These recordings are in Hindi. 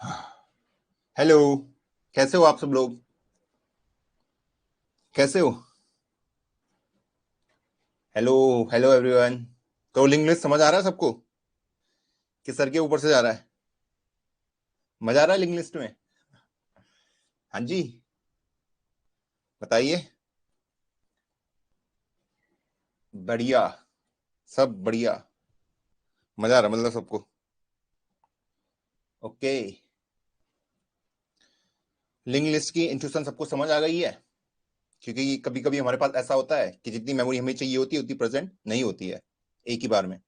हेलो। कैसे हो आप सब लोग? कैसे हो? हेलो। Hello everyone. तो इंग्लिश समझ आ रहा है सबको कि सर के ऊपर से जा रहा है? मजा आ रहा है इंग्लिश में? हाँ जी। बताइए। बढ़िया। सब बढ़िया। मजा आ रहा मतलब सबको? ओके। लिंक लिस्ट की इंस्ट्रक्शन सबको समझ आ गई है? क्योंकि कभी कभी हमारे पास ऐसा होता है कि जितनी मेमोरी हमें चाहिए होती है उतनी प्रेजेंट नहीं होती है एक ही बार में।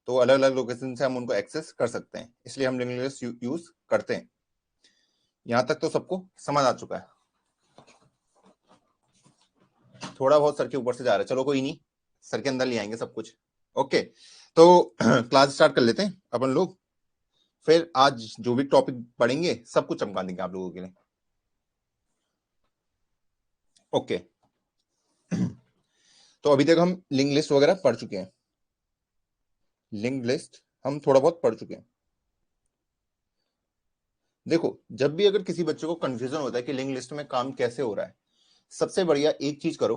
तो अलग अलग लोकेशन से हम उनको एक्सेस कर सकते हैं, इसलिए हम लिंक लिस्ट यूज करते हैं। यहाँ तक तो सबको समझ आ चुका है? थोड़ा बहुत सर के ऊपर से जा रहा है, चलो कोई नहीं, सर के अंदर ले आएंगे सब कुछ। ओके। तो क्लास स्टार्ट कर लेते हैं अपन लोग। फिर आज जो भी टॉपिक पढ़ेंगे सब कुछ चमका देंगे आप लोगों के लिए। ओके। तो अभी तक हम लिंक लिस्ट वगैरह पढ़ चुके हैं। लिंक लिस्ट हम थोड़ा बहुत पढ़ चुके हैं। देखो, जब भी अगर किसी बच्चे को कंफ्यूजन होता है कि लिंक लिस्ट में काम कैसे हो रहा है, सबसे बढ़िया एक चीज करो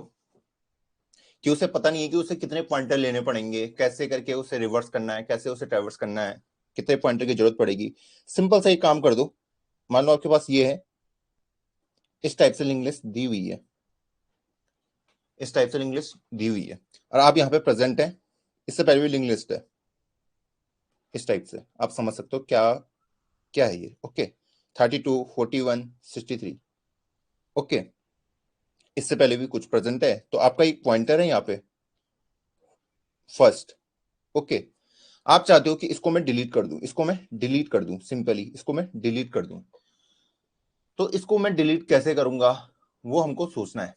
कि उसे पता नहीं है कि उसे कितने पॉइंटर लेने पड़ेंगे, कैसे करके उसे रिवर्स करना है, कैसे उसे ट्रैवर्स करना है, कितने पॉइंटर की जरूरत पड़ेगी। सिंपल सा एक काम कर दो। मान लो आपके पास ये है, इस टाइप से लिंक लिस्ट दी हुई है, इस टाइप से लिंक लिस्ट दी हुई है, और आप यहाँ पे प्रेजेंट है। इससे पहले भी लिंक लिस्ट है, इस टाइप से आप समझ सकते हो क्या क्या है ये। ओके। 32, 41, 63। ओके। इससे पहले भी कुछ प्रेजेंट है, तो आपका एक पॉइंटर है यहाँ पे फर्स्ट। ओके। आप चाहते हो कि इसको मैं डिलीट कर दूं, इसको मैं डिलीट कर दूं, सिंपली इसको मैं डिलीट कर दूं। तो इसको मैं डिलीट कैसे करूंगा, वो हमको सोचना है,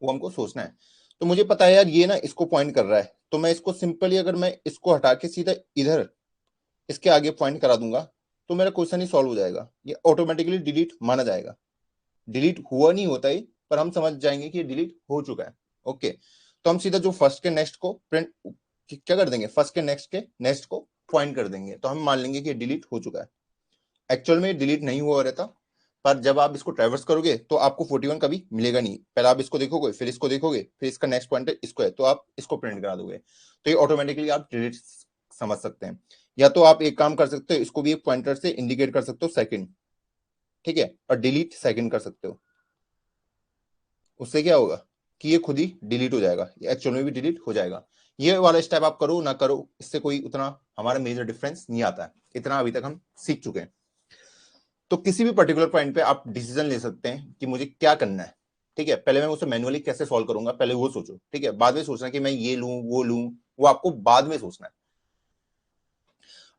वो हमको सोचना है। तो मुझे पता है यार, ये ना इसको पॉइंट कर रहा है, तो मैं इसको सिंपली, अगर मैं इसको हटा के सीधा इधर इसके आगे पॉइंट करा दूंगा, तो मेरा क्वेश्चन ही सॉल्व हो जाएगा, ये ऑटोमेटिकली डिलीट माना जाएगा। डिलीट हुआ नहीं होता ही, पर हम समझ जाएंगे कि ये डिलीट हो चुका है। ओके। तो हम सीधा जो फर्स्ट के नेक्स्ट को प्रिंट क्या कर देंगे, फर्स्ट के नेक्स्ट को पॉइंट कर देंगे, तो हम मान लेंगे कि ये डिलीट हो चुका है। एक्चुअल में डिलीट नहीं हुआ रहता, पर जब आप इसको ट्रैवर्स करोगे तो आपको 41 कभी मिलेगा नहीं। पहले आप इसको देखोगे, फिर इसको देखोगे, फिर इसका नेक्स्ट पॉइंट इसको है, तो आप इसको प्रिंट करा दोगे, तो ये ऑटोमेटिकली आप डिलीट समझ सकते हैं। या तो आप एक काम कर सकते हो, इसको भी एक पॉइंटर से इंडिकेट कर सकते हो सेकंड, ठीक है, और डिलीट सेकंड कर सकते हो। उससे क्या होगा कि ये खुद ही डिलीट हो जाएगा, ये एक्चुअल में भी डिलीट हो जाएगा। ये वाला स्टेप आप करो ना करो, इससे कोई उतना हमारा मेजर डिफरेंस नहीं आता है, इतना अभी तक हम सीख चुके हैं। तो किसी भी पर्टिकुलर पॉइंट पे आप डिसीजन ले सकते हैं कि मुझे क्या करना है। ठीक है, पहले मैं उसे मैनुअली कैसे सॉल्व करूंगा, पहले वो सोचो। ठीक है, बाद में सोचना कि मैं ये लूं, वो आपको बाद में सोचना है।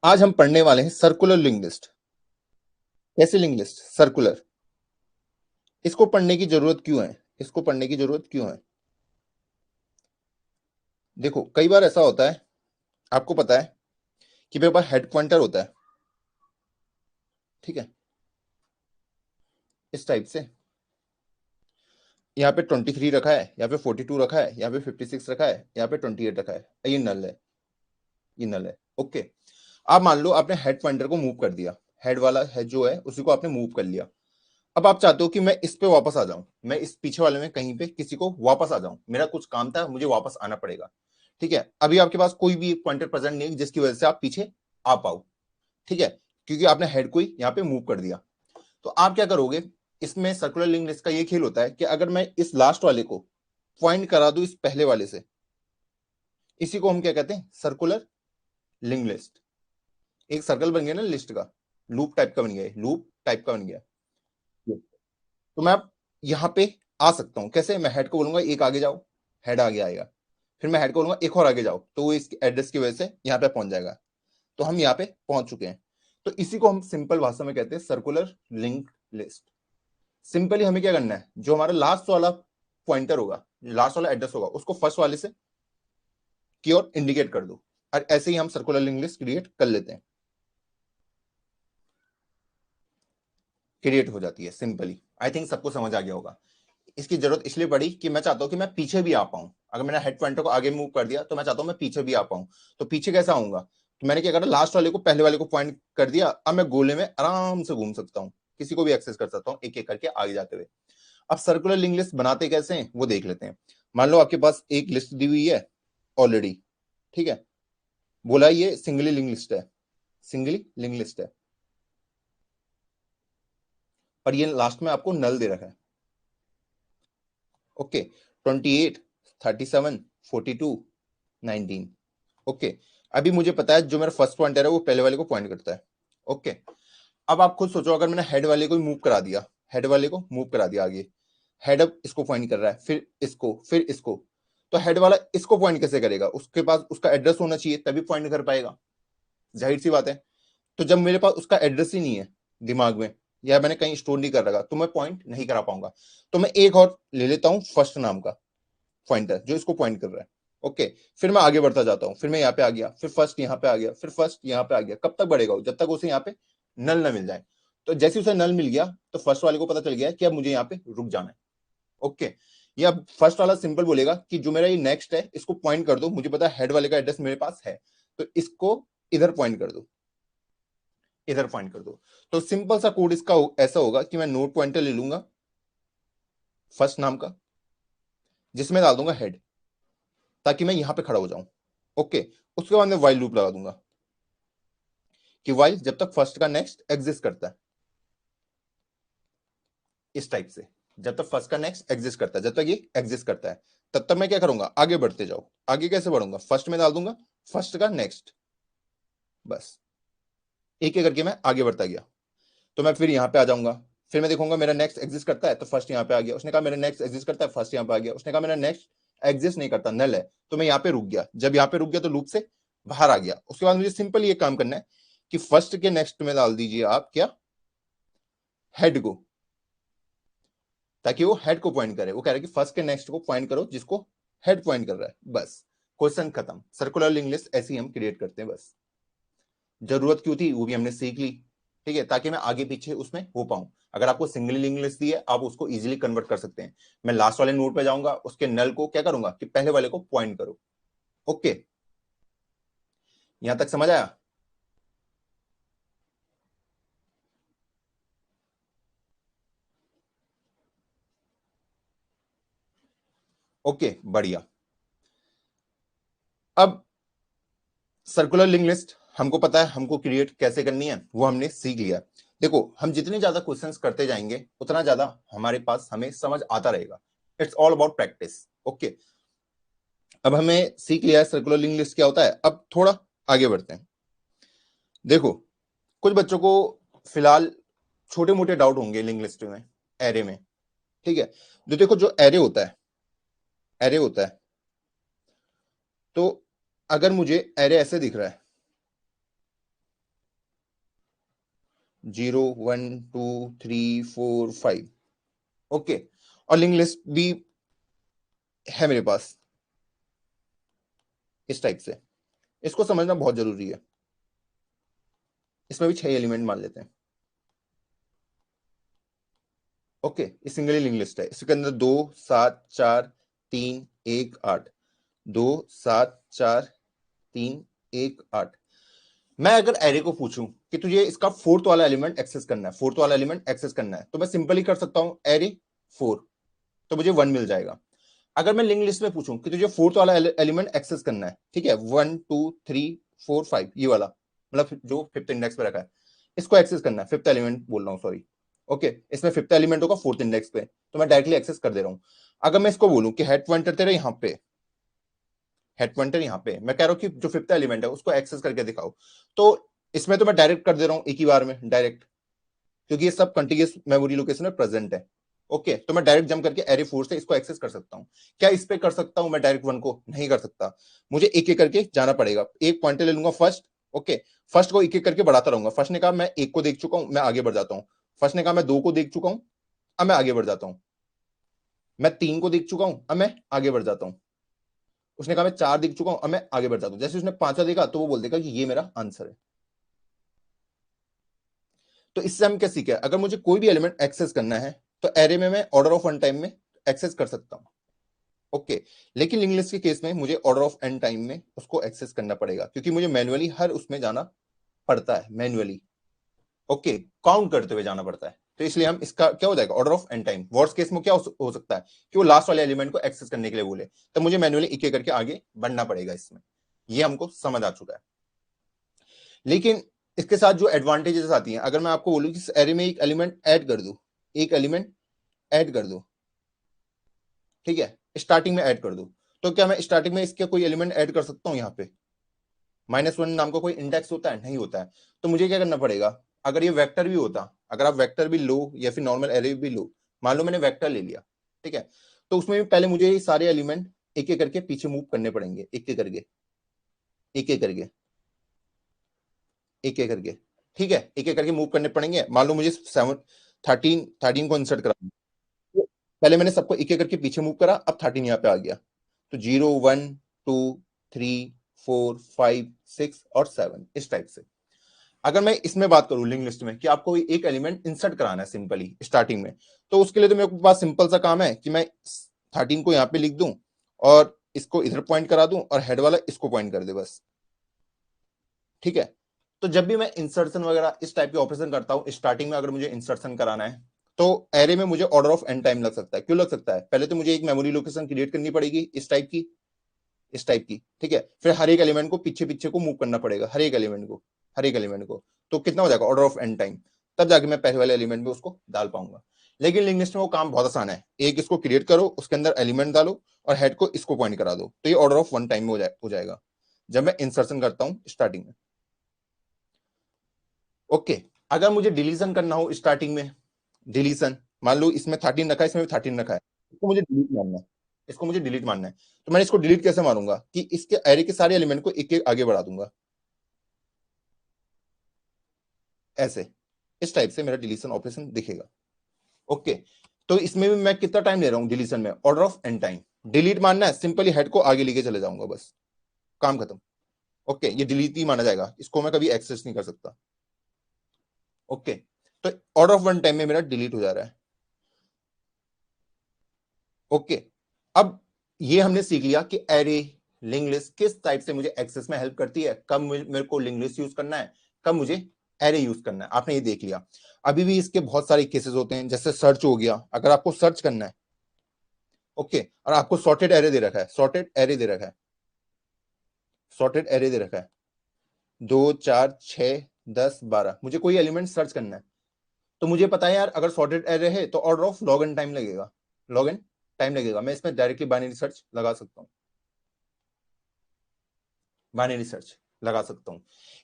आज हम पढ़ने वाले हैं सर्कुलर लिंक लिस्ट। कैसे लिंक लिस्ट? सर्कुलर। इसको पढ़ने की जरूरत क्यों है, इसको पढ़ने की जरूरत क्यों है? देखो, कई बार ऐसा होता है, आपको पता है कि मेरे पास हेड पॉइंटर होता है, ठीक है, इस टाइप से। यहाँ पे 23 रखा है, यहाँ पे 42 रखा है, यहाँ पे 56 रखा है, यहाँ पे 28 रखा है, ये नल है, ये नल है। ओके। आप मान लो आपने हेड पॉइंटर को मूव कर दिया, हेड वाला है जो है उसी को आपने मूव कर लिया। अब आप चाहते हो कि मैं इस पे वापस आ जाऊं, मैं इस पीछे वाले में कहीं पे किसी को वापस आ जाऊं, मेरा कुछ काम था, मुझे वापस आना पड़ेगा। ठीक है, अभी आपके पास कोई भी एक पॉइंटर प्रेजेंट नहीं जिसकी वजह से आप पीछे आ पाओ। ठीक है, क्योंकि आपने हेड को ही यहाँ पे मूव कर दिया। तो आप क्या करोगे, इसमें सर्कुलर लिंक लिस्ट का ये खेल होता है कि अगर मैं इस लास्ट वाले को पॉइंट करा दूं इस पहले वाले से, इसी को हम क्या कहते हैं, सर्कुलर लिंक लिस्ट। एक सर्कल बन गया ना लिस्ट का, लूप टाइप का बन गया, लूप टाइप का बन गया। तो मैं अब यहाँ पे आ सकता हूँ कैसे, मैं हेड को बोलूंगा एक आगे जाओ, हेड आगे आएगा। फिर मैं हेड को बोलूंगा एक और आगे जाओ, तो वो इस एड्रेस की वजह से यहाँ पे पहुंच जाएगा। तो हम यहाँ पे पहुंच चुके हैं। तो इसी को हम सिंपल भाषा में कहते हैं सर्कुलर लिंक लिस्ट। सिंपली हमें क्या करना है, जो हमारा लास्ट वाला पॉइंटर होगा, लास्ट वाला एड्रेस होगा, उसको फर्स्ट वाले से की ओर इंडिकेट कर दो, और ऐसे ही हम सर्कुलर लिंक लिस्ट क्रिएट कर लेते हैं। क्रिएट हो जाती है सिंपली। आई थिंक सबको समझ आ गया होगा। इसकी जरूरत इसलिए पड़ी कि मैं चाहता हूं कि मैं पीछे भी आ पाऊं। अगर मैंने हेड पॉइंटर को आगे मूव कर दिया तो मैं चाहता हूं मैं पीछे भी आ पाऊं। तो पीछे कैसे आऊंगा, तो मैंने क्या करा, लास्ट वाले को पहले वाले को पॉइंट कर दिया। अब मैं गोले में आराम से घूम सकता हूं, किसी को भी एक्सेस कर सकता हूं एक एक करके आगे जाते हुए। अब सर्कुलर लिंक लिस्ट बनाते कैसे हैं वो देख लेते हैं। मान लो आपके पास एक लिस्ट दी हुई है ऑलरेडी, ठीक है, बोला ये सिंगली लिंक लिस्ट है, सिंगली लिंक लिस्ट है, और ये लास्ट में आपको नल दे रखा है। ओके, 28, 37, 42, 19। ओके, अभी मुझे पता है जो मेरा फर्स्ट पॉइंटर है वो पहले वाले को पॉइंट करता है। ओके, अब आप खुद सोचो, अगर मैंने हेड वाले को मूव करा दिया, हेड वाले को मूव करा दिया आगे, हेड अप इसको पॉइंट कर रहा है, फिर इसको, फिर इसको, तो हेड वाला इसको पॉइंट कैसे करेगा? उसके पास उसका एड्रेस होना चाहिए तभी पॉइंट कर पाएगा, जाहिर सी बात है। तो जब मेरे पास उसका एड्रेस ही नहीं है दिमाग में, या मैंने कहीं स्टोर नहीं कर रखा, तो मैं पॉइंट नहीं करा पाऊंगा। तो मैं एक और ले लेता हूं फर्स्ट नाम का पॉइंटर जो इसको पॉइंट कर रहा है। ओके, फिर मैं आगे बढ़ता जाता हूं, फिर मैं यहाँ पे आ गया, फिर फर्स्ट यहाँ पे आ गया, फिर फर्स्ट यहाँ पे आ गया। कब तक बढ़ेगा? जब तक उसे यहाँ पे नल ना मिल जाए। तो जैसे उसे नल मिल गया तो फर्स्ट वाले को पता चल गया कि अब मुझे यहाँ पे रुक जाना है। ओके, ये अब फर्स्ट वाला सिंपल बोलेगा कि जो मेरा ये नेक्स्ट है इसको पॉइंट कर दो, मुझे पता है हेड वाले का एड्रेस मेरे पास है, तो इसको इधर पॉइंट कर दो, इधर पॉइंट कर दो। तो सिंपल सा कोड इसका ऐसा होगा कि मैं नोड पॉइंटर ले लूंगा फर्स्ट नाम का, जिसमें डाल दूंगा हेड, ताकि मैं यहां पे खड़ा हो जाऊं। ओके, उसके बाद मैं वाइल लूप लगा दूंगा कि वाइल जब तक फर्स्ट का नेक्स्ट एग्जिस्ट करता है, इस टाइप से, जब तक फर्स्ट का नेक्स्ट एग्जिस्ट करता है, जब तक ये एग्जिस्ट करता है तब तक मैं क्या करूंगा, आगे बढ़ते जाओ। आगे कैसे बढ़ूंगा? फर्स्ट में डाल दूंगा फर्स्ट का नेक्स्ट, बस एक एक करके मैं आगे बढ़ता गया। तो मैं फिर यहां पे आ जाऊंगा, फिर मैं देखूंगा मेरा नेक्स्ट एग्जिस्ट करता है तो फर्स्ट यहां पे आ गया, उसने कहा मेरा नेक्स्ट एग्जिस्ट करता है, फर्स्ट यहां पे आ गया, उसने कहा मेरा नेक्स्ट एग्जिस्ट नहीं करता, नल है, तो मैं यहां पे रुक गया। जब यहां पे रुक गया तो लूप से बाहर आ गया। उसके बाद मुझे सिंपल ये काम करना है कि फर्स्ट के नेक्स्ट में डाल दीजिए आप क्या, हेड को, ताकि वो हेड को पॉइंट करे। वो कह रहा है कि फर्स्ट के नेक्स्ट को पॉइंट करो जिसको हेड पॉइंट कर रहा है, बस क्वेश्चन खत्म। सर्कुलर लिंक लिस्ट ऐसी हम क्रिएट करते हैं बस। जरूरत क्यों थी वो भी हमने सीख ली, ठीक है, ताकि मैं आगे पीछे उसमें हो पाऊं। अगर आपको सिंगल लिंक लिस्ट दी है आप उसको इजीली कन्वर्ट कर सकते हैं। मैं लास्ट वाले नोड पे जाऊंगा, उसके नल को क्या करूंगा कि पहले वाले को पॉइंट करो। ओके, यहां तक समझ आया? ओके, बढ़िया। अब सर्कुलर लिंक लिस्ट हमको पता है हमको क्रिएट कैसे करनी है, वो हमने सीख लिया। देखो, हम जितने ज्यादा क्वेश्चंस करते जाएंगे उतना ज्यादा हमारे पास हमें समझ आता रहेगा। It's all about practice. Okay, अब हमें सीख लिया है सर्कुलर लिंक लिस्ट क्या होता है। अब थोड़ा आगे बढ़ते हैं। देखो, कुछ बच्चों को फिलहाल छोटे मोटे डाउट होंगे लिंक लिस्ट में, एरे में, ठीक है। जो देखो, जो एरे होता है, एरे होता है, तो अगर मुझे एरे ऐसे दिख रहा है 0 1 2 3 4 5, ओके, और लिंक लिस्ट भी है मेरे पास इस टाइप से, इसको समझना बहुत जरूरी है। इसमें भी 6 एलिमेंट मान लेते हैं। ओके, ये सिंगल लिंक लिस्ट है, इसके अंदर 2 7 4 3 1 8, 2 7 4 3 1 8। मैं अगर एरे को पूछूं कि तुझे इसका फोर्थ वाला एलिमेंट एक्सेस करना है, फोर्थ वाला एलिमेंट एक्सेस करना है, तो मैं सिंपली कर सकता हूं एरे 4, तो मुझे 1 मिल जाएगा। अगर मैं लिंक लिस्ट में पूछूं कि तुझे फोर्थ वाला एलिमेंट एक्सेस करना है, ठीक है, 1 2 3 4 5, ये वाला, मतलब जो फिफ्थ इंडेक्स पे रखा है, इसको एक्सेस करना है, फिफ्थ एलिमेंट बोल रहा हूँ, सॉरी। ओके, इसमें फिफ्थ एलिमेंट होगा फोर्थ इंडेक्स पे, तो मैं डायरेक्टली एक्सेस कर दे रहा हूं। अगर मैं इसको बोलूं कि हेड पॉइंटर तेरे यहाँ पे, हेड पॉइंटर यहाँ पे, मैं कह रहा हूँ कि जो फिफ्थ एलिमेंट है उसको एक्सेस करके दिखाओ, तो इसमें तो मैं डायरेक्ट कर दे रहा हूँ एक ही बार में डायरेक्ट, क्योंकि ये सब कंटिन्यूअस मेमोरी लोकेशन में प्रेजेंट है। ओके, तो मैं डायरेक्ट जंप करके एरे 4 से इसको एक्सेस कर सकता हूं। क्या इस पे कर सकता हूं मैं डायरेक्ट 1 को? नहीं कर सकता, मुझे एक एक करके जाना पड़ेगा। एक पॉइंटर ले लूंगा फर्स्ट, ओके, फर्स्ट को एक एक करके बढ़ाता रहूंगा। फर्स्ट ने कहा मैं 1 को देख चुका हूं, मैं आगे बढ़ जाता हूं। फर्स्ट ने कहा मैं 2 को देख चुका हूं, अब मैं आगे बढ़ जाता हूं। मैं 3 को देख चुका हूं, अब मैं आगे बढ़ जाता हूं। उसने कहा मैं 4 देख चुका हूं, अब मैं आगे बढ़ जाता हूं। जैसे उसने 5वां देखा तो वो बोल देगा कि ये मेरा आंसर है। तो इससे हम क्या सीखे, अगर मुझे कोई भी एलिमेंट एक्सेस करना है तो एरे में मैं ऑर्डर ऑफ वन टाइम में एक्सेस कर सकता हूं। ओके, लेकिन लिंक लिस्ट के केस में मुझे ऑर्डर ऑफ एन टाइम में उसको एक्सेस करना पड़ेगा, क्योंकि मुझे मैन्युअली हर उसमें जाना पड़ता है, मैन्युअली ओके काउंट करते हुए जाना पड़ता है। तो इसलिए हम इसका क्या हो जाएगा, order of n time. Worst case में क्या हो सकता है कि वो लास्ट वाले एलिमेंट को एक्सेस करने के लिए बोले, तो मुझे मैन्युअली एक एक करके आगे बढ़ना पड़ेगा इसमें। ये हमको समझ आ चुका है। लेकिन इसके साथ जो एडवांटेजेस आती हैं, अगर मैं आपको बोलूं कि एरे में एक एलिमेंट ऐड कर दूं, एक एलिमेंट ऐड कर दूं, ठीक है, स्टार्टिंग में ऐड कर दूं, तो क्या मैं स्टार्टिंग में इसके कोई एलिमेंट ऐड कर सकता हूं? यहाँ पे -1 नाम का कोई इंडेक्स होता है? नहीं होता है। तो मुझे क्या करना पड़ेगा, अगर ये वेक्टर भी होता, अगर आप वेक्टर भी लो या फिर नॉर्मल एरे भी लो, मान लो मैंने वेक्टर ले लिया, ठीक है, तो उसमें भी पहले मुझे ये सारे एलिमेंट एक एक करके पीछे मूव करने पड़ेंगे, एक एक करके, एक एक करके, एक एक करके, ठीक है, एक एक करके मूव करने पड़ेंगे। मान लो मुझे 13 को इंसर्ट करा, पहले मैंने सबको एक एक करके पीछे मूव करा, अब 13 यहाँ पे आ गया, तो 0 1 2 3 4 5 6 और 7 इस टाइप से। अगर मैं इसमें बात करूं लिंक लिस्ट में कि आपको एक एलिमेंट इंसर्ट कराना है सिंपली स्टार्टिंग में, तो उसके लिए तो मेरे पास सिंपल सा काम है कि मैं 13 को यहां पे लिख दूं और इसको इधर पॉइंट करा दूं और हेड वाला इसको पॉइंट कर दे बस, ठीक है। तो जब भी मैं इंसर्शन वगैरह इस टाइप के ऑपरेशन करता हूं स्टार्टिंग में, अगर मुझे इंसर्शन कराना है, तो एरे में मुझे ऑर्डर ऑफ एन टाइम लग सकता है। क्यों लग सकता है? पहले तो मुझे एक मेमोरी लोकेशन क्रिएट करनी पड़ेगी इस टाइप की, इस टाइप की, ठीक है, फिर हर एक एलिमेंट को पीछे पीछे को मूव करना पड़ेगा, हर एक एलिमेंट को, हर एक एलिमेंट को, तो कितना हो जाएगा ऑर्डर ऑफ एन टाइम, तब जाके मैं पहले वाले एलिमेंट में उसको डाल पाऊंगा। लेकिन लिंक लिस्ट में वो काम बहुत आसान है, एक इसको क्रिएट करो, उसके अंदर एलिमेंट डालो और हेड को इसको पॉइंट करा दो, तो ये ऑर्डर ऑफ वन टाइम में हो जाएगा जब मैं इंसर्शन करता हूं स्टार्टिंग में। ओके, अगर मुझे डिलीशन करना हो स्टार्टिंग में, डिलीशन, मान लो इसमें 13 रखा है, इसमें भी 13 रखा है, इसको मुझे डिलीट मारना है, इसको मुझे डिलीट मारना है, तो मैंने इसको डिलीट कैसे मारूंगा कि इसके एरे के सारे एलिमेंट को एक एक आगे बढ़ा दूंगा, ऐसे, इस टाइप से मेरा डिलीशन ऑपरेशन दिखेगा। ओके, तो इसमें भी मैं कितना टाइम ले रहा हूं डिलीशन में, order of n time. Delete मानना है, सिंपली हेड को आगे लेके चले जाऊंगा, बस काम खत्म। ओके, ये डिलीट ही माना जाएगा, इसको मैं कभी एक्सेस नहीं कर सकता। ओके, तो ऑर्डर ऑफ वन टाइम में मेरा डिलीट हो जा रहा है। ओके, अब ये हमने सीख लिया कि एरे, लिंक लिस्ट किस टाइप से मुझे एक्सेस में हेल्प करती है, कब मेरे को लिंक लिस्ट यूज करना है, कब मुझे एरे यूज करना है, आपने ये देख लिया। अभी भी इसके बहुत सारे केसेस होते हैं, जैसे सर्च हो गया, अगर आपको सर्च करना है, ओके, और आपको सॉर्टेड एरे दे रखा है, सॉर्टेड एरे दे रखा है, सॉर्टेड एरे दे रखा है, 2 4 6 10 12, मुझे कोई एलिमेंट सर्च करना है, तो मुझे पता है यार अगर सॉर्टेड एरे है तो order of log n time लगेगा, लॉग एन टाइम लगेगा। मैं इसमें डायरेक्टली बाइनरी सर्च लगा सकता हूं, बाइनरी सर्च लगा सकता हूं।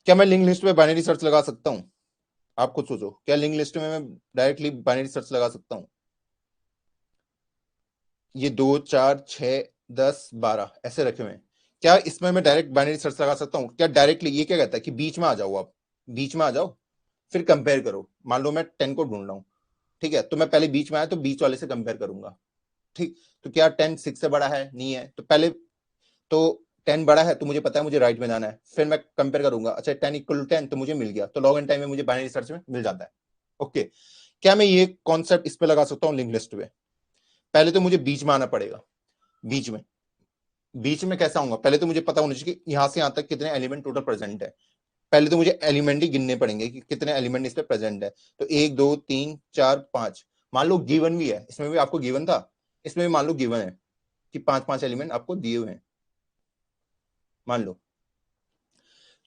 क्या मैं लिंक लिस्ट में बाइनरी सर्च लगा सकता हूं? आप खुद सोचो, क्या लिंक लिस्ट में मैं डायरेक्टली बाइनरी सर्च लगा सकता हूं? ये 2 4 6 10 12 ऐसे रखे हुए हैं, क्या इसमें मैं डायरेक्ट बाइनरी सर्च लगा सकता हूं? क्या डायरेक्टली ये क्या कहता है कि बीच में आ जाओ, आप बीच में आ जाओ, फिर कंपेयर करो। मान लो मैं 10 को ढूंढ रहा हूं, ठीक है, तो मैं पहले बीच में आया तो बीच वाले से कंपेयर करूंगा, ठीक, तो क्या 10 6 से बड़ा है? नहीं है, तो पहले तो 10 बड़ा है तो मुझे पता है मुझे राइट में जाना है, फिर मैं कंपेयर करूंगा, अच्छा 10 इक्वल टू 10 तो मुझे मिल गया, तो लॉग एन टाइम में मुझे बाइनरी सर्च में मिल जाता है। ओके, क्या मैं ये कॉन्सेप्ट इस पे लगा सकता हूँ लिंक लिस्ट पे? पहले तो मुझे बीच में आना पड़ेगा, बीच में, बीच में कैसा आऊंगा, पहले तो मुझे पता होना चाहिए कि यहां से यहां तक कितने एलिमेंट टोटल प्रेजेंट है, पहले तो मुझे एलिमेंट ही गिनने पड़ेंगे कि कितने एलिमेंट इस पे प्रेजेंट है, तो 1 2 3 4 5, मान लो गिवन भी है, इसमें भी आपको गिवन था, इसमें भी मान लो गिवन है कि 5 5 एलिमेंट आपको दिए हुए हैं, मान लो।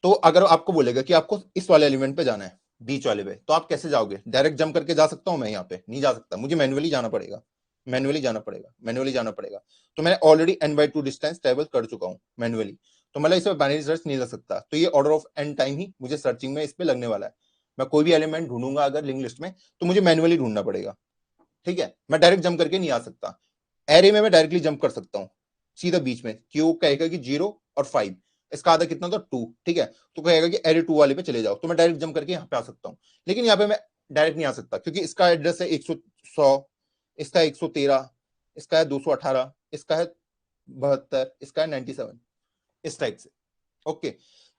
तो अगर आपको बोलेगा कि आपको इस वाले एलिमेंट पे जाना है, बीच वाले पे, तो आप कैसे जाओगे? डायरेक्ट जंप करके जा सकता हूं मैं? यहाँ पे नहीं जा सकता, मुझे मैन्युअली जाना पड़ेगा, मैन्युअली जाना पड़ेगा, मैन्युअली जाना पड़ेगा। तो मैंने ऑलरेडी n/2 डिस्टेंस ट्रेवल कर चुका हूं मैन्युअली, तो मतलब इसमें बाइनरी सर्च नहीं लग सकता, तो ये ऑर्डर ऑफ एन टाइम ही मुझे सर्चिंग में इस पे लगने वाला है। मैं कोई भी एलिमेंट ढूंढूंगा अगर लिंक लिस्ट में, तो मुझे मैन्युअली ढूंढना पड़ेगा, ठीक है, मैं डायरेक्ट जंप करके नहीं आ सकता। एरे में मैं डायरेक्टली जंप कर सकता हूं सीधा बीच में, क्यों कहेगा कि 0 और 5, इसका आधा कितना था 2, ठीक है, तो कहेगा कि एरे 2 वाले पे चले जाओ, तो मैं डायरेक्ट जंप करके यहाँ पे आ सकता हूँ। लेकिन यहाँ पे मैं डायरेक्ट नहीं आ सकता, क्योंकि इसका एड्रेस है 100, इसका 113, इसका है 218, इसका है 72, इसका है 97, इस टाइप से। ओके,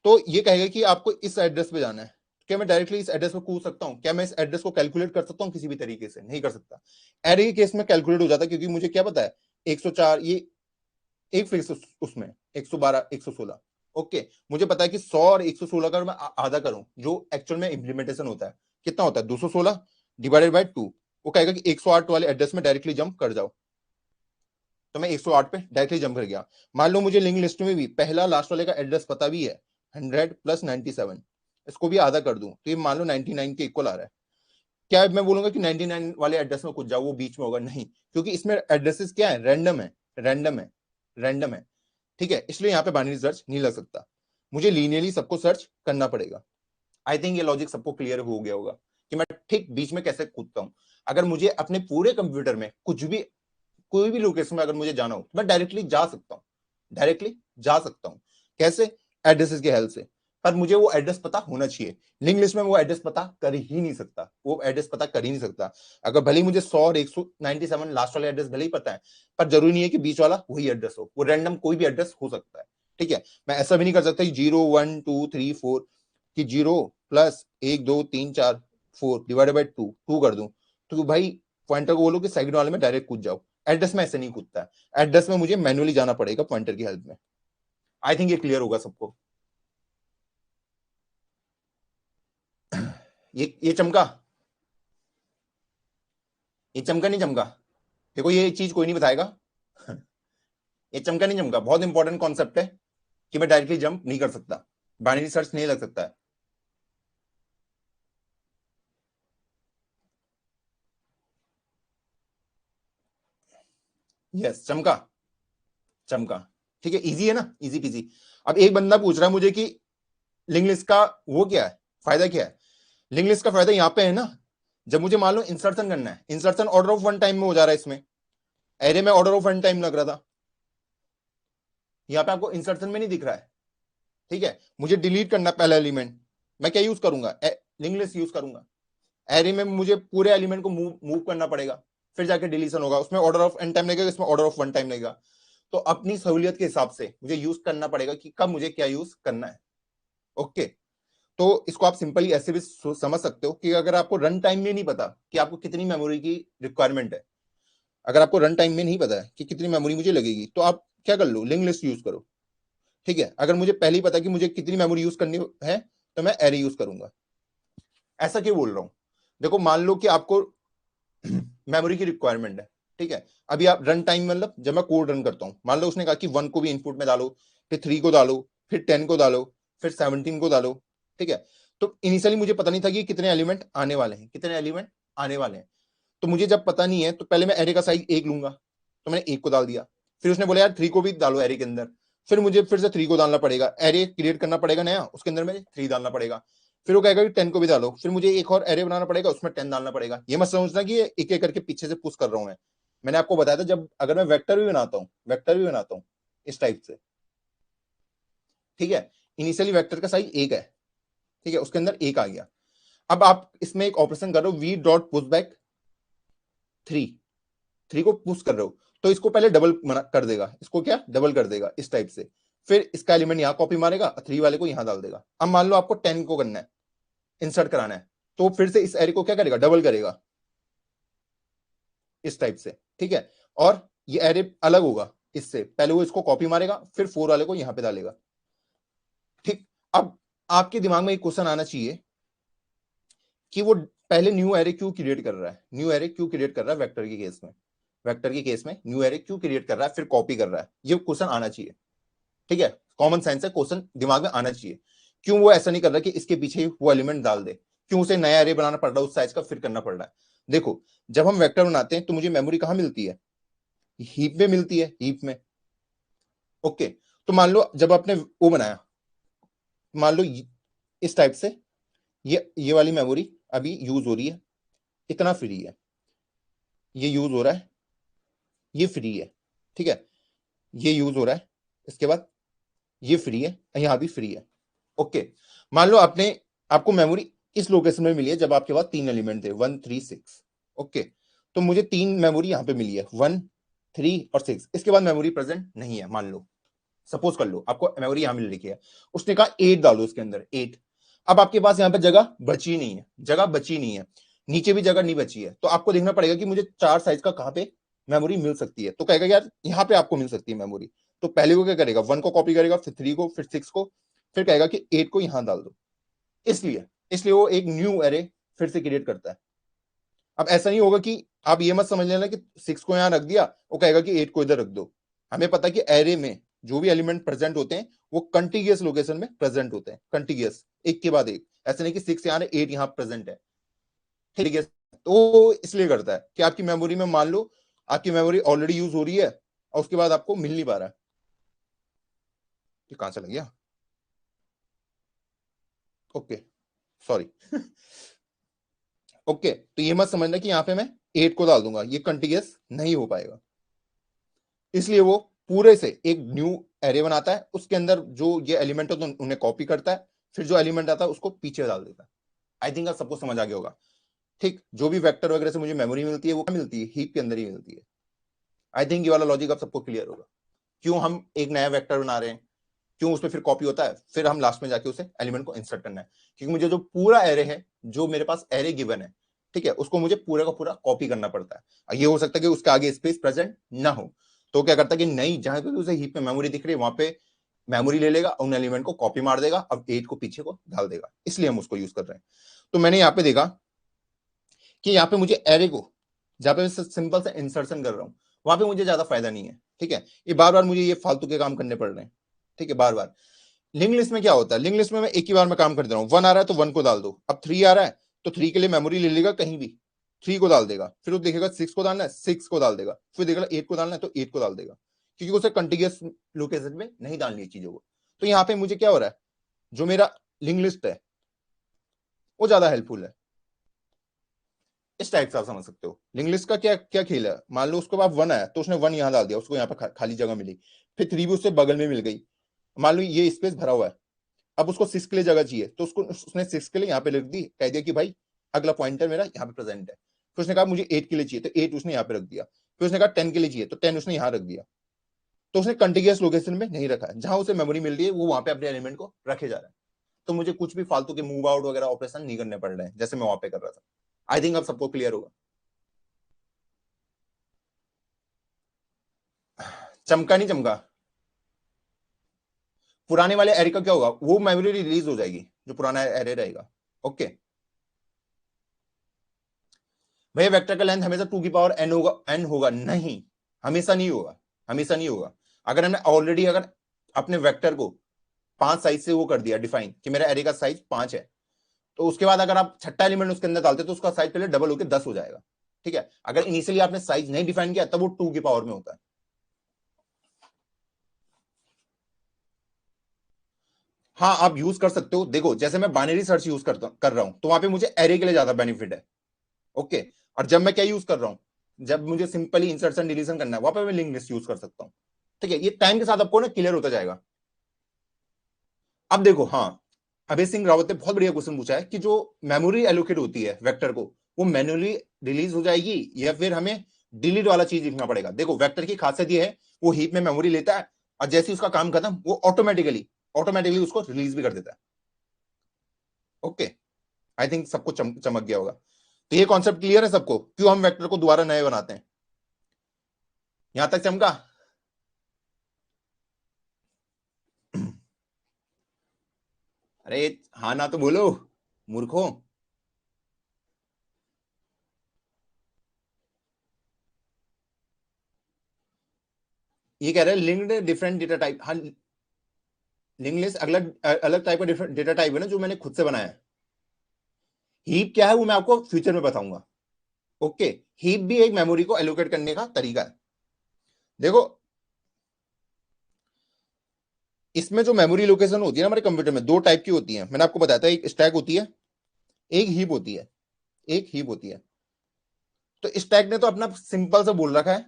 तो ये कहेगा कि आपको इस एड्रेस पे जाना है, क्या मैं डायरेक्टली इस एड्रेस पे कूद सकता हूं? क्या मैं इस एड्रेस को कैलकुलेट कर सकता हूं किसी भी तरीके से? नहीं कर सकता। एरे के केस में कैलकुलेट हो जाता है, क्योंकि मुझे क्या पता है 104, ये एक फिक्स उसमें 112 116। ओके, मुझे पता है कि 100 और 116 का मैं आधा करूं, जो एक्चुअल में इंप्लीमेंटेशन होता है कितना होता है 216 डिवाइडेड बाय 2, वो कहेगा कि 108 वाले एड्रेस में डायरेक्टली जंप कर जाओ। तो मैं 108 पे डायरेक्टली जंप कर गया। मान लो मुझे लिंक लिस्ट में भी पहला लास्ट वाले का एड्रेस पता भी है 100 प्लस 97, इसको भी आधा कर दूं तो ये मान लो 99 के इक्वल आ रहा है। क्या मैं बोलूंगा कि 99 वाले एड्रेस में कुछ जाओ, वो बीच में होगा? नहीं, क्योंकि इसमें एड्रेसेस क्या है, रैंडम है, रैंडम है, रैंडम है। ठीक है, इसलिए यहाँ पे बाइनरी सर्च नहीं लग सकता, मुझे लीनियरली सबको सर्च करना पड़ेगा। आई थिंक ये लॉजिक सबको क्लियर हो गया होगा कि मैं ठीक बीच में कैसे कूदता हूं। अगर मुझे अपने पूरे कंप्यूटर में कुछ भी, कोई भी लोकेशन में अगर मुझे जाना हो तो मैं डायरेक्टली जा सकता हूं, डायरेक्टली जा सकता हूं। कैसे? एड्रेसेस की हेल्प से। पर मुझे वो एड्रेस पता होना चाहिए। लिंक लिस्ट में वो एड्रेस पता कर ही नहीं सकता, वो एड्रेस पता कर ही नहीं सकता। अगर भले ही मुझे 100 और 197 लास्ट वाला एड्रेस भले ही पता है, पर जरूरी नहीं है कि बीच वाला वही एड्रेस हो, वो रैंडम कोई भी एड्रेस हो सकता है। ठीक है, मैं ऐसा भी नहीं कर सकता 0 1 2 3 4 कि 0 प्लस 1 2 3 4 4 डिवाइडेड बाई 2 कर दूं, तो भाई पॉइंटर को बोलो कि सेकंड वाले में डायरेक्ट कूद जाओ। एड्रेस में ऐसे नहीं कूदता है, एड्रेस में मुझे मैनुअली जाना पड़ेगा पॉइंटर की हेल्प में। आई थिंक ये क्लियर होगा सबको। ये चमका, ये चमका नहीं चमका? देखो ये चीज कोई नहीं बताएगा। ये चमका नहीं चमका, बहुत इंपॉर्टेंट कॉन्सेप्ट है कि मैं डायरेक्टली जंप नहीं कर सकता, बाइनरी सर्च नहीं लग सकता है। यस, चमका, चमका। ठीक है, इजी है ना, इजी पीजी। अब एक बंदा पूछ रहा है मुझे कि लिंक लिस्ट का वो क्या है, फायदा क्या है? लिंक लिस्ट का फायदा यहाँ पे है ना, जब मुझे मान लो इंसर्शन करना है, insertion order of one time में हो जा रहा है, इसमें एरे में ऑर्डर ऑफ वन टाइम लग रहा था, यहाँ पे आपको इंसर्शन में नहीं दिख रहा है। ठीक है, मुझे डिलीट करना पहला एलिमेंट, मैं क्या यूज करूंगा, लिंक लिस्ट यूज करूंगा। एरे में मुझे पूरे एलिमेंट को मूव करना पड़ेगा, फिर जाके डिलीशन होगा, उसमें ऑर्डर ऑफ एन टाइम लगेगा, इसमें ऑर्डर ऑफ वन टाइम लगेगा। तो अपनी सहूलियत के हिसाब से मुझे यूज करना पड़ेगा कि कब मुझे क्या यूज करना है। ओके, तो इसको आप सिंपली ऐसे भी समझ सकते हो कि अगर आपको रन टाइम में नहीं पता कि आपको कितनी मेमोरी की रिक्वायरमेंट है, अगर आपको रन टाइम में नहीं पता है कि कितनी मेमोरी मुझे लगेगी, तो आप क्या कर लो, लिंक लिस्ट यूज करो। ठीक है, अगर मुझे पहले ही पता है कि मुझे कितनी मेमोरी यूज करनी है, तो मैं एरे यूज करूंगा। ऐसा क्यों बोल रहा हूं? देखो मान लो कि आपको मेमोरी की रिक्वायरमेंट है। ठीक है, अभी आप रन टाइम मतलब जब मैं कोड रन करता हूं, मान लो उसने कहा कि 1 को भी इनपुट में डालो, फिर 3 को डालो, फिर 10 को डालो, फिर 17 को डालो। ठीक है, तो इनिशियली मुझे पता नहीं था कि कितने एलिमेंट आने वाले हैं, कितने एलिमेंट आने वाले हैं। तो मुझे जब पता नहीं है, तो पहले मैं एरे का साइज 1 लूंगा, तो मैंने 1 को डाल दिया। फिर उसने बोला यार 3 को भी डालो एरे के अंदर, फिर मुझे फिर से 3 को डालना पड़ेगा, एरे क्रिएट करना पड़ेगा नया, उसके अंदर में 3 डालना पड़ेगा। फिर वो कहेगा कि 10 को भी डालो, फिर मुझे एक और एरे बनाना पड़ेगा, उसमें 10 डालना पड़ेगा। ये मत समझना कि ये एक एक करके पीछे से पुश कर रहा हूं मैं। मैंने आपको बताया था, जब अगर मैं वेक्टर भी बनाता हूं, वेक्टर भी बनाता हूं इस टाइप से। ठीक है, इनिशियली वेक्टर का साइज 1 है। ठीक है, उसके अंदर 1 आ गया। अब आप इसमें एक ऑपरेशन कर रहे हो, वी डॉट पुश बैक 3 को पुश कर रहे हो, तो इसको पहले डबल कर देगा, इसको क्या डबल कर देगा इस टाइप से। फिर इसका एलिमेंट यहां कॉपी मारेगा, 3 वाले को यहां डाल देगा। अब मान लो आपको 10 को करना है, इंसर्ट कराना है, तो फिर से इस एरे को क्या करेगा, डबल करेगा इस टाइप से। ठीक है, और ये एरे अलग होगा इससे, पहले वो इसको कॉपी मारेगा, फिर 4 वाले को यहां पे डालेगा। ठीक, अब आपके दिमाग में एक क्वेश्चन आना चाहिए कि वो पहले न्यू एरे क्यों क्रिएट कर रहा है, न्यू एरे क्यों क्रिएट कर रहा है वेक्टर के केस में, वेक्टर के केस में न्यू एरे क्यों क्रिएट कर रहा है, फिर कॉपी कर रहा है, ये क्वेश्चन आना चाहिए। ठीक है, कॉमन सेंस है, क्वेश्चन दिमाग में आना चाहिए। क्यों वो ऐसा नहीं कर रहा कि इसके पीछे वो एलिमेंट डाल दे, क्यों उसे नया एरे बनाना पड़ रहा है, उस साइज का फिर करना पड़ रहा है। देखो, जब हम वेक्टर बनाते हैं तो मुझे मेमोरी कहां मिलती है, हीप में मिलती है, हीप में। ओके, तो मान लो जब आपने वो बनाया, मान लो इस टाइप से, ये वाली मेमोरी अभी यूज हो रही है, इतना फ्री है, ये यूज हो रहा है, ये फ्री है। ठीक है, ये यूज हो रहा है, इसके बाद ये फ्री है, यहां भी फ्री है। ओके, मान लो आपको मेमोरी इस लोकेशन में मिली है जब आपके पास 3 एलिमेंट थे 1 3 6। ओके, तो मुझे 3 मेमोरी यहां पे मिली है 1 3 और 6, इसके बाद मेमोरी प्रेजेंट नहीं है। मान लो, सपोज कर लो आपको मेमोरी यहां मिल रही है, उसने कहा 8 डालो इसके अंदर 8। अब आपके पास यहां पे जगह बची नहीं है, जगह बची नहीं है, नीचे भी जगह नहीं बची है, तो आपको देखना पड़ेगा कि मुझे 4 साइज का कहां पे मेमोरी मिल सकती है। तो कहेगा यार यहां पे आपको मिल सकती है मेमोरी, तो पहले को क्या करेगा, 1 को कॉपी करेगा, फिर 3 को, फिर 6 को, फिर कहेगा कि 8 को यहां डाल दो। इसलिए इसलिए वो एक न्यू एरे फिर से क्रिएट करता है। अब ऐसा नहीं होगा कि आप ये मत समझ लेना कि 6 को यहां रख दिया, वो कहेगा कि 8 को इधर रख दो। हमें पता है कि एरे में जो भी एलिमेंट प्रेजेंट होते हैं वो कंटिग्यूअस लोकेशन में प्रेजेंट होते हैं, कंटिग्यूअस, एक के बाद एक। ऐसा नहीं कि 6 यहां है, 8 यहां प्रेजेंट है, ठीक है। तो इसलिए करता है कि आपकी मेमोरी में मान लो आपकी मेमोरी ऑलरेडी यूज हो रही है और उसके बाद आपको मिल नहीं पा रहा है। ये कहां चला गया? Okay, sorry. ओके, तो ये मत समझना कि यहां पे मैं 8 को डाल दूंगा, ये कंटिग्यूअस नहीं हो पाएगा। इसलिए वो पूरे से एक न्यू एरे बनाता है, उसके अंदर जो ये एलिमेंट होते हैं उन्हें कॉपी करता है, फिर जो एलिमेंट आता है उसको पीछे डाल देता है। आई थिंक आप सबको समझ आ गया होगा। ठीक, जो भी वेक्टर वगैरह से मुझे मेमोरी मिलती है वो मिलती है हीप के अंदर ही मिलती है। आई थिंक ये वाला लॉजिक आप सबको क्लियर होगा, क्यों हम एक नया वेक्टर बना रहे हैं, क्यों उसमें फिर कॉपी होता है, फिर हम लास्ट में जाके उसे एलिमेंट को इंसर्ट करना है। क्योंकि मुझे जो पूरा एरे है, जो मेरे पास एरे गिवन है, ठीक है, उसको मुझे पूरा का पूरा कॉपी करना पड़ता है। ये हो सकता है कि उसके आगे स्पेस प्रेजेंट ना हो, तो क्या करता है कि नहीं, जहां पे उसे हीप में मेमोरी दिख रही है वहां पे मेमोरी ले लेगा, उन एलिमेंट को कॉपी मार देगा, अब 8 को पीछे को डाल देगा। इसलिए हम उसको यूज कर रहे हैं। तो मैंने यहाँ पे देखा कि यहाँ पे मुझे एरे को, जहां पे सिंपल से इंसर्शन कर रहा हूं, वहां पे मुझे ज्यादा फायदा नहीं है। ठीक है, ये बार बार मुझे ये फालतू के काम करने पड़ रहे हैं। ठीक है, बार बार। लिंक लिस्ट में क्या होता है, लिंक लिस्ट में मैं एक ही बार में काम कर दे रहा हूँ। 1 आ रहा है तो 1 को डाल दो, अब 3 आ रहा है तो 3 के लिए मेमोरी ले लेगा, कहीं भी 3 को डाल देगा, फिर वो देखेगा 6 को डालना है, 6 को डाल देगा, फिर देखेगा 8 को डालना है तो 8 को डाल देगा, क्योंकि उसे कंटिन्यूअस लोकेशन में नहीं डालनी है चीजों को। तो यहाँ पे मुझे क्या हो रहा है, जो मेरा लिंक लिस्ट है वो ज्यादा हेल्पफुल है। इस टाइप से आप समझ सकते हो लिंक लिस्ट का क्या क्या खेल है। मान लो उसके बाद 1 आया तो उसने 1 यहां डाल दिया, उसको यहाँ पे खाली जगह मिली, फिर 3 भी उससे बगल में मिल गई, मान लो ये स्पेस भरा हुआ है, अब उसको 6 के लिए जगह चाहिए तो उसको उसने 6 के लिए यहाँ पे लिख दी, कह दिया कि भाई अगला पॉइंटर मेरा यहाँ पे प्रेजेंट है। फिर उसने कहा मुझे 8 के लिए चाहिए तो 8 उसने यहाँ पे रख दिया, फिर उसने कहा 10 के लिए चाहिए तो 10 उसने यहाँ रख दिया। तो उसने कंटिन्यूअस लोकेशन में नहीं रखा है, जहां उसे मेमोरी मिल रही है वो वहां पे अपने एलिमेंट को रखे जा रहा है। तो मुझे कुछ भी फालतू के मूव आउट वगैरह ऑपरेशन नहीं करने पड़ रहे हैं जैसे मैं वहां पे कर रहा था। आई थिंक अब सबको क्लियर होगा। चमका नहीं चमका? पुराने वाले एरे का क्या होगा, वो मेमोरी रिलीज हो जाएगी जो पुराना एरे रहेगा। ओके भैया, वेक्टर का लेंथ हमेशा 2 की पावर n होगा, n होगा नहीं, हमेशा नहीं होगा, हमेशा नहीं होगा। अगर हमने ऑलरेडी अगर अपने वेक्टर को 5 साइज से वो कर दिया डिफाइन कि मेरा एरे का साइज 5 है, तो उसके बाद अगर आप छठा एलिमेंट उसके अंदर डालते तो उसका साइज पहले डबल होकर 10 हो जाएगा। ठीक है, अगर इनिशियली आपने साइज नहीं डिफाइन किया तब वो 2 की पावर में होता है। हाँ, आप यूज कर सकते हो। देखो जैसे मैं बाइनरी सर्च यूज कर रहा हूं तो वहां पे मुझे एरे के लिए ज्यादा बेनिफिट है। ओके, और जब मैं क्या यूज कर रहा हूं, जब मुझे सिंपली इंसर्शन डिलीशन करना है वहां पे मैं लिंक लिस्ट यूज कर सकता हूं। ठीक है, ये टाइम के साथ आपको ना क्लियर होता जाएगा। अब देखो, हाँ, अभय सिंह रावत ने बहुत बढ़िया क्वेश्चन पूछा है कि जो मेमोरी एलोकेट होती है वेक्टर को, वो मैन्युअली रिलीज हो जाएगी या फिर हमें डिलीट वाला चीज लिखना पड़ेगा। देखो वेक्टर की खासियत ये है, वो हीप में मेमोरी लेता है और जैसे ही उसका काम खत्म वो ऑटोमेटिकली ऑटोमेटिकली उसको रिलीज भी कर देता है। ओके, आई थिंक सबको चमक गया होगा। तो ये कॉन्सेप्ट क्लियर है सबको, क्यों हम वेक्टर को दोबारा नए बनाते हैं? यहां तक चमका? अरे हाँ ना तो बोलो मूर्खों। ये कह रहे हैं लिंक्ड डिफरेंट डेटा टाइप। हाँ, लिंक लिस्ट अलग अलग टाइप का डिफरेंट डेटा टाइप है ना, जो मैंने खुद से बनाया है। हीप क्या है वो मैं आपको फ्यूचर में बताऊंगा। ओके, हीप भी एक मेमोरी को एलोकेट करने का तरीका है। देखो इसमें जो मेमोरी लोकेशन होती है ना हमारे कंप्यूटर में, दो टाइप की होती है, मैंने आपको बताया था, एक स्टैक होती है, एक हीप होती है, एक हीप होती है। तो स्टैक ने तो अपना सिंपल सा बोल रखा है,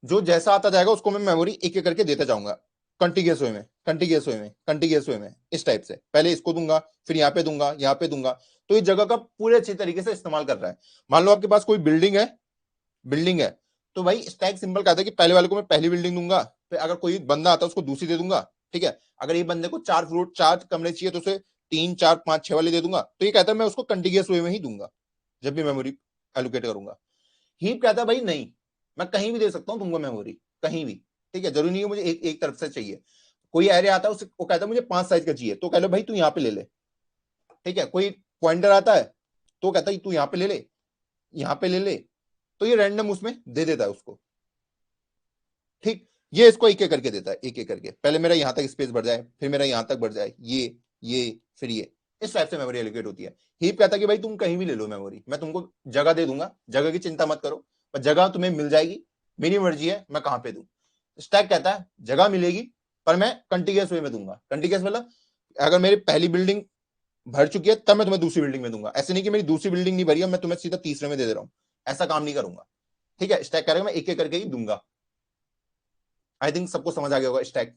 जो जैसा आता जाएगा उसको मैं मेमोरी एक एक करके देता जाऊंगा, कंटिन्यूअस वे में, कंटिन्यूअस वे में, कंटिन्यूअस वे में, इस टाइप से। पहले इसको दूंगा, फिर यहाँ पे दूंगा, यहाँ पे दूंगा। तो इस जगह का पूरे अच्छी तरीके से इस्तेमाल कर रहा है। मान लो आपके पास कोई बिल्डिंग है, बिल्डिंग है, तो भाई स्टैक सिंपल कहता है कि पहले वाले को मैं पहली बिल्डिंग दूंगा, फिर अगर कोई बंदा आता है उसको दूसरी दे दूंगा। ठीक है, अगर ये बंदे को 4 फ्लोर 4 कमरे चाहिए तो उसे 3 4 5 6 वाले दे दूंगा। तो ये कहता है मैं उसको कंटिन्यूअस वे में ही दूंगा जब भी मेमोरी एलोकेट करूंगा। हीप कहता है भाई नहीं, मैं कहीं भी दे सकता हूं तुमको मेमोरी, कहीं भी। ठीक है, जरूरी नहीं है मुझे एक तरफ से चाहिए। कोई एरे आता है वो कहता है मुझे 5 साइज का चाहिए, तो कह लो भाई तू यहाँ पे ले ले। ठीक है, कोई पॉइंटर आता है तो कहता है तू यहाँ पे ले ले, यहाँ पे ले ले, तो ये रैंडम उसमें दे देता है उसको। ठीक, ये इसको एक एक करके देता है, एक एक करके, पहले मेरा यहां तक स्पेस बढ़ जाए, फिर मेरा यहां तक बढ़ जाए, ये फिर ये, इस टाइप से मेमोरी एलोकेट होती है। हीप कहता है कि भाई तुम कहीं भी ले लो मेमोरी, मैं तुमको जगह दे दूंगा, जगह की चिंता मत करो, पर जगह तुम्हें मिल जाएगी, मेरी मर्जी है मैं कहां पे दूं। स्टैक कहता है जगह मिलेगी पर मैं कंटिन्यूअस वे में दूंगा। कंटिन्यूअस मतलब अगर मेरी पहली बिल्डिंग भर चुकी है तब मैं तुम्हें दूसरी बिल्डिंग में दूंगा, ऐसे नहीं कि मेरी दूसरी बिल्डिंग नहीं भरी है मैं तुम्हें सीधा तीसरे में दे रहा हूं, ऐसा काम नहीं करूंगा। ठीक है, स्टैक करेगा मैं एक एक करके ही दूंगा। आई थिंक सबको समझ आ गया होगा स्टैक।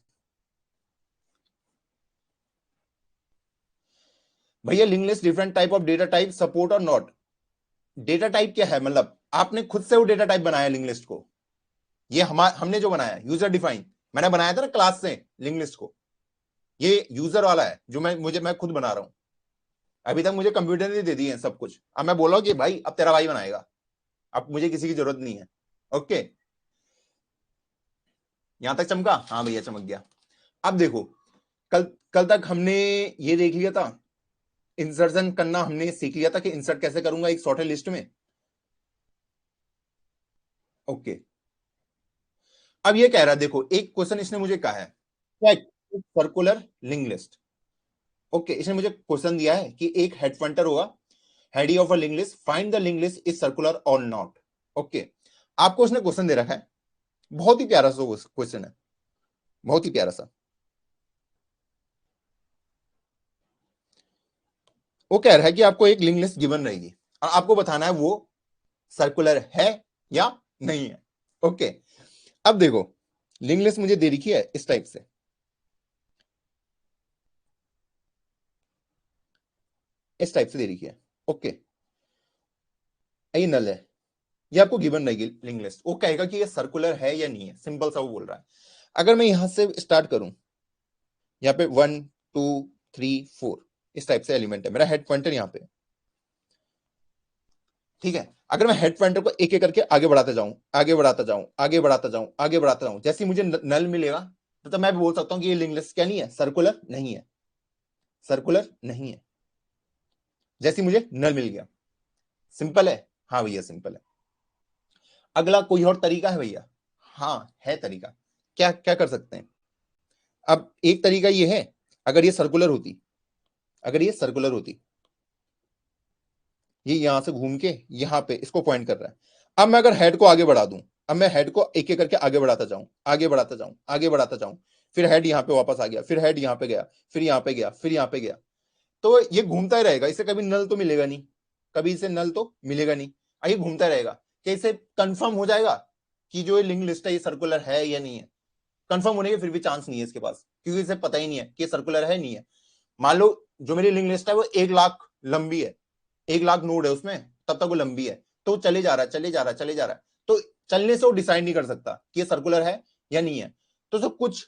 भैया link list different type of data type support और नॉट। डेटा टाइप क्या है, मतलब आपने खुद से वो डेटा टाइप बनाया लिंक लिस्ट को, ये हमने जो बनाया यूजर डिफाइन, मैंने बनाया था ना क्लास से लिंक लिस्ट को, ये यूजर वाला है जो मैं खुद बना रहा हूं। अभी तक मुझे कंप्यूटर ने दे दिए हैं सब कुछ, अब मैं बोल रहा हूं कि भाई अब तेरा भाई बनाएगा, अब मुझे किसी की जरूरत नहीं है। ओके, यहां तक चमका, हाँ भैया चमक गया। अब देखो, कल कल तक हमने ये देख लिया था, इंसर्शन करना हमने सीख लिया था कि इंसर्ट कैसे करूंगा एक सॉर्टेड लिस्ट में। ओके, अब ये कह रहा है, देखो एक क्वेश्चन इसने मुझे कहा है, सर्कुलर लिंक लिस्ट। ओके, इसने मुझे क्वेश्चन दिया है कि एक हेड पॉइंटर होगा, head of a link list, find the link list is circular और नॉट। ओके, आपको उसने क्वेश्चन दे रखा है, बहुत ही प्यारा सा क्वेश्चन है, बहुत ही प्यारा सा। वो कह रहा है कि आपको एक लिंक लिस्ट गिवन रहेगी और आपको बताना है वो सर्कुलर है या नहीं है। ओके, अब देखो लिंक लिस्ट मुझे दे रखी है इस टाइप से, इस टाइप से दे रखी है। ओके, ये नल है, ये आपको गिवन रहेगी लिंक लिस्ट, वो कहेगा कि ये सर्कुलर है या नहीं है, सिंपल सा वो बोल रहा है। अगर मैं यहां से स्टार्ट करूं, यहाँ पे 1 2 3 4 इस टाइप से एलिमेंट है, मेरा हेड पॉइंटर यहाँ पे। ठीक है, अगर मैं हेड पॉइंटर को एक एक करके आगे बढ़ाते जाऊं, आगे बढ़ाता जाऊं, आगे बढ़ाता जाऊं, आगे बढ़ाता जाऊं, जैसे मुझे नल मिलेगा तो मैं भी बोल सकता हूं कि ये लिंक लिस्ट क्या नहीं है, सर्कुलर नहीं है, सर्कुलर नहीं है, जैसे मुझे नल मिल गया। सिंपल है, हाँ भैया सिंपल है। अगला कोई और तरीका है भैया, हाँ है तरीका, क्या क्या कर सकते हैं। अब एक तरीका ये है, अगर ये सर्कुलर होती, अगर ये सर्कुलर होती, ये यहां से घूम के यहां पे इसको पॉइंट कर रहा है, अब मैं अगर हेड को आगे बढ़ा दूं, अब मैं हेड को एक एक करके आगे बढ़ाता जाऊं, आगे बढ़ाता जाऊं, आगे बढ़ाता जाऊं, फिर हेड यहां पे वापस आ गया, फिर हेड यहां पे गया, फिर यहां पे गया, फिर यहां पे गया, तो ये घूमता ही रहेगा, इसे कभी नल तो मिलेगा नहीं, कभी इसे नल तो मिलेगा नहीं, ये घूमता रहेगा। क्या इसे कंफर्म हो जाएगा कि जो ये लिंक लिस्ट है ये सर्कुलर है या नहीं है? कंफर्म होने के फिर भी चांस नहीं है इसके पास, क्योंकि इसे पता ही नहीं है कि ये सर्कुलर है नहीं है। मान लो जो मेरी लिंक लिस्ट है वो 1 लाख लंबी है, 1 लाख नोड है उसमें, तब तक वो लंबी है, तो चले जा रहा है, चले जा रहा है, चले जा रहा है, तो चलने से वो डिसाइड नहीं कर सकता कि ये सर्कुलर है या नहीं है, तो सब कुछ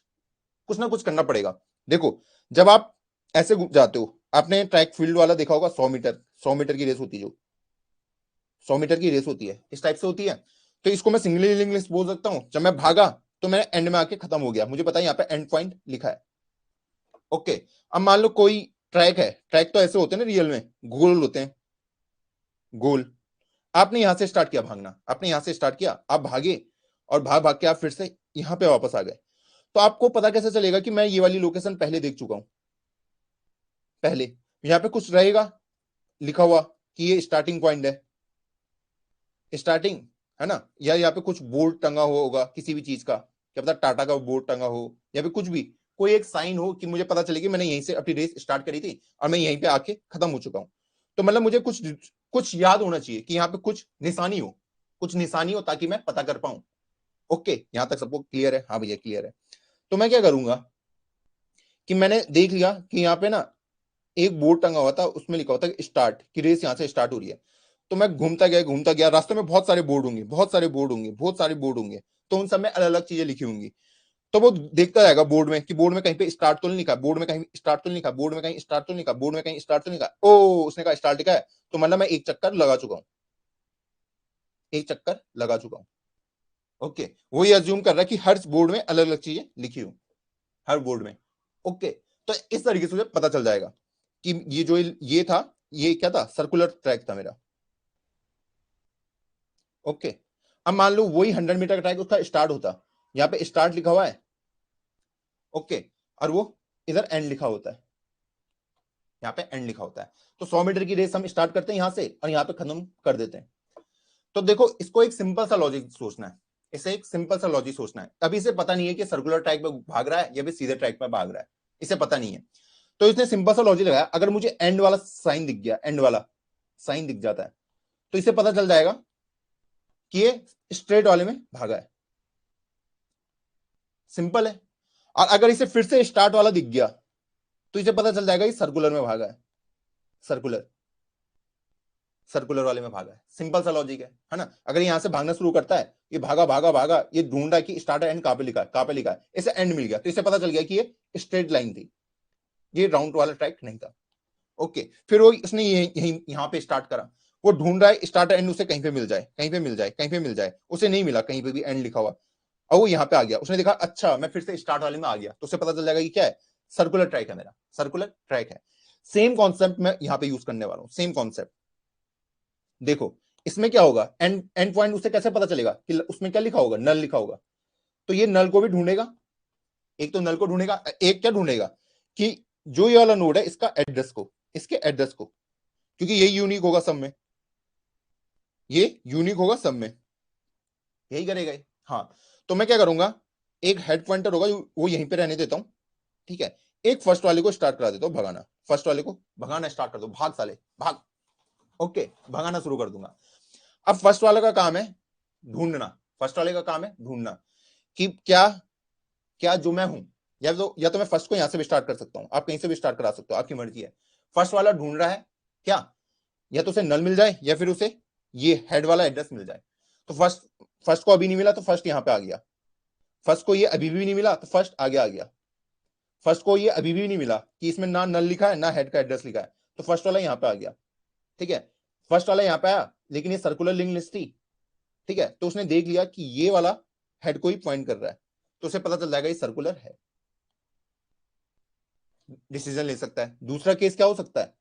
कुछ ना कुछ करना पड़ेगा। देखो, जब आप ऐसे जाते हो, आपने ट्रैक फील्ड वाला देखा होगा, 100 मीटर, 100 मीटर की रेस होती है, जो 100 मीटर की रेस होती है इस टाइप से होती है, तो इसको मैं सिंगल लिंक लिस्ट बोल सकता हूं। जब मैं भागा तो मैं एंड में आके खत्म हो गया, मुझे पता है यहाँ पे एंड पॉइंट लिखा है। ओके, अब मान लो कोई ट्रैक है, ट्रैक तो ऐसे होते हैं ना रियल में, गोल होते हैं, गोल। आपने यहां से स्टार्ट किया भागना, आपने यहां से स्टार्ट किया, आप भागे और भाग भाग के आप फिर से यहां पे वापस आ गए, तो आपको पता कैसे चलेगा कि मैं ये वाली लोकेशन पहले देख चुका हूं? पहले यहां पे कुछ रहेगा लिखा हुआ कि ये स्टार्टिंग पॉइंट है, स्टार्टिंग, है ना, या यहाँ पे कुछ बोर्ड टंगा हुआ होगा किसी भी चीज का, क्या पता टाटा का बोर्ड टंगा हो, या फिर कुछ भी, कोई एक साइन हो कि मुझे पता चले कि मैंने यहीं से अपनी रेस स्टार्ट करी थी और मैं यहीं पे आके खत्म हो चुका हूं। तो मतलब मुझे कुछ कुछ याद होना चाहिए कि यहाँ पे कुछ निशानी हो, कुछ निशानी हो, ताकि मैं पता कर पाऊं। ओके, यहां तक सबको क्लियर है? हाँ भैया क्लियर है। तो मैं क्या करूंगा कि मैंने देख लिया कि यहाँ पे ना एक बोर्ड टंगा हुआ था, उसमें लिखा होता है स्टार्ट, की रेस यहाँ से स्टार्ट हो रही है। तो मैं घूमता गया, रास्ते में बहुत सारे बोर्ड होंगे, बहुत सारे बोर्ड होंगे, बहुत सारे बोर्ड होंगे, तो उन सब में अलग अलग चीजें लिखी होंगी। तो वो देखता रहेगा बोर्ड में कि बोर्ड में कहीं पे स्टार्ट तो नहीं लिखा, बोर्ड में कहीं स्टार्ट तो नहीं लिखा, बोर्ड में कहीं स्टार्ट तो नहीं लिखा, बोर्ड में कहीं स्टार्ट तो नहीं लिखा, ओ उसने कहा स्टार्ट लिखा है, तो मतलब मैं एक चक्कर लगा चुका हूं, एक चक्कर लगा चुका हूं। ओके, वो ये अज्यूम कर रहा है कि हर बोर्ड में अलग अलग चीजें लिखी हो, हर बोर्ड में। ओके, तो इस तरीके से मुझे पता चल जाएगा कि ये जो ये था, ये क्या था, सर्कुलर ट्रैक था मेरा। ओके, अब मान लो वही 100 मीटर का ट्रैक उसका स्टार्ट होता, यहाँ पे स्टार्ट लिखा हुआ है। ओके, और वो इधर एंड लिखा होता है, यहाँ पे एंड लिखा होता है। तो 100 मीटर की रेस हम स्टार्ट करते हैं यहां से और यहाँ पे खत्म कर देते हैं। तो देखो, इसको एक सिंपल सा लॉजिक सोचना है, इसे एक सिंपल सा लॉजिक सोचना है। अभी इसे पता नहीं है कि सर्कुलर ट्रैक पे भाग रहा है या फिर सीधे ट्रैक पे भाग रहा है, इसे पता नहीं है। तो इसने सिंपल सा लॉजिक लगाया, अगर मुझे एंड वाला साइन दिख गया, एंड वाला साइन दिख जाता है, तो इसे पता चल जाएगा कि ये स्ट्रेट वाले में भागा है। सिंपल है। और अगर इसे फिर से स्टार्ट वाला दिख गया, तो इसे पता चल जाएगा ये सर्कुलर में भागा है, सर्कुलर सर्कुलर वाले में भागा है। सिंपल सा लॉजिक है ना। अगर यहां से भागना शुरू करता है, ये भागा भागा भागा, ये ढूंढ रहा है कि स्टार्ट एंड कहां पे लिखा है, कहां पे लिखा है, इसे एंड मिल गया, तो इसे पता चल गया कि ये स्ट्रेट लाइन थी, ये राउंड वाला ट्रैक नहीं था। ओके, फिर वो इसने यहां पे स्टार्ट करा, वो ढूंढ रहा है स्टार्ट एंड उसे कहीं पे मिल जाए, कहीं पे मिल जाए, कहीं पे मिल जाए, उसे नहीं मिला कहीं पे भी एंड लिखा हुआ। और वो यहाँ पे आ गया, उसने देखा अच्छा मैं फिर से स्टार्ट वाले में आ गया, तो उसे पता चल जाएगा कि क्या है, सर्कुलर ट्रैक है मेरा, सर्कुलर ट्रैक है। सेम कॉन्सेप्ट मैं यहां पे यूज करने वाला हूं, सेम कॉन्सेप्ट। देखो, इसमें क्या होगा, एंड एंड पॉइंट उसे कैसे पता चलेगा कि उसमें क्या लिखा होगा, नल लिखा होगा। तो ये नल को भी ढूंढेगा, एक तो नल को ढूंढेगा, एक क्या ढूंढेगा कि जो ये वाला नोड है इसका एड्रेस को, इसके एड्रेस को, क्योंकि ये यूनिक होगा सब में, ये यूनिक होगा सब में, यही करेगा ये। हाँ, तो मैं क्या करूंगा, एक हेड पॉइंटर होगा वो यहीं पे रहने देता हूं, ठीक है। एक फर्स्ट वाले को स्टार्ट करा देता हूं भगाना, फर्स्ट वाले को भगाना स्टार्ट कर दो, भाग साले भाग। ओके, भगाना शुरू कर दूंगा। अब फर्स्ट वाले का काम है ढूंढना, फर्स्ट वाले का काम है ढूंढना कि क्या क्या जो मैं हूं, या तो मैं फर्स्ट को यहां से भी स्टार्ट कर सकता हूं, आप कहीं से भी स्टार्ट करा सकते हो, आपकी मर्जी है। फर्स्ट वाला ढूंढ रहा है क्या, या तो उसे नल मिल जाए या फिर उसे ये हेड वाला एड्रेस मिल जाए। तो फर्स्ट फर्स्ट को अभी नहीं मिला तो फर्स्ट यहां पे आ गया, फर्स्ट को ये अभी भी नहीं मिला तो फर्स्ट आगे आ गया, फर्स्ट को ये अभी भी नहीं मिला कि इसमें ना नल लिखा है ना हेड का एड्रेस लिखा है, तो फर्स्ट वाला यहां पे आ गया, ठीक है। फर्स्ट वाला यहां पे आया, लेकिन ये सर्कुलर लिंक लिस्ट थी, ठीक है, तो उसने देख लिया कि ये वाला हेड को ही पॉइंट कर रहा है, तो उसे पता चल जाएगा ये सर्कुलर है, डिसीजन ले सकता है। दूसरा केस क्या हो सकता है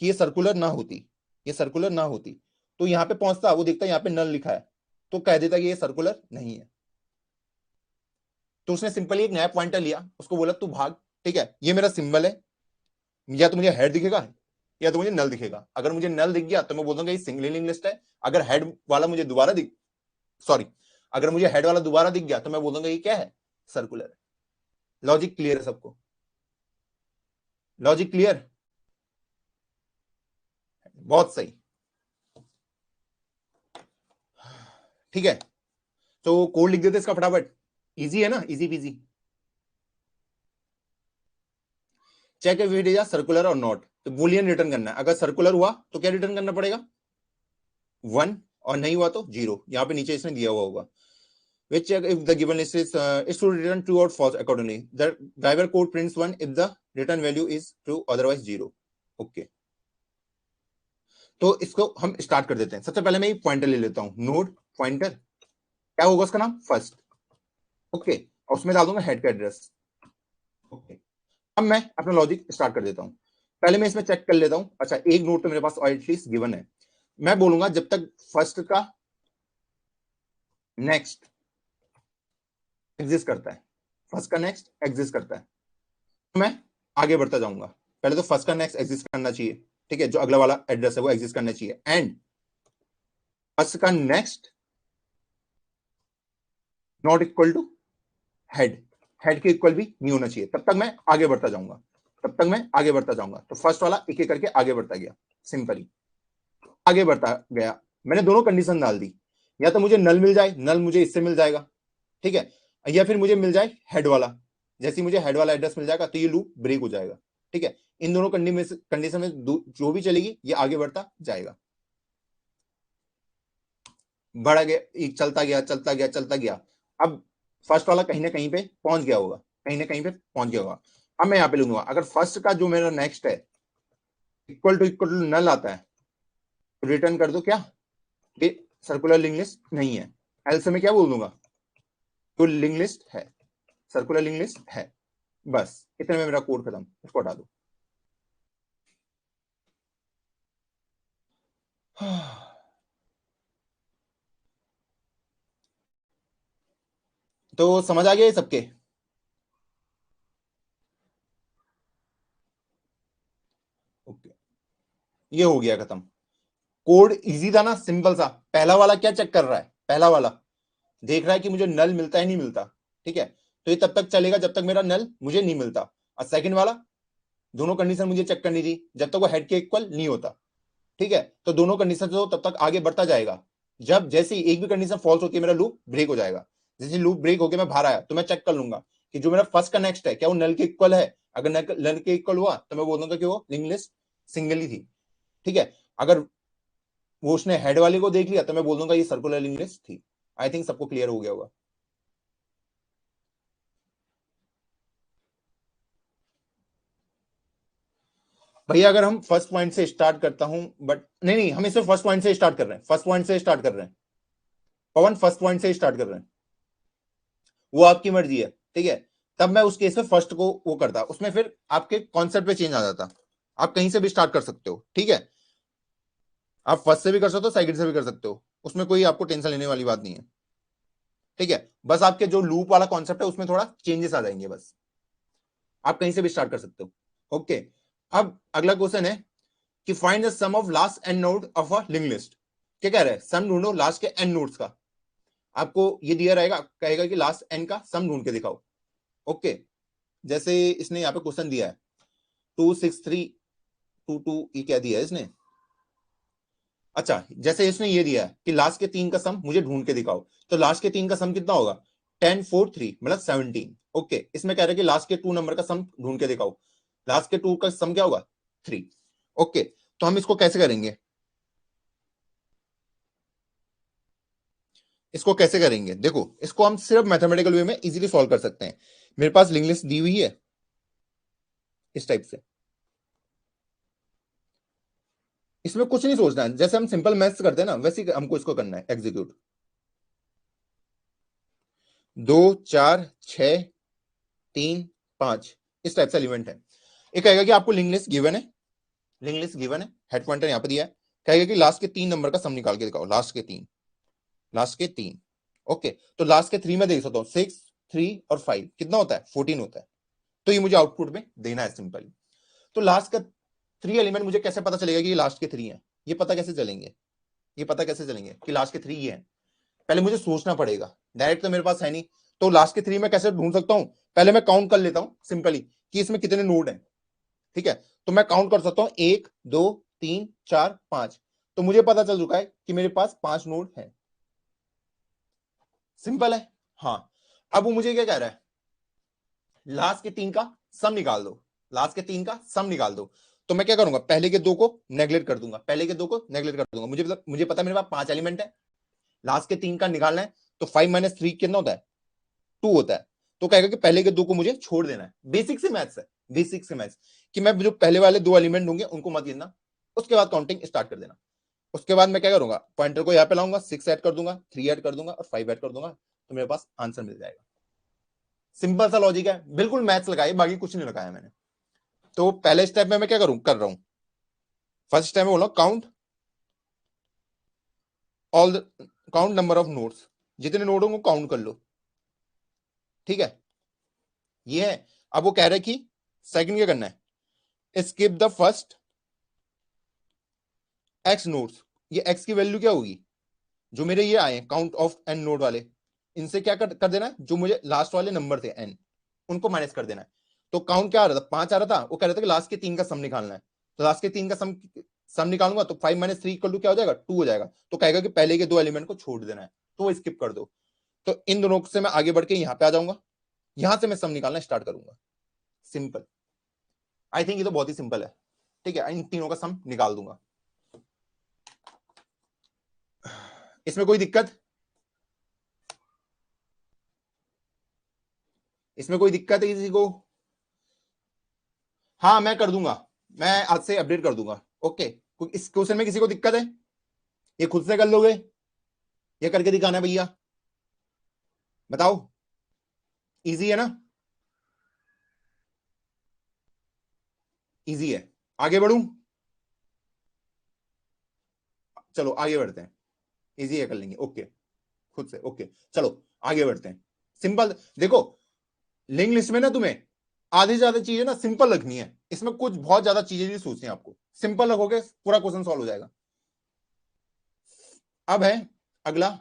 कि ये सर्कुलर ना होती, ये सर्कुलर ना होती, तो यहां पे पहुंचता, वो देखता है यहाँ पे नल लिखा है, तो कह देता कि ये सर्कुलर नहीं है। तो उसने सिंपली एक नया पॉइंटर लिया, उसको बोला तू भाग, ठीक है, ये मेरा सिंबल है, या तो मुझे हेड दिखेगा या तो मुझे नल दिखेगा। अगर मुझे नल दिख गया तो मैं बोल दूंगा ये सिंगल लिंक लिस्ट है, अगर हेड वाला मुझे दोबारा दिख सॉरी अगर मुझे हेड वाला दोबारा दिख गया तो मैं बोल दूंगा ये क्या है, सर्कुलर है। लॉजिक क्लियर है सबको, लॉजिक क्लियर, बहुत सही, ठीक है। तो कोड लिख देते इसका फटाफट, इजी है ना, easy peasy. Check if it is circular और नॉट, तो बुलियन रिटर्न करना है, अगर सर्कुलर हुआ तो क्या रिटर्न करना पड़ेगा, 1, और नहीं हुआ तो 0, यहां पे नीचे इसने दिया हुआ होगा। Which check if the given list is it should return true or false accordingly. The driver code prints 1 if the return value is true, otherwise 0. Okay. तो इसको हम स्टार्ट कर देते हैं। सबसे पहले मैं एक पॉइंटर ले लेता हूं, नोड पॉइंटर, क्या होगा उसका नाम, फर्स्ट। ओके, और उसमें डाल दूंगा हेड का एड्रेस। ओके, अब मैं अपना लॉजिक स्टार्ट कर देता हूं। पहले मैं इसमें चेक कर लेता हूं, अच्छा एक नोड तो मेरे पास एटलीस्ट गिवन है। मैं बोलूंगा जब तक फर्स्ट का नेक्स्ट एग्जिस्ट करता है, फर्स्ट का नेक्स्ट एग्जिस्ट करता है, तो मैं आगे बढ़ता जाऊंगा। पहले तो फर्स्ट का नेक्स्ट एग्जिस्ट करना चाहिए, ठीक है, जो अगला वाला एड्रेस है वो एग्जिस्ट करना चाहिए, एंड फर्स्ट का next not equal to head, head के इक्वल भी नहीं होना चाहिए, तब तक मैं आगे बढ़ता जाऊंगा, तब तक मैं आगे बढ़ता जाऊंगा। तो फर्स्ट वाला एक एक करके आगे बढ़ता गया, सिंपली आगे बढ़ता गया। मैंने दोनों कंडीशन डाल दी, या तो मुझे नल मिल जाए, नल मुझे इससे मिल जाएगा, ठीक है, या फिर मुझे मिल जाए हेड वाला, जैसे मुझे हेड वाला एड्रेस मिल जाएगा तो ये लूप ब्रेक हो जाएगा, ठीक है। इन दोनों कंडीशन में जो भी चलेगी ये आगे बढ़ता जाएगा, बढ़ा गया, चलता गया चलता गया चलता गया। अब फर्स्ट वाला कहीं ना कहीं पे पहुंच गया होगा, कहीं ना कहीं पे पहुंच गया होगा। अब मैं यहां पे लूंगा, अगर फर्स्ट का जो मेरा नेक्स्ट है इक्वल टू नल आता है, तो रिटर्न कर दो क्या, ये सर्कुलर लिंक लिस्ट नहीं है, एल्स में क्या बोल दूंगा, कोई लिंक लिस्ट है, सर्कुलर लिंक लिस्ट है, बस इतने में मेरा कोड खत्म, इसको हटा दो। तो समझ आ गया ये सबके? ओके, ये हो गया खत्म। कोड इजी था ना, सिंपल सा। पहला वाला क्या चेक कर रहा है? पहला वाला देख रहा है कि मुझे नल मिलता है नहीं मिलता, ठीक है, तो ये तब तक चलेगा जब तक मेरा नल मुझे नहीं मिलता। और सेकंड वाला, दोनों कंडीशन मुझे चेक करनी थी जब तक वो हेड के इक्वल नहीं होता, ठीक है, तो दोनों कंडीशन तो तब तक आगे बढ़ता जाएगा। जब जैसे ही एक भी कंडीशन फॉल्स होती है मेरा लूप ब्रेक हो जाएगा। जैसे लूप ब्रेक होकर मैं बाहर आया तो मैं चेक कर लूंगा कि जो मेरा फर्स्ट का नेक्स्ट है क्या वो नल के इक्वल है। अगर नल के इक्वल हुआ तो मैं बोल दूंगा कि वो लिंक लिस्ट सिंगल ही थी, ठीक है। अगर वो उसने हेड वाले को देख लिया तो मैं बोल दूंगा ये सर्कुलर लिंक लिस्ट थी। आई थिंक सबको क्लियर हो गया होगा। भैया अगर हम फर्स्ट पॉइंट से स्टार्ट करता हूं, बट नहीं नहीं, हम इसे फर्स्ट पॉइंट से स्टार्ट कर रहे हैं, फर्स्ट पॉइंट से स्टार्ट कर रहे हैं पवन, फर्स्ट पॉइंट से स्टार्ट कर रहे हैं, वो आपकी मर्जी है, ठीक है। तब मैं उस केस में फर्स्ट को वो करता, उसमें फिर आपके कॉन्सेप्ट पे चेंज आ जाता। आप कहीं से भी स्टार्ट कर सकते हो, ठीक है। आप फर्स्ट से भी कर सकते हो, सेकंड से भी कर सकते हो, उसमें कोई आपको टेंशन लेने वाली बात नहीं है, ठीक है। बस आपके जो लूप वाला कॉन्सेप्ट है उसमें थोड़ा चेंजेस आ जाएंगे बस। आप कहीं से भी स्टार्ट कर सकते हो, ओके। अब अगला क्वेश्चन है कि find the sum of last n node of a link list. क्या कह रहा है? सम ढूंढो लास्ट के एन नोड्स का। आपको ये दिया रहेगा, कहेगा कि लास्ट एन का सम ढूंढ के दिखाओ, ओके। जैसे इसने यहाँ पे क्वेश्चन दिया है 26322, ये क्या दिया है इसने? अच्छा, जैसे इसने ये दिया है कि लास्ट के तीन का सम मुझे ढूंढ के दिखाओ, तो लास्ट के तीन का सम कितना होगा? 10 4 3 मतलब 17, ओके। इसमें कह रहा है कि लास्ट के टू नंबर का सम ढूंढ के दिखाओ, लास्ट के टू का सम क्या होगा? 3, ओके। तो हम इसको कैसे करेंगे? इसको कैसे करेंगे देखो, इसको हम सिर्फ मैथमेटिकल वे में इजीली सॉल्व कर सकते हैं। मेरे पास लिंक लिस्ट दी हुई है इस टाइप से, इसमें कुछ नहीं सोचना है, जैसे हम सिंपल मैथ्स करते हैं ना वैसे ही हमको इसको करना है एग्जीक्यूट। 2 4 6 3 5 इस टाइप से एलिमेंट है। ये कहेगा कि आपको लिंक लिस्ट गिवन है, लिंक लिस्ट गिवन है, हेड पॉइंटर यहां पर दिया है, कहेगा कि लास्ट के तीन नंबर का सम निकाल के दिखाओ, लास्ट के तीन, लास्ट के तीन, ओके। तो लास्ट के थ्री में देख सकता हूं, 6 3 और 5 कितना होता है? 14 होता है। तो ये मुझे आउटपुट में देना है सिंपली। तो लास्ट का थ्री एलिमेंट मुझे कैसे पता चलेगा कि ये लास्ट के थ्री है? ये पता कैसे चलेंगे, ये पता कैसे चलेंगे कि लास्ट के थ्री ये है? पहले मुझे सोचना पड़ेगा, डायरेक्ट तो मेरे पास है नहीं। तो लास्ट के थ्री में कैसे ढूंढ सकता हूं? पहले मैं काउंट कर लेता हूं सिंपली कि इसमें कितने नोड हैं, ठीक है। तो मैं काउंट कर सकता हूं 1 2 3 4 5, तो मुझे पता चल चुका है कि मेरे पास 5 नोड है। सिंपल है, हाँ। अब वो मुझे क्या कह रहा है? लास्ट के तीन का सम निकाल दो, लास्ट के तीन का सम निकाल दो। तो मैं क्या करूंगा? पहले के दो को नेगलेक्ट कर दूंगा, पहले के दो को नेगलेक्ट कर दूंगा। मुझे पता है मेरे पास 5 एलिमेंट है, लास्ट के तीन का निकालना है, तो 5 - 3 कितना होता है? 2 होता है। तो कहेगा कि पहले के दो को मुझे छोड़ देना है। बेसिक से मैथ्स है, बेसिक से मैथ्स, कि मैं जो पहले वाले दो एलिमेंट होंगे उनको मत गिनना, उसके बाद काउंटिंग स्टार्ट कर देना। उसके बाद मैं क्या करूंगा? पॉइंटर को यहां पे लाऊंगा, 6 ऐड कर दूंगा, 3 ऐड कर दूंगा और 5 ऐड कर दूंगा, तो मेरे पास आंसर मिल जाएगा। सिंपल सा लॉजिक है, बिल्कुल मैथ्स लगाई, बाकी कुछ नहीं लगाया मैंने। तो पहले स्टेप में मैं क्या कर रहा हूं? फर्स्ट स्टेप में बोला count all count number of nodes, जितने नोड होंगे काउंट कर लो, ठीक है। ये है। अब वो कह रहा है कि सेकंड क्या करना है? Skip the first x nodes. ये एक्स की वैल्यू क्या होगी? जो मेरे ये आए काउंट ऑफ एन नोड वाले, इनसे क्या कर देना है? जो मुझे लास्ट वाले नंबर थे एन, उनको माइनस कर देना है। तो काउंट क्या आ रहा था? 5 आ रहा था। वो कह रहा था कि लास्ट के तीन का सम निकालना है, तो लास्ट के तीन का सम निकालूंगा तो 5 - 3 इक्वल टू क्या हो जाएगा? 2 हो जाएगा। तो कहेगा कि पहले के दो एलिमेंट को छोड़ देना है, तो वो स्किप कर दो। तो इन दोनों से मैं आगे बढ़ के यहां पे आ जाऊंगा, यहां से मैं सम निकालना स्टार्ट करूंगा। सिंपल, आई थिंक ये तो बहुत ही सिंपल है, ठीक है। इन तीनों का सम निकाल दूंगा। इसमें कोई दिक्कत? इसमें कोई दिक्कत है किसी को? हाँ मैं कर दूंगा, मैं आज से अपडेट कर दूंगा, ओके। इस क्वेश्चन में किसी को दिक्कत है? ये खुद से कर लोगे? ये करके दिखाना है भैया, बताओ। इजी है ना, इजी है। आगे बढ़ूं, चलो आगे बढ़ते हैं। इजी है, कर लेंगे, ओके खुद से, ओके चलो आगे बढ़ते हैं। सिंपल देखो, लिंक लिस्ट में ना तुम्हें आधी से ज्यादा चीजें ना सिंपल रखनी है, इसमें कुछ बहुत ज्यादा चीजें नहीं सोचनी है आपको, सिंपल रखोगे पूरा क्वेश्चन सॉल्व हो जाएगा। अब है अगला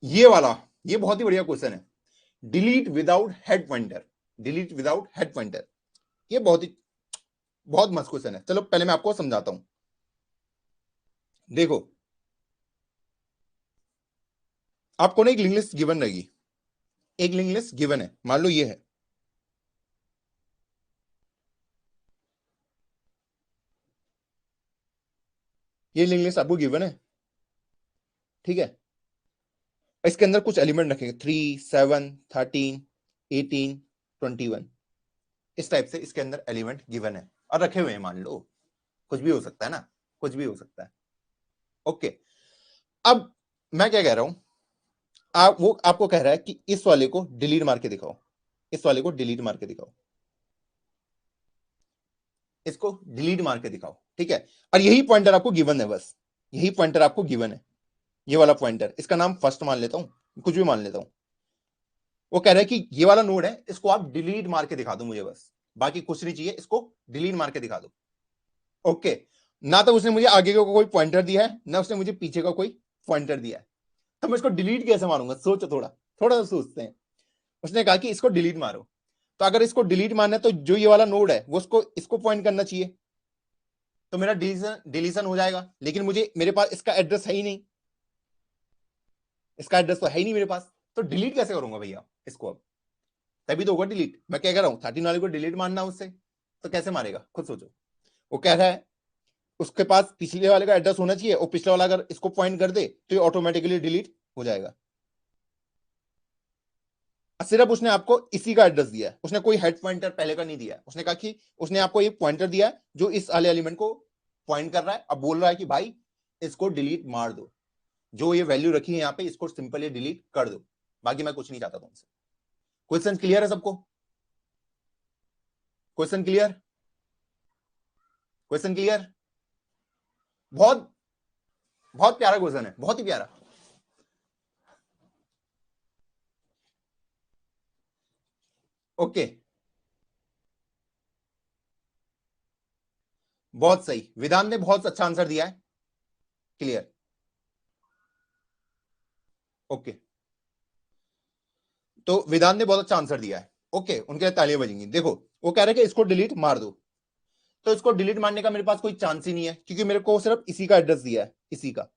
ये वाला, ये बहुत ही बढ़िया क्वेश्चन है, delete without head pointer. Delete without head pointer, ये बहुत मस्त क्वेश्चन है। चलो पहले मैं आपको समझाता हूं। देखो आपको ना एक लिंक लिस्ट गिवन रहेगी, एक लिंक लिस्ट गिवन है, मान लो ये है, ये लिंक लिस्ट आपको गिवन है, ठीक है। इसके अंदर कुछ एलिमेंट रखेंगे 3, 7, 13, 18, 21, इस टाइप से इसके अंदर एलिमेंट गिवन है और रखे हुए हैं, मान लो कुछ भी हो सकता है ना, कुछ भी हो सकता है, ओके। अब मैं क्या कह रहा हूं, वो आपको कह रहा है कि इस वाले को डिलीट मार के दिखाओ, इस वाले को डिलीट मार के दिखाओ, इसको डिलीट मार के दिखाओ, ठीक है। और यही पॉइंटर आपको गिवन है, बस यही पॉइंटर आपको गिवन है, ये वाला पॉइंटर, इसका नाम फर्स्ट मान लेता हूं, कुछ भी मान लेता हूं। वो कह रहा है कि ये वाला नोड है, इसको आप डिलीट मार के दिखा दो मुझे, बस बाकी कुछ नहीं चाहिए, इसको डिलीट मार के दिखा दो, ओके। ना तो उसने मुझे आगे का कोई पॉइंटर दिया है, ना उसने मुझे पीछे का कोई पॉइंटर दिया है, तो मैं इसको डिलीट कैसे मारूंगा, सोचो थोड़ा, थोड़ा सा सोचते हैं। उसने कहा कि इसको डिलीट मारो, तो अगर इसको डिलीट मारना है तो जो ये वाला नोड है वो उसको इसको पॉइंट करना चाहिए, तो मेरा डिलीशन हो जाएगा। लेकिन मुझे मेरे पास इसका एड्रेस है ही नहीं, इसका एड्रेस तो है ही नहीं मेरे पास, तो डिलीट कैसे करूंगा भैया इसको अब, तभी तो होगा डिलीट। मैं क्या कह रहा हूं, 13 वाले को डिलीट मारना उससे, तो कैसे मारेगा खुद सोचो। वो कह रहा है उसके पास पिछले वाले का एड्रेस होना चाहिए, और पिछले वाला अगर इसको पॉइंट कर दे तो ये ऑटोमेटिकली डिलीट हो जाएगा। सिर्फ उसने आपको इसी का एड्रेस दिया है, उसने कोई हेड पॉइंटर पहले का नहीं दिया है। उसने कहा कि उसने आपको ये पॉइंटर दिया है जो इस वाले एलिमेंट को पॉइंट कर रहा है, अब बोल रहा है कि भाई इसको डिलीट मार दो, जो ये वैल्यू रखी है यहाँ पे इसको सिंपली डिलीट कर दो, बाकी मैं कुछ नहीं चाहता तुमसे। क्वेश्चन क्लियर है सबको, क्वेश्चन क्लियर, क्वेश्चन क्लियर, बहुत बहुत प्यारा क्वेश्चन है, बहुत ही प्यारा, ओके बहुत सही, वेदांत ने बहुत अच्छा आंसर दिया है, क्लियर, ओके। तो वेदांत ने बहुत अच्छा आंसर दिया है, ओके, उनके लिए तालियां बजेंगी। देखो वो कह रहे हैं कि इसको डिलीट मार दो, तो इसको डिलीट मारने का मेरे पास कोई चांस ही नहीं है, क्योंकि मेरे को सिर्फ इसी का एड्रेस दिया है, इसी का,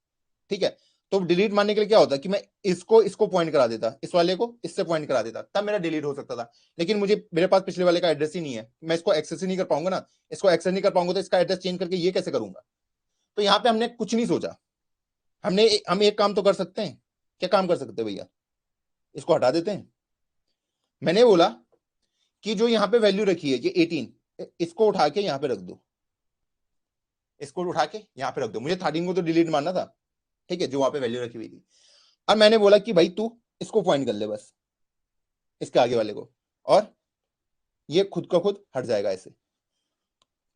ठीक है। तो डिलीट मारने के लिए क्या होता है कि मैं इसको पॉइंट करा देता, इस वाले को इससे पॉइंट करा देता, तब मेरा डिलीट हो सकता था। लेकिन मेरे पास पिछले वाले का एड्रेस ही नहीं है, मैं इसको एक्सेस ही नहीं कर पाऊंगा ना, इसको एक्सेस नहीं कर पाऊंगा तो इसका एड्रेस चेंज करके ये कैसे करूंगा। तो यहाँ पे हमने कुछ नहीं सोचा, हम एक काम तो कर सकते हैं, क्या काम कर सकते हैं भैया, इसको हटा देते हैं। मैंने बोला कि जो यहाँ पे वैल्यू रखी है ये 18, इसको उठा के यहाँ पे रख दो, इसको उठा के यहाँ पे रख दो, मुझे 13 को तो डिलीट मारना था, ठीक है, जो वहां पे वैल्यू रखी हुई थी। अब मैंने बोला कि भाई तू इसको पॉइंट कर ले बस, इसके आगे वाले को, और ये खुद का खुद हट जाएगा ऐसे,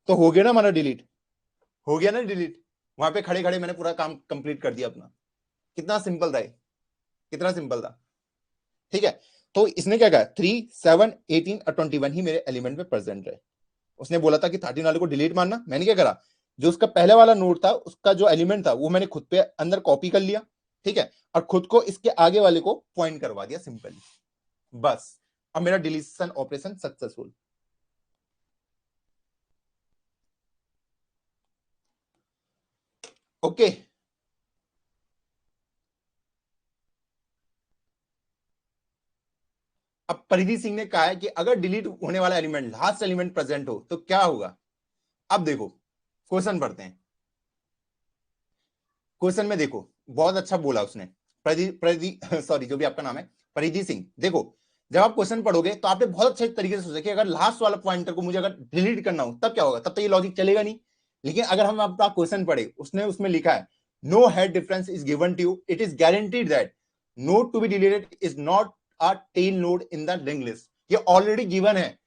तो हो गया ना हमारा डिलीट, हो गया ना डिलीट, वहां पे खड़े खड़े मैंने पूरा काम कंप्लीट कर दिया अपना। कितना सिंपल था, कितना सिंपल था, ठीक है। तो इसने क्या कहा, 3, 7, 18 और 21 ही मेरे एलिमेंट में प्रेजेंट है। उसने बोला था कि 13 वाले को डिलीट मारना, मैंने क्या करा, जो उसका पहले वाला नोड था उसका जो एलिमेंट था वो मैंने खुद पे अंदर कॉपी कर लिया, ठीक है, और खुद को इसके आगे वाले को पॉइंट करवा दिया सिंपली, बस। अब मेरा डिलीशन ऑपरेशन सक्सेसफुल, ओके। अब परिधि सिंह ने कहा है कि अगर डिलीट होने वाला एलिमेंट लास्ट एलिमेंट प्रेजेंट हो तो क्या होगा। अब देखो क्वेश्चन पढ़ते हैं, क्वेश्चन में देखो बहुत अच्छा बोला उसने, सॉरी जो भी आपका नाम है, परिधि सिंह। देखो जब आप क्वेश्चन पढ़ोगे तो आपने बहुत अच्छे तरीके से सोचा कि अगर लास्ट वाला पॉइंटर को मुझे अगर डिलीट करना हो तब क्या होगा, तब तो ये लॉजिक चलेगा नहीं। लेकिन अगर हम आपका क्वेश्चन पढ़े, उसने उसमें लिखा है no head difference is given to you, it is guaranteed that node to be deleted is not a tail node in the link list. ये ऑलरेडी गिवन है,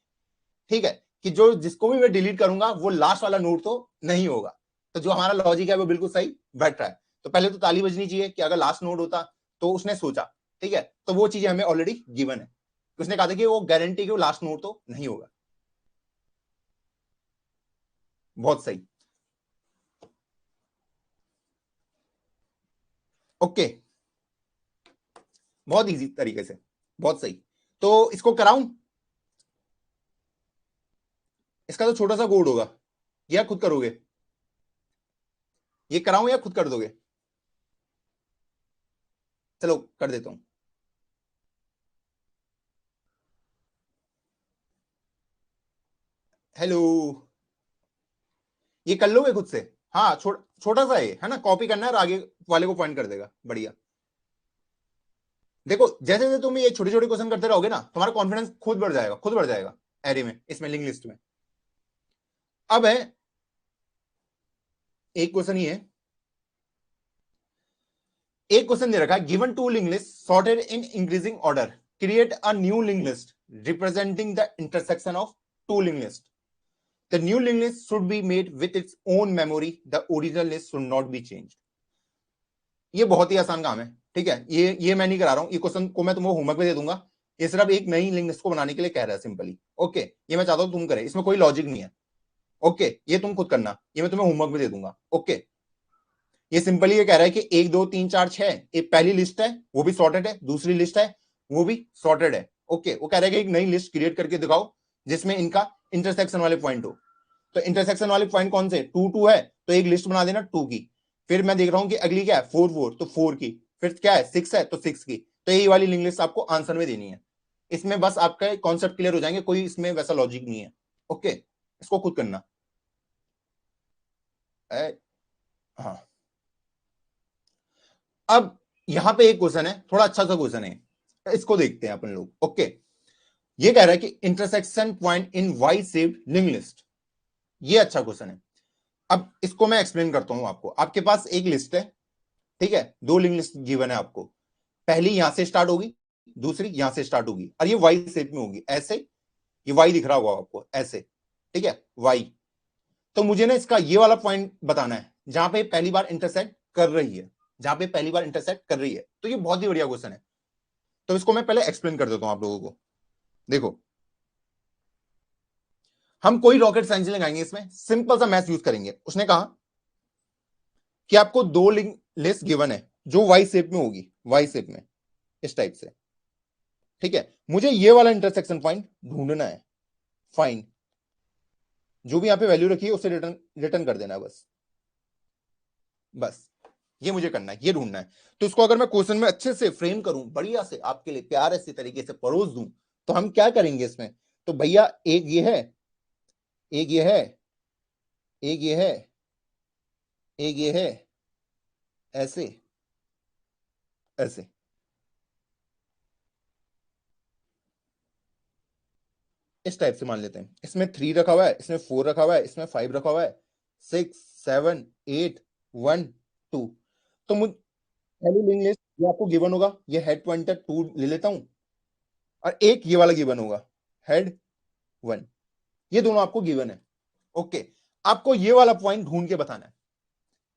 ठीक है, कि जो जिसको भी मैं डिलीट करूंगा वो लास्ट वाला नोड तो नहीं होगा। तो जो हमारा लॉजिक है वो बिल्कुल सही बैठ रहा है। तो पहले तो ताली बजनी चाहिए कि अगर लास्ट नोड होता तो उसने सोचा, ठीक है, तो वो चीजें हमें ऑलरेडी गिवन है। उसने कहा था कि वो गारंटी कि वो लास्ट नोड तो नहीं होगा। बहुत सही, ओके, बहुत इजी तरीके से, बहुत सही। तो इसको कराऊं, इसका तो छोटा सा कोड होगा, या खुद करोगे? ये कराऊं या खुद कर दोगे? चलो कर देता हूं। हेलो, ये कर लोगे खुद से? हाँ, छोटा सा है ना, कॉपी करना है और आगे वाले को पॉइंट कर देगा, बढ़िया। देखो जैसे जैसे तुम ये छोटे छोटे क्वेश्चन करते रहोगे ना, तुम्हारा कॉन्फिडेंस खुद बढ़ जाएगा, खुद बढ़ जाएगा एरे में, इसमें लिंक लिस्ट में। अब है एक क्वेश्चन, ही है एक क्वेश्चन दे रखा है, given two link list sorted in increasing order, create a new link list representing the intersection of two link list. The new link list should be made with its own memory, the original list should not be changed. ये बहुत ही आसान काम है, ठीक है, ये मैं नहीं करा रहा हूं, ये क्वेश्चन को मैं तुमको होमवर्क में दे दूंगा। ये सिर्फ एक नई लिंक लिस्ट को बनाने के लिए कह रहा है सिंपली, ओके। ये मैं चाहता हूं तुम करे, इसमें कोई लॉजिक नहीं है, ओके। ये तुम खुद करना, ये मैं तुम्हें होमवर्क में दे दूंगा, ओके। ये सिंपली ये कह रहा है कि 1 2 3 4 6 एक पहली लिस्ट है, वो भी सॉर्टेड है, दूसरी लिस्ट है वो भी सॉर्टेड है, ओके। वो कह रहा है कि एक नई लिस्ट क्रिएट करके दिखाओ जिसमें इनका इंटरसेक्शन वाले पॉइंट हो। तो इंटरसेक्शन वाले पॉइंट कौन से? 2 2 है तो एक लिस्ट बना देना 2 की। फिर मैं देख रहा हूं कि अगली क्या है, 4 4 तो 4 की। फिर क्या है, 6 है तो 6 की। तो यही वाली लिंक लिस्ट आपको आंसर में देनी है। इसमें बस आपका कॉन्सेप्ट क्लियर हो जाएंगे, कोई इसमें वैसा लॉजिक नहीं है, ओके। इसको खुद करना। हाँ, अब यहां पे एक क्वेश्चन है, थोड़ा अच्छा सा क्वेश्चन है, इसको देखते हैं अपन लोग, ओके। ये कह रहा है कि intersection point in Y shaped link list, ये अच्छा क्वेश्चन है। अब इसको मैं एक्सप्लेन करता हूं आपको। आपके पास एक लिस्ट है, ठीक है, दो लिंक लिस्ट गिवन है आपको। पहली यहां से स्टार्ट होगी, दूसरी यहां से स्टार्ट होगी, और ये वाई शेप में होगी ऐसे। ये वाई दिख रहा होगा आपको ऐसे, ठीक है, वाई। तो मुझे ना इसका ये वाला पॉइंट बताना है जहां पे पहली बार इंटरसेक्ट कर रही है, जहां पे पहली बार इंटरसेक्ट कर रही है। तो ये बहुत ही बढ़िया क्वेश्चन है। तो इसको मैं पहले एक्सप्लेन कर देता हूं आप लोगों को। देखो, हम कोई रॉकेट साइंस नहीं लगाएंगे, इसमें सिंपल सा मैथ यूज करेंगे। उसने कहा कि आपको दो लिंक लिस्ट गिवन है जो वाई शेप में होगी, वाई शेप में इस टाइप से, ठीक है। मुझे ये वाला इंटरसेक्शन पॉइंट ढूंढना है, फाइन। जो भी यहां पे वैल्यू रखी है उसे रिटर्न रिटर्न कर देना है, बस बस ये मुझे करना है, ये ढूंढना है। तो इसको अगर मैं क्वेश्चन में अच्छे से फ्रेम करूं, बढ़िया से आपके लिए प्यारे से तरीके से परोस दूं, तो हम क्या करेंगे इसमें? तो भैया एक ये है, एक ये है, एक ये है, एक ये है, ऐसे ऐसे। इस टाइप से मान लेते हैं, इसमें 3 रखा हुआ है, इसमें 4 रखा हुआ है, इसमें 5 रखा हुआ है, 6 7 8 1 2। तो मुझे पहली लिंक लिस्ट ये आपको गिवन होगा, ये हेड पॉइंटर 2 ले लेता हूं, और एक ये वाला गिवन होगा, हेड 1। ये दोनों आपको गिवन है, ओके। आपको ये वाला पॉइंट ढूंढ के बताना है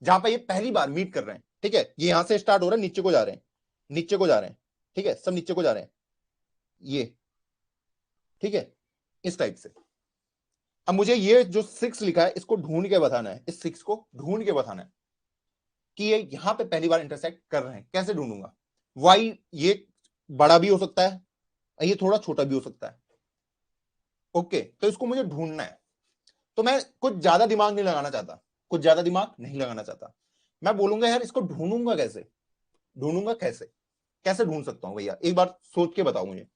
जहां पे ये पहली बार मीट कर रहे हैं, ठीक है। ये यहां से स्टार्ट हो रहा है, नीचे को जा रहे हैं, नीचे को जा रहे हैं, ठीक है, सब नीचे को जा रहे हैं, ये, ठीक है, इस टाइप से। अब मुझे ये जो 6 लिखा है इसको ढूंढ के बताना है, इस 6 को ढूंढ के बताना है कि ये यहां पे पहली बार इंटरसेक्ट कर रहे हैं। कैसे ढूंढूंगा? वाई ये बड़ा भी हो सकता है, ये थोड़ा छोटा भी हो सकता है, ओके। तो इसको मुझे ढूंढना है। तो मैं कुछ ज्यादा दिमाग नहीं लगाना चाहता, कुछ ज्यादा दिमाग नहीं लगाना चाहता। मैं बोलूंगा यार इसको ढूंढूंगा कैसे, ढूंढूंगा कैसे, कैसे ढूंढ सकता हूं भैया, एक बार सोच के बताओ मुझे।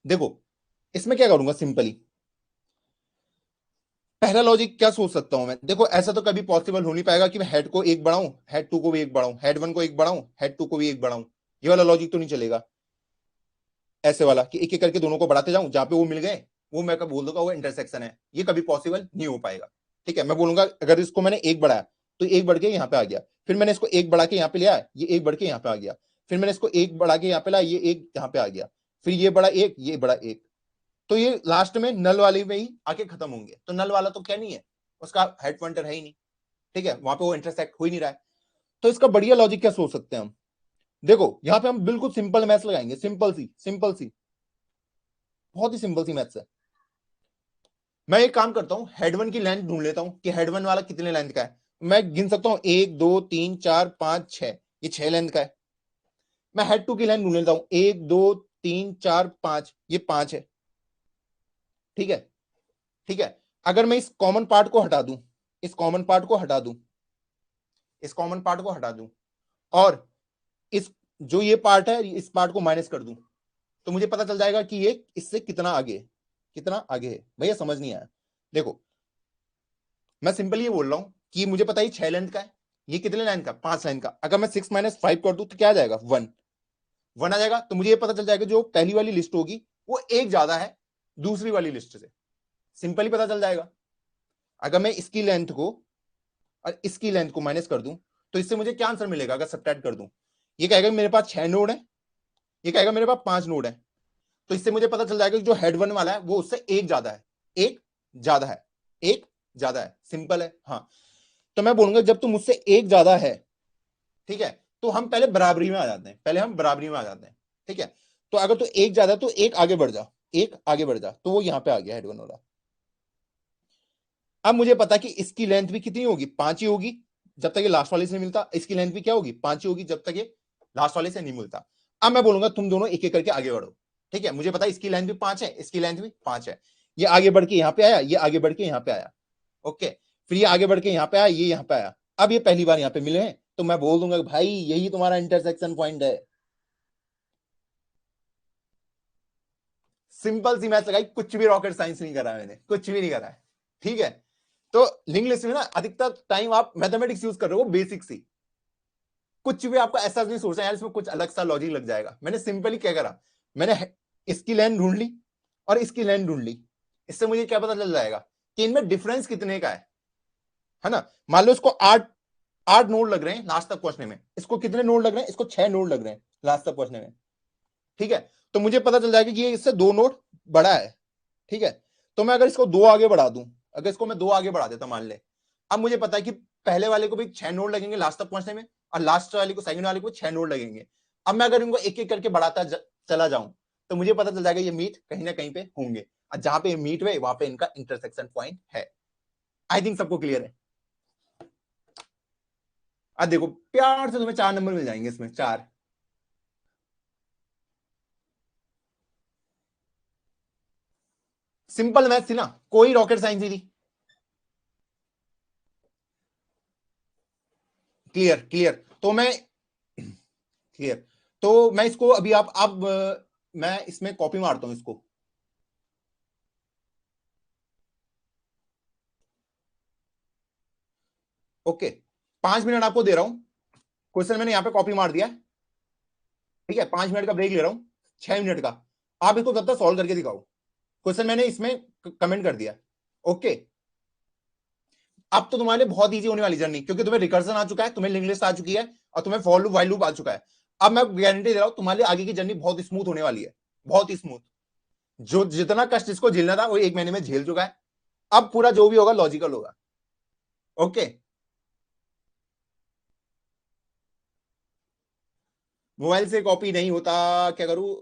देखो, इसमें क्या करूंगा, सिंपली पहला लॉजिक क्या सोच सकता हूं मैं। देखो, ऐसा तो कभी पॉसिबल हो नहीं पाएगा कि मैं हेड को एक बढ़ाऊं, हेड 2 को भी एक बढ़ाऊं, हेड 1 को एक बढ़ाऊं, हेड 2 को भी एक बढ़ाऊं। ये वाला लॉजिक तो नहीं चलेगा, ऐसे वाला कि एक एक करके दोनों को बढ़ाते जाऊं, जहां पे वो मिल गए वो मैं कब बोल दूंगा वो इंटरसेक्शन है। ये कभी पॉसिबल नहीं हो पाएगा, ठीक है। मैं बोलूंगा अगर इसको मैंने एक बढ़ाया तो एक बढ़ के यहां पे आ गया, फिर मैंने इसको एक बढ़ा के यहां पे लिया, ये एक बढ़ के यहां पे आ गया, फिर मैंने इसको एक बढ़ा के यहाँ पे लाया, ये एक यहाँ पे आ गया, फिर ये बड़ा एक, ये बड़ा एक, तो ये लास्ट में नल वाले में ही आके खत्म होंगे। तो नल वाला तो क्या नहीं है, उसका हेड पॉइंटर है ही नहीं, ठीक है, वहां पे वो इंटरसेक्ट हो ही नहीं रहा है। तो इसका बढ़िया लॉजिक क्या सोच सकते हैं हम, देखो यहां पे हम बिल्कुल सिंपल मैथ्स लगाएंगे, सिंपल सी, बहुत ही सिंपल सी मैथ्स है। मैं एक काम करता हूं, हेड वन की लेंथ ढूंढ लेता हूं कि हेड वन वाला कितने लेंथ का है। मैं गिन सकता हूं 1 2 3 4 5 6, ये 6 लेंथ का है। मैं हेड टू की लेंथ ढूंढ लेता हूं, 1 2 3 4 5, ये 5 है, ठीक है, ठीक है। अगर मैं इस कॉमन पार्ट को हटा दूं, इस कॉमन पार्ट को हटा दूं, इस कॉमन पार्ट को हटा दूं, और इस जो ये पार्ट है इस पार्ट को माइनस कर दूं, तो मुझे पता चल जाएगा कि ये इससे कितना आगे है, कितना आगे है। भैया समझ नहीं आया, देखो मैं सिंपल ये बोल रहा हूं कि मुझे पता है 6 लेंथ का है, ये कितने लाइन का, 5 लाइन का। अगर मैं 6 - 5 कर दूं तो क्या आ जाएगा, 1 1 आ जाएगा। तो मुझे ये पता चल जाएगा जो पहली वाली लिस्ट होगी वो एक ज्यादा है दूसरी वाली लिस्ट से, सिंपली पता चल जाएगा। अगर मैं इसकी लेंथ को और इसकी लेंथ को माइनस कर दूं तो इससे मुझे क्या आंसर मिलेगा, अगर सब्ट्रैक्ट कर दूं, ये कहेगा मेरे पास 6 नोड है, ये कहेगा मेरे पास 5 नोड है। तो इससे मुझे पता चल जाएगा कि जो हेड वन वाला है वो उससे एक ज्यादा है, एक ज्यादा है, एक ज्यादा है, सिंपल है। हाँ, तो मैं बोलूंगा जब तुम मुझसे एक ज्यादा है, ठीक है, तो हम पहले बराबरी में आ जाते हैं, पहले हम बराबरी में आ जाते हैं, ठीक है। तो अगर तो एक ज्यादा है तो एक आगे बढ़ जा, एक आगे बढ़ जा, तो वो यहां पे आ गया हेड वन वाला। अब मुझे पता कि इसकी लेंथ भी कितनी होगी, 5 ही होगी जब तक ये लास्ट वाले से नहीं मिलता, इसकी लेंथ भी क्या होगी, 5 ही होगी जब तक ये लास्ट वाले से नहीं मिलता। अब मैं बोलूंगा तुम दोनों एक एक करके आगे बढ़ो, ठीक है, मुझे पता है इसकी लेंथ भी 5 है, इसकी लेंथ भी 5 है, ये आगे बढ़ के यहां पे आया, ये आगे बढ़ के यहां पे आया, ओके, फिर ये आगे बढ़ के यहां पे आया, ये यहां पे आया। अब ये पहली बार यहां पे मिले हैं, तो मैं बोल दूंगा भाई यही तुम्हारा इंटरसेक्शन पॉइंट है। सिंपल सी मैथ लगाई, कुछ भी रॉकेट साइंस नहीं करा मैंने, कुछ भी नहीं करा है, ठीक है। तो लिंक लिस्ट में ना अधिकतर टाइम आप मैथमेटिक्स यूज कर रहे हो, बेसिक सी, कुछ भी आपको ऐसा नहीं सोचना यार इसमें कुछ अलग सा लॉजिक लग जाएगा। मैंने सिंपली क्या करा, मैंने इसकी लेंथ ढूंढ ली और इसकी लेंथ ढूंढ ली, इससे मुझे क्या पता चल जाएगा कि इनमें डिफरेंस कितने का है ना। मान लो इसको 8 नोड लग रहे हैं लास्ट तक पहुंचने में, इसको कितने नोड लग रहे हैं, इसको 6 नोड लग रहे हैं लास्ट तक पहुंचने में, ठीक है। तो मुझे पता चल जाएगा कि ये इससे 2 नोड बड़ा है, ठीक है। तो मैं अगर इसको 2 आगे बढ़ा दूं, अगर इसको मैं 2 आगे बढ़ा देता मान ले, अब मुझे पता है कि पहले वाले को भी 6 नोड लगेंगे लास्ट तक पहुंचने में, और लास्ट वाले को, सेकंड वाले को 6 नोड लगेंगे। अब मैं अगर इनको एक एक करके बढ़ाता चला जाऊं तो मुझे पता चल जाएगा ये मीट कहीं ना कहीं पे होंगे, और जहां पे मीट हुए वहां पे इनका इंटरसेक्शन पॉइंट है। आई थिंक सबको क्लियर है। अब देखो प्यार से तुम्हें 4 नंबर मिल जाएंगे इसमें, 4। सिंपल मैथ थी ना, कोई रॉकेट साइंस ही थी। क्लियर क्लियर, तो मैं क्लियर, तो मैं इसको अभी आप अब मैं इसमें कॉपी मारता हूं इसको। ओके, 5 मिनट आपको दे रहा हूं, क्वेश्चन मैंने यहां पे कॉपी मार दिया, ठीक है, 5 मिनट का ब्रेक ले रहा हूं, 6 मिनट का। आप इसको तब तक सॉल्व करके दिखाओ, क्वेश्चन मैंने इसमें कमेंट कर दिया, ओके। अब तो तुम्हारे लिए बहुत इजी होने वाली जर्नी, क्योंकि तुम्हें रिकर्जन आ चुका है, तुम्हें लिंक लिस्ट आ चुकी है, और तुम्हें फॉर लूप व्हाइल लूप आ चुका है। अब मैं गारंटी दे रहा हूं तुम्हारे लिए आगे की जर्नी बहुत स्मूथ होने वाली है, बहुत ही स्मूथ। जो जितना कष्ट इसको झेलना था वो 1 महीने में झेल चुका है, अब पूरा जो भी होगा लॉजिकल होगा, ओके। मोबाइल से कॉपी नहीं होता, क्या करूं,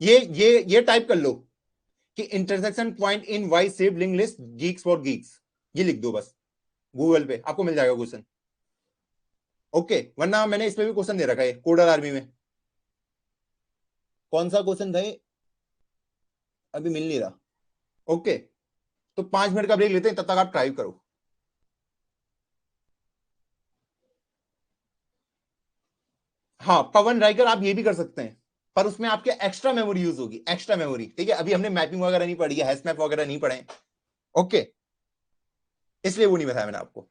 ये टाइप कर लो कि intersection point in Y save link list geeks for geeks, ये लिख दो बस गूगल पे, आपको मिल जाएगा क्वेश्चन, ओके। वरना मैंने इसमें भी क्वेश्चन दे रखा है कोडर आर्मी में। कौन सा क्वेश्चन था ये, अभी मिल नहीं रहा, ओके। तो 5 मिनट का ब्रेक लेते हैं, तब तक आप ट्राई करो। हाँ, पवन राइकर आप ये भी कर सकते हैं, पर उसमें आपके एक्स्ट्रा मेमोरी यूज होगी, एक्स्ट्रा मेमोरी, ठीक है। अभी हमने मैपिंग वगैरह नहीं पढ़ी है, हैश मैप वगैरह नहीं पढ़े, ओके, इसलिए वो नहीं बताया मैंने आपको।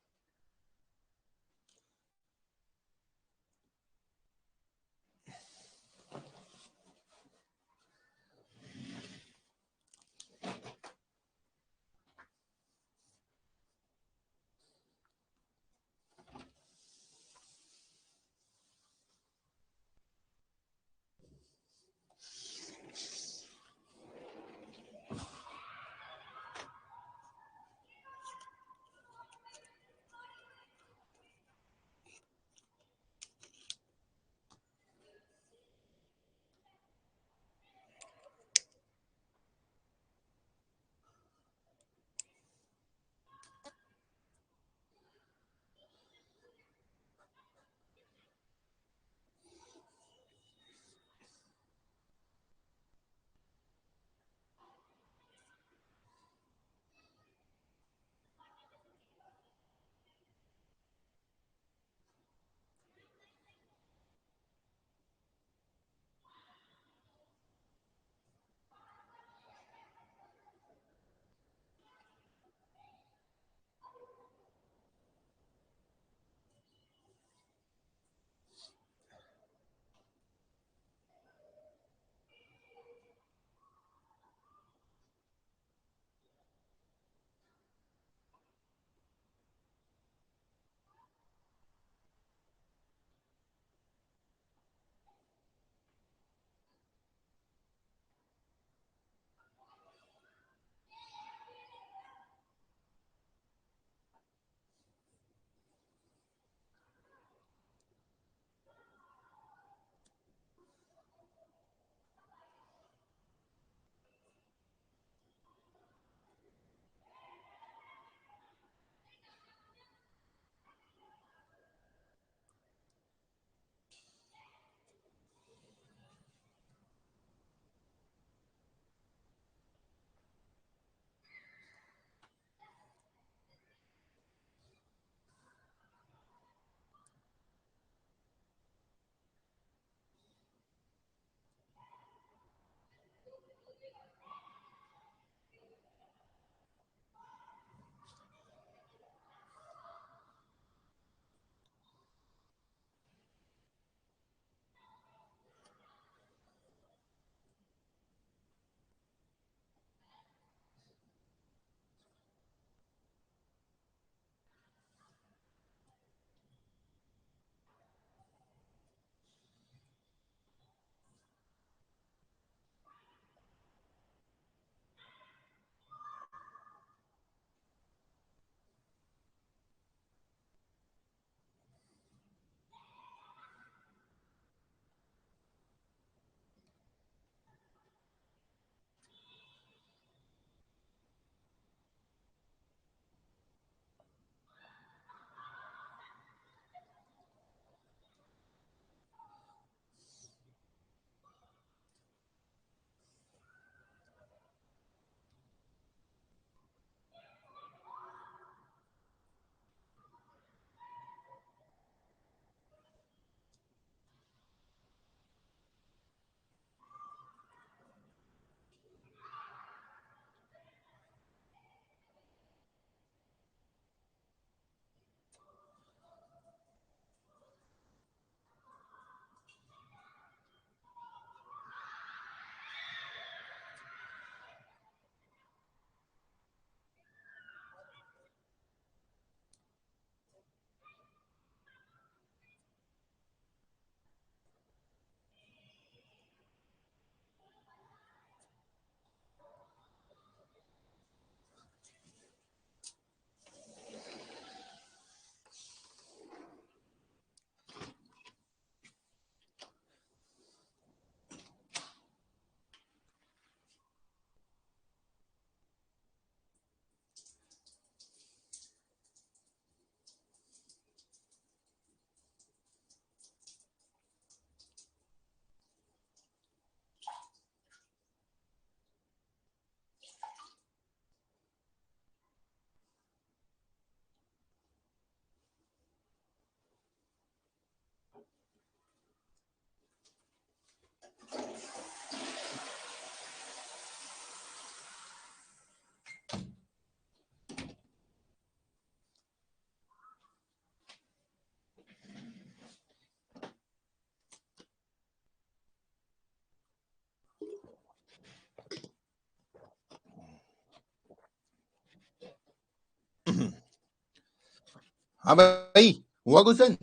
हाँ भाई, हुआ क्वेश्चन?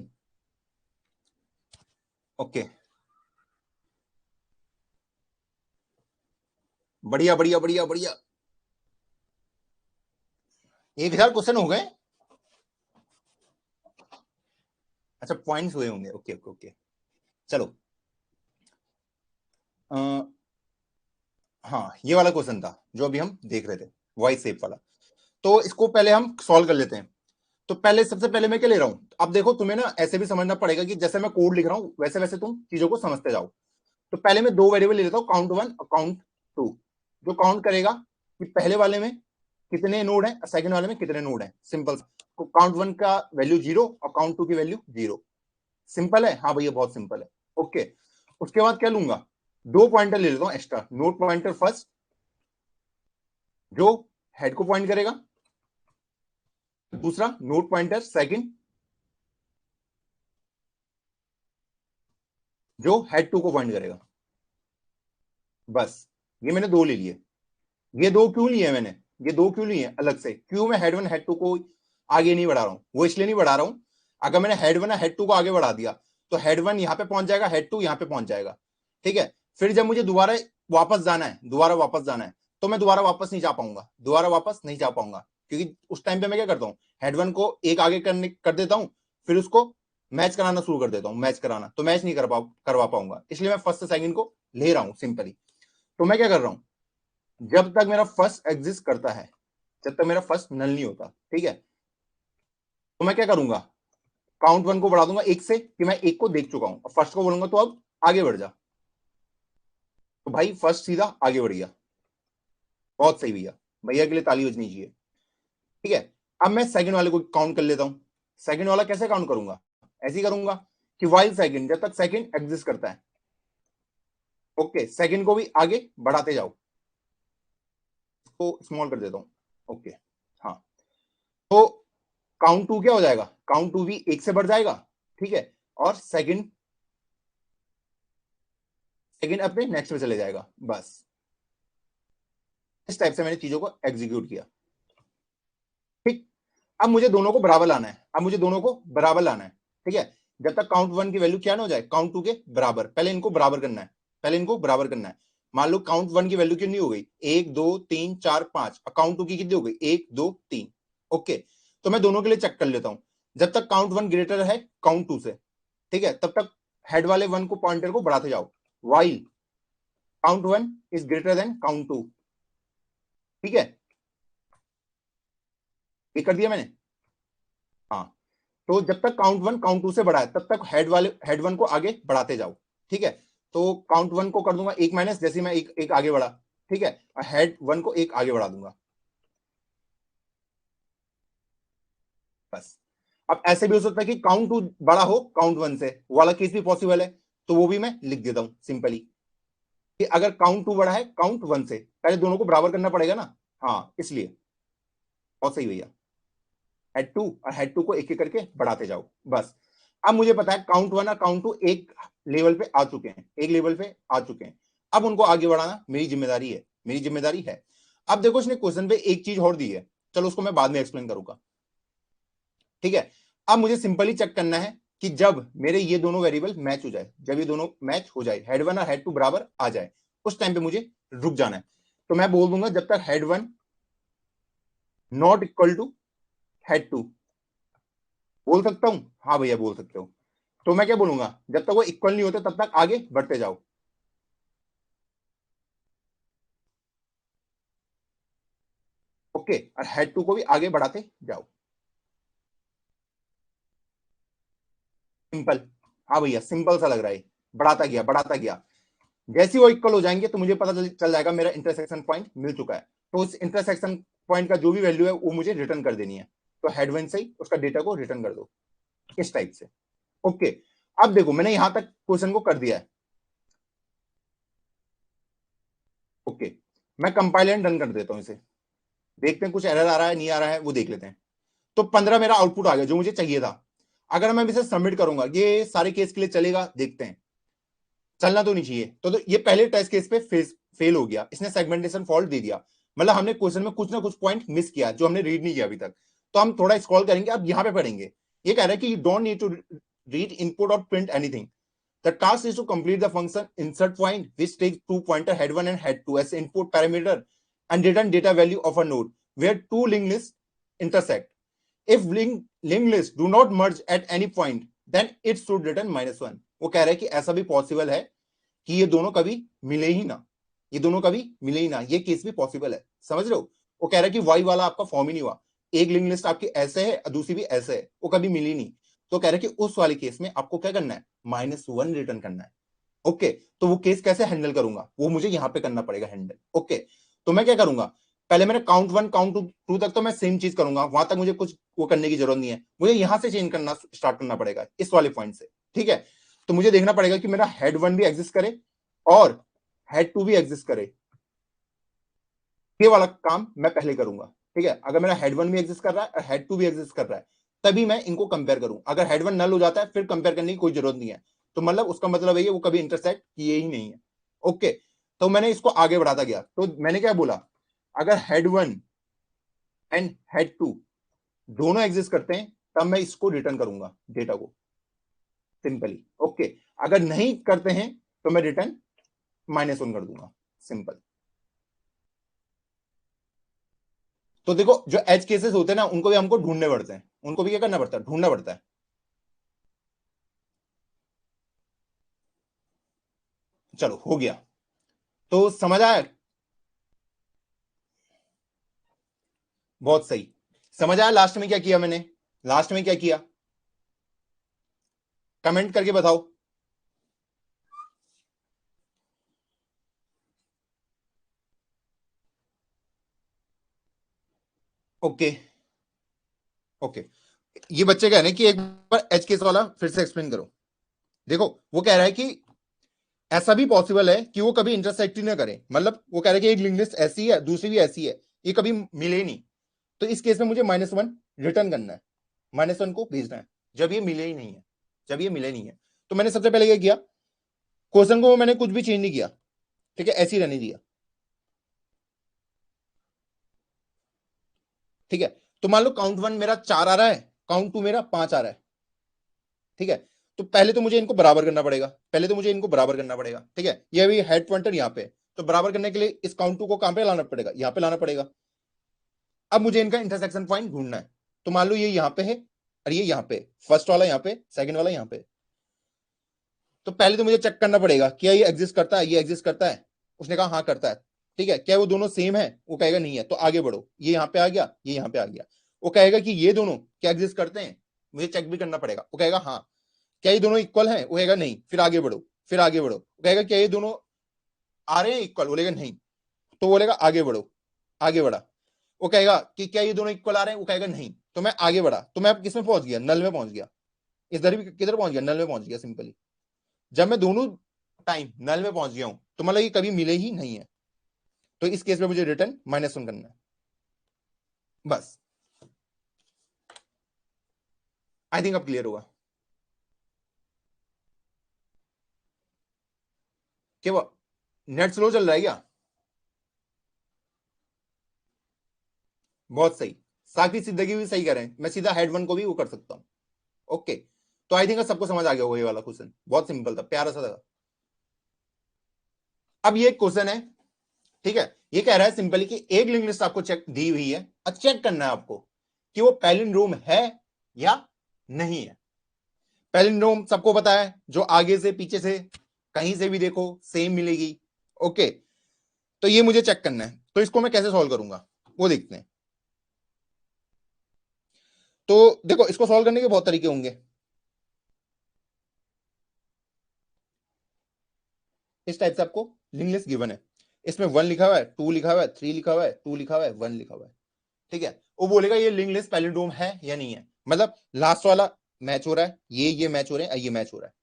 ओके, बढ़िया बढ़िया बढ़िया बढ़िया। 1000 क्वेश्चन हो गए। अच्छा, पॉइंट्स हुए होंगे। ओके ओके ओके, चलो। आ, हाँ, ये वाला क्वेश्चन था जो अभी हम देख रहे थे, वाई शेप वाला। तो इसको पहले हम सॉल्व कर लेते हैं। तो पहले, सबसे पहले मैं क्या ले रहा हूं, अब देखो तुम्हें ना ऐसे भी समझना पड़ेगा कि जैसे मैं कोड लिख रहा हूं वैसे वैसे तुम चीजों को समझते जाओ। तो पहले मैं 2 वेरिएबल ले लेता हूं, काउंट 1 और काउंट 2। जो काउंट करेगा कि पहले वाले में कितने नोड है, सेकंड वाले में कितने नोड है। सिंपल। काउंट 1 का वैल्यू 0 और काउंट 2 की वैल्यू 0। सिंपल है, हाँ भैया बहुत सिंपल है। ओके, उसके बाद क्या लूंगा, 2 पॉइंटर ले लेता हूं एक्स्ट्रा। नोड पॉइंटर फर्स्ट जो हेड को पॉइंट करेगा, दूसरा नोड पॉइंटर सेकंड जो हेड 2 को पॉइंट करेगा। बस, ये मैंने 2 ले लिए। ये 2 क्यों लिए मैंने, ये 2 क्यों लिए अलग से, क्यों मैं हेड 1 हेड 2 को आगे नहीं बढ़ा रहा हूं, वो इसलिए नहीं बढ़ा रहा हूं। अगर मैंने हेड 1 हेड 2 को आगे बढ़ा दिया तो हेड 1 यहां पे पहुंच जाएगा, हेड 2 यहां पे पहुंच जाएगा। ठीक है, फिर जब मुझे दोबारा वापस जाना है, दोबारा वापस जाना है, तो मैं दोबारा वापस नहीं जा पाऊंगा, दोबारा वापस नहीं जा पाऊंगा। क्योंकि उस टाइम पे मैं क्या करता हूं, हेड 1 को एक आगे कर देता हूं, फिर उसको मैच कराना शुरू कर देता हूं, मैच कराना, तो मैच नहीं करवा पाऊंगा, इसलिए मैं फर्स्ट से सेकंड को ले रहा हूं सिंपली। तो मैं क्या कर रहा हूं, जब तक मेरा फर्स्ट एग्जिस्ट करता है, जब तक मेरा फर्स्ट नल नहीं होता, ठीक है, तो मैं क्या करूंगा, काउंट 1 को बढ़ा दूंगा 1 से, कि मैं 1 को देख चुका हूं, और फर्स्ट को बोलूंगा तो अब आगे बढ़ जा। तो भाई फर्स्ट सीधा आगे बढ़ गया। बहुत सही भैया, भैया के लिए ताली बजनी चाहिए। ठीक है, अब मैं सेकंड वाले को काउंट कर लेता हूं। सेकंड वाला कैसे काउंट करूंगा, ऐसे ही करूंगा कि वाइल सेकंड, जब तक सेकंड एग्जिस्ट करता है, ओके, सेकंड को भी आगे बढ़ाते जाओ। इसको स्मॉल कर देता हूं। ओके, हाँ। तो काउंट 2 क्या हो जाएगा, काउंट 2 भी 1 से बढ़ जाएगा। ठीक है, और सेकंड सेकंड अपने नेक्स्ट में चले जाएगा। बस इस टाइप से मैंने चीजों को एग्जीक्यूट किया। ठीक, अब मुझे दोनों को बराबर लाना है, अब मुझे दोनों को बराबर लाना है। ठीक है, जब तक काउंट 1 की वैल्यू क्या ना हो जाए, काउंट 2 के बराबर, पहले इनको बराबर करना है, पहले इनको बराबर करना है। मान लो काउंट 1 की वैल्यू कितनी हो गई, 1 2 3 4 5, काउंट 2 की कितनी हो गई, 1 2 3। ओके, तो मैं दोनों के लिए चेक कर लेता हूं। जब तक काउंट 1 ग्रेटर है काउंट 2 से, ठीक है, तब तक हेड वाले 1 को पॉइंटर को बढ़ाते जाओ। While count 1 is greater than count 2। ठीक है, ये कर दिया मैंने। हाँ, तो जब तक काउंट 1 काउंट 2 से बढ़ा है तब तक हेड 1 को आगे बढ़ाते जाओ। ठीक है, तो काउंट 1 को कर दूंगा 1 माइनस, जैसे मैं एक आगे बढ़ा। ठीक है, और हेड 1 को 1 आगे बढ़ा दूंगा। बस, अब ऐसे भी हो सकता है कि काउंट 2 बड़ा हो काउंट 1 से, वो वाला केस भी पॉसिबल है, तो वो भी मैं लिख देता हूं सिंपली, कि अगर काउंट 2 बड़ा है काउंट 1 से, पहले दोनों को बराबर करना पड़ेगा ना। हाँ, इसलिए बहुत सही भैया, हेड 2 और हेड 2 को एक एक करके बढ़ाते जाओ। बस, अब मुझे पता है काउंट 1 और काउंट 2 एक लेवल पे आ चुके हैं, एक लेवल पे आ चुके हैं। अब उनको आगे बढ़ाना मेरी जिम्मेदारी है, मेरी जिम्मेदारी है। अब देखो, इसने क्वेश्चन पे एक चीज और दी है, चलो उसको मैं बाद में एक्सप्लेन करूंगा। ठीक है, अब मुझे सिंपली चेक करना है कि जब मेरे ये दोनों वेरिएबल मैच हो जाए, जब ये दोनों मैच हो जाए, हेड 1 और हेड 2 बराबर आ जाए, उस टाइम पे मुझे रुक जाना है। तो मैं बोल दूंगा जब तक head 1 not equal to head 2। बोल सकता हूं, हाँ भैया बोल सकते हो। तो मैं क्या बोलूंगा, जब तक वो इक्वल नहीं होते तब तक आगे बढ़ते जाओ। ओके, और हेड 2 को भी आगे बढ़ाते जाओ। सिंपल, हाँ भैया सिंपल सा लग रहा है, बढ़ाता गया बढ़ाता गया। जैसे ही वो इक्वल हो जाएंगे तो मुझे पता चल जाएगा मेरा इंटरसेक्शन पॉइंट मिल चुका है। तो उस इंटरसेक्शन पॉइंट का जो भी वैल्यू है वो मुझे रिटर्न कर देनी है। तो हेड 1 से ही उसका डेटा को रिटर्न कर दो, इस टाइप से। ओके, अब देखो मैंने यहां तक क्वेश्चन को कर दिया है। ओके, मैं कंपाइल एंड रन कर देता हूं इसे, देखते हैं कुछ एरर आ रहा है नहीं आ रहा है, वो देख लेते हैं। तो 15 मेरा आउटपुट आ गया जो मुझे चाहिए था। अगर मैं इसे सबमिट करूंगा, ये सारे केस के लिए चलेगा, देखते हैं। चलना तो नहीं चाहिए, तो ये पहले टेस्ट केस पे फेल हो गया, इसने सेगमेंटेशन फॉल्ट दे दिया। मतलब हमने क्वेश्चन में कुछ ना कुछ पॉइंट मिस किया जो हमने रीड नहीं किया अभी तक। तो हम थोड़ा स्क्रॉल करेंगे, अब यहां पे पढ़ेंगे ये कह रहा है कि you don't need to read input और print anything. The task is to complete the function insert point, which takes two pointer head1 and head2 as input parameter and return data value of a node where two linked lists intersect. If linked lists do not merge at any point, then it should return -1. वो कह रहा है कि ऐसा भी पॉसिबल है कि ये दोनों कभी मिले ही ना, ये दोनों कभी मिले ही ना, ये केस भी पॉसिबल है. समझ रहे हो? वो कह रहा है कि वाई वाला आपका फॉर्म ही नहीं हुआ, एक लिंक लिस्ट आपकी ऐसे है, दूसरी भी ऐसे है, वो कभी मिली नहीं. तो कह रहा है कि उस वाले केस में आपको क्या करना है, -1 रिटर्न करना है. ओके, तो वो केस कैसे हैंडल करूंगा, वो मुझे यहां पे करना पड़ेगा हैंडल. ओके, तो मैं क्या करूंगा, पहले मैंने काउंट 1 काउंट 2 तक तो मैं सेम चीज करूंगा, वहां तक मुझे कुछ वो करने की जरूरत नहीं है, मुझे यहां से चेंज करना स्टार्ट करना पड़ेगा इस वाले पॉइंट से. ठीक है, तो मुझे देखना पड़ेगा कि मेरा हेड 1 भी एग्जिस्ट करे और हेड 2 भी एग्जिस्ट करे. ये वाला काम मैं पहले करूंगा. ठीक है, अगर मेरा हेड 1 भी एग्जिस्ट कर रहा है और हेड 2 भी एग्जिस्ट कर रहा है, तभी मैं इनको कंपेयर करूं. अगर हेड 1 नल हो जाता है फिर कंपेयर करने की कोई जरूरत नहीं है, तो मतलब उसका मतलब है वो कभी इंटरसेक्ट किए ही नहीं है. ओके, तो मैंने इसको आगे बढ़ाता गया, तो मैंने क्या बोला, अगर हेड 1 एंड हेड 2 दोनों एग्जिस्ट करते हैं तब मैं इसको रिटर्न करूंगा डेटा को, सिंपली. ओके, अगर नहीं करते हैं तो मैं रिटर्न -1 कर दूंगा, सिंपल. तो देखो, जो एज केसेस होते हैं ना, उनको भी हमको ढूंढने पड़ते हैं, उनको भी क्या करना पड़ता है, ढूंढना पड़ता है. चलो हो गया, तो समझ आया, बहुत सही. समझ आया लास्ट में क्या किया मैंने, लास्ट में क्या किया, कमेंट करके बताओ. ओके ओके, ये बच्चे कह रहे हैं कि एक बार एच केस वाला फिर से एक्सप्लेन करो. देखो, वो कह रहा है कि ऐसा भी पॉसिबल है कि वो कभी इंटरसेक्ट ही ना करे, मतलब वो कह रहा है कि एक लिंक लिस्ट ऐसी है दूसरी भी ऐसी है, ये कभी मिले नहीं. तो इस केस में मुझे -1 रिटर्न करना है, -1 को भेजना है जब ये मिले ही नहीं है, जब ये मिले नहीं है. तो मैंने सबसे पहले क्या किया, क्वेश्चन को मैंने कुछ भी चेंज नहीं किया. ठीक है, ऐसे ही रहने दिया. ठीक है, तो मान लो काउंट 1 मेरा 4 आ रहा है, काउंट 2 मेरा 5 आ रहा है. ठीक है, तो पहले तो मुझे इनको बराबर करना पड़ेगा, पहले तो मुझे इनको बराबर करना पड़ेगा. ठीक है, ये अभी हेड पॉइंटर यहाँ पे, तो बराबर करने के लिए इस काउंट 2 को कहां पे लाना पड़ेगा, यहाँ पे लाना पड़ेगा. अब मुझे इनका इंटरसेक्शन पॉइंट ढूंढना है. तो मान लो ये यहाँ पे है और ये यहाँ पे, फर्स्ट वाला यहाँ पे, सेकंड वाला यहाँ पे. तो पहले तो मुझे चेक करना पड़ेगा क्या ये एग्जिस्ट करता है, ये एग्जिस्ट करता है. उसने कहा हाँ करता है. ठीक है, क्या वो दोनों सेम है, वो कहेगा नहीं है, तो आगे बढ़ो, ये यहाँ पे आ गया, ये यहाँ पे आ गया. वो कहेगा कि ये दोनों क्या एग्जिस्ट करते हैं, मुझे चेक भी करना पड़ेगा. वो कहेगा हाँ. क्या ये दोनों इक्वल हैं, वो कहेगा नहीं, फिर आगे बढ़ो, फिर आगे बढ़ो. वो कहेगा क्या ये दोनों आ रहे हैं इक्वल, बोलेगा नहीं, तो बोलेगा आगे बढ़ो, आगे बढ़ा. वो कहेगा कि क्या ये दोनों इक्वल आ रहे हैं, वो कहेगा नहीं, तो मैं आगे बढ़ा, तो मैं किस में पहुंच गया, नल में पहुंच गया. इधर भी किधर पहुंच गया, नल में पहुंच गया, सिंपली. जब मैं दोनों टाइम नल में पहुंच गया हूं तो मतलब ये कभी मिले ही नहीं है, तो इस केस में मुझे रिटर्न -1 करना है, बस. आई थिंक अब क्लियर होगा. क्या वो नेट स्लो चल रहा है क्या, बहुत सही. साकी जिंदगी भी सही करें, मैं सीधा हेड 1 को भी वो कर सकता हूं. ओके, तो आई थिंक सबको समझ आ गया होगा, ये वाला क्वेश्चन बहुत सिंपल था, प्यारा सा था. अब ये क्वेश्चन है, ठीक है, ये कह रहा है सिंपली कि एक लिंक लिस्ट आपको चेक दी हुई है और चेक करना है आपको कि वो पैलिंड्रोम है या नहीं है. पैलिंड्रोम सबको पता है, जो आगे से पीछे से कहीं से भी देखो सेम मिलेगी. ओके, तो ये मुझे चेक करना है, तो इसको मैं कैसे सॉल्व करूंगा वो देखते हैं. तो देखो, इसको सॉल्व करने के बहुत तरीके होंगे. इस टाइप से आपको लिंक लिस्ट गिवन है, इसमें 1 लिखा हुआ है, 2 लिखा हुआ है, 3 लिखा हुआ है, 2 लिखा हुआ है, 1 लिखा हुआ है. ठीक है, वो बोलेगा ये लिंक लिस्ट पैलिंड्रोम है या नहीं है, मतलब लास्ट वाला मैच हो रहा है, ये मैच हो रहे हैं, ये मैच हो रहा है.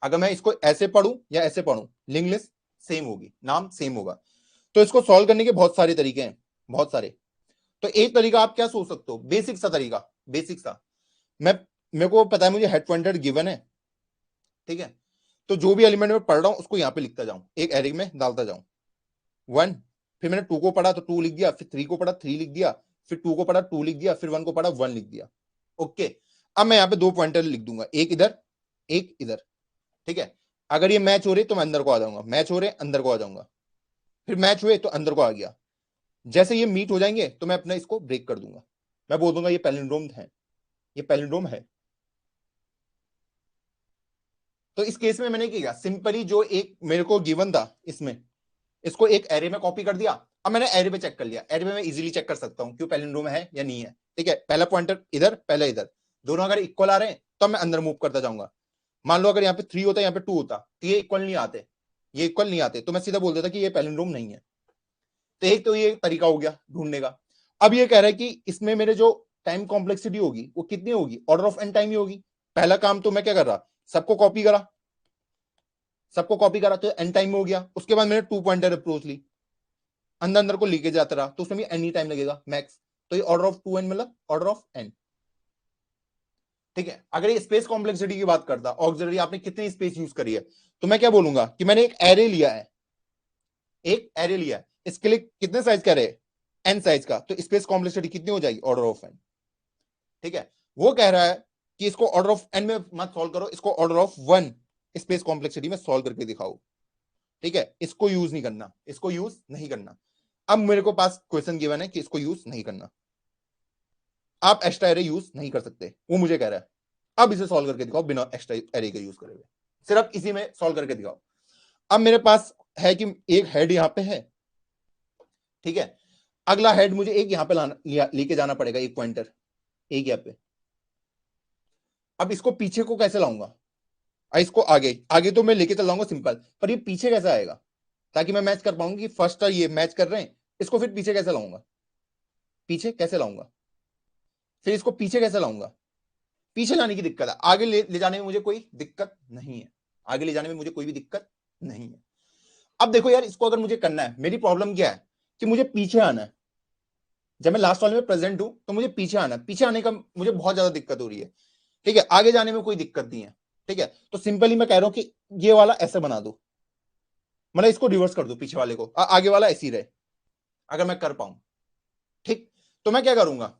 अगर मैं इसको ऐसे पढ़ूं या ऐसे पढ़ूं, लिंक लिस्ट सेम होगी, नाम सेम होगा. तो इसको सॉल्व करने के बहुत सारे तरीके हैं, बहुत सारे. तो एक तरीका आप क्या सोच सकते हो, बेसिक सा तरीका, बेसिक सा. मैं मेरे को पता है मुझे हेड पॉइंटर गिवन है. ठीक है, तो जो भी एलिमेंट में पढ़ रहा हूं उसको यहां पे लिखता जाऊं, एक एरे में डालता जाऊं. 1, फिर मैंने 2 को पढ़ा तो 2 लिख दिया, फिर 3 को पढ़ा 3 लिख दिया, फिर 2 को पढ़ा 2 लिख दिया, फिर 1 को पढ़ा 1 लिख दिया. ओके, अब मैं यहाँ पे 2 पॉइंटर लिख दूंगा, एक इधर एक इधर, ठीक है। अगर ये मैच हो रहे तो मैं अंदर को आ जाऊंगा, मैच हो रहे अंदर को आ जाऊंगा, फिर मैच हुए तो अंदर को आ गया। जैसे ये मीट हो जाएंगे तो मैं अपना इसको ब्रेक कर दूंगा, मैं बोल दूंगा ये पैलिंड्रोम है, ये पैलिंड्रोम है। तो इस केस में मैंने किया सिंपली, जो एक मेरे को गिवन था इसमें, इसको एक एरे में कॉपी कर दिया। अब मैंने एरे पे चेक कर लिया, एरे में मैं इजीली चेक कर सकता हूं क्यों पैलिंड्रोम है या नहीं है, ठीक है। पहला पॉइंटर इधर, पहले इधर, दोनों अगर इक्वल आ रहे हैं तो मैं अंदर मूव करता जाऊंगा। मान लो अगर यहाँ पे 3 होता, यहाँ पे 2 होता, तो ये इक्वल नहीं आते, ये इक्वल नहीं आते, तो मैं सीधा बोल देता कि ये पैलिंड्रोम नहीं है। तो एक तो ये तरीका हो गया ढूंढने का। अब ये कह रहा है कि इसमें मेरे जो टाइम कॉम्प्लेक्सिटी होगी वो कितनी होगी, ऑर्डर ऑफ एन टाइम ही होगी। पहला काम तो मैं क्या कर रहा, सबको कॉपी करा, सबको कॉपी करा तो एन टाइम में हो गया। उसके बाद मैंने 2 पॉइंटर अप्रोच ली, अंदर अंदर को लेके जाता रहा, तो उसमें भी एनी टाइम लगेगा मैक्स, तो ये ऑर्डर ऑफ 2n मतलब ऑर्डर ऑफ n, ठीक है। अगर ये स्पेस कॉम्प्लेक्सिटी की बात करता, ऑक्सिलरी आपने कितनी स्पेस यूज करी है, तो मैं क्या बोलूंगा कि मैंने एक एरे लिया है, एक एरे लिया है, इसके लिए कितने साइज का एरे, n साइज का, तो स्पेस कॉम्प्लेक्सिटी कितनी हो जाएगी, ऑर्डर ऑफ n, ठीक है। वो कह रहा है कि इसको ऑर्डर ऑफ n में मत सॉल्व करो, इसको ऑर्डर ऑफ 1 स्पेस कॉम्प्लेक्सिटी में सॉल्व करके दिखाओ, ठीक है। इसको यूज नहीं करना, इसको यूज नहीं करना। अब मेरे को पास क्वेश्चन गिवन है कि इसको यूज नहीं करना, आप एक्स्ट्रा एरे यूज नहीं कर सकते, वो मुझे कह रहा है। अब इसे सॉल्व करके दिखाओ बिना एक्स्ट्रा एरे के यूज करे हुए, सिर्फ इसी में सॉल्व करके दिखाओ। अब मेरे पास है कि एक हेड यहां पे है, ठीक है। अगला हेड मुझे एक यहां पे लेके जाना पड़ेगा, एक पॉइंटर एक यहाँ पे। अब इसको पीछे को कैसे लाऊंगा, इसको आगे, आगे तो मैं लेके चल लाऊंगा सिंपल, पर ये पीछे कैसे आएगा, ताकि मैं मैच कर पाऊंगा कि फर्स्ट ये मैच कर रहे हैं, इसको फिर पीछे कैसे लाऊंगा, पीछे कैसे लाऊंगा, फिर इसको पीछे कैसे लाऊंगा। पीछे लाने की दिक्कत है, आगे ले जाने में मुझे कोई दिक्कत नहीं है, आगे ले जाने में मुझे कोई भी दिक्कत नहीं है। अब देखो यार, इसको अगर मुझे करना है, मेरी प्रॉब्लम क्या है कि मुझे पीछे आना है। जब मैं लास्ट वाले में प्रेजेंट हूं तो मुझे पीछे आना है, पीछे आने का मुझे बहुत ज्यादा दिक्कत हो रही है, ठीक है। आगे जाने में कोई दिक्कत नहीं है, ठीक है। तो सिंपली मैं कह रहा हूं कि ये वाला ऐसे बना दो, मतलब इसको रिवर्स कर दो, पीछे वाले को, आगे वाला ऐसे ही रहे, अगर मैं कर पाऊं, ठीक। तो मैं क्या करूंगा,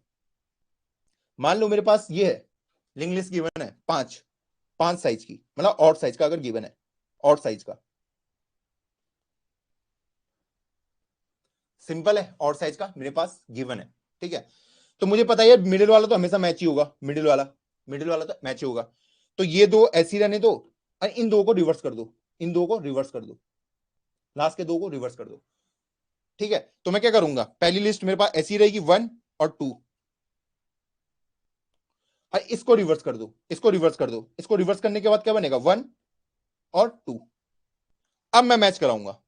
मान लो मेरे पास ये है, लिंक लिस्ट गिवन है 5 साइज की, मतलब ऑड साइज का अगर गिवन है, ऑड साइज का, सिंपल है, ऑड साइज का मेरे पास गिवन है, ठीक है। तो मुझे पता है मिडिल वाला तो हमेशा मैच ही होगा, मिडिल वाला तो मैच ही होगा। तो ये दो ऐसी रहने दो, और इन दो को रिवर्स कर दो, इन दो को रिवर्स कर दो, लास्ट के दो को रिवर्स कर दो, ठीक है। तो मैं क्या करूंगा, पहली लिस्ट मेरे पास ऐसी रहेगी 1 और 2, और इसको रिवर्स कर दो, इसको रिवर्स कर दो, इसको रिवर्स करने के बाद क्या बनेगा, 1 और 2। अब मैं मैच कराऊंगा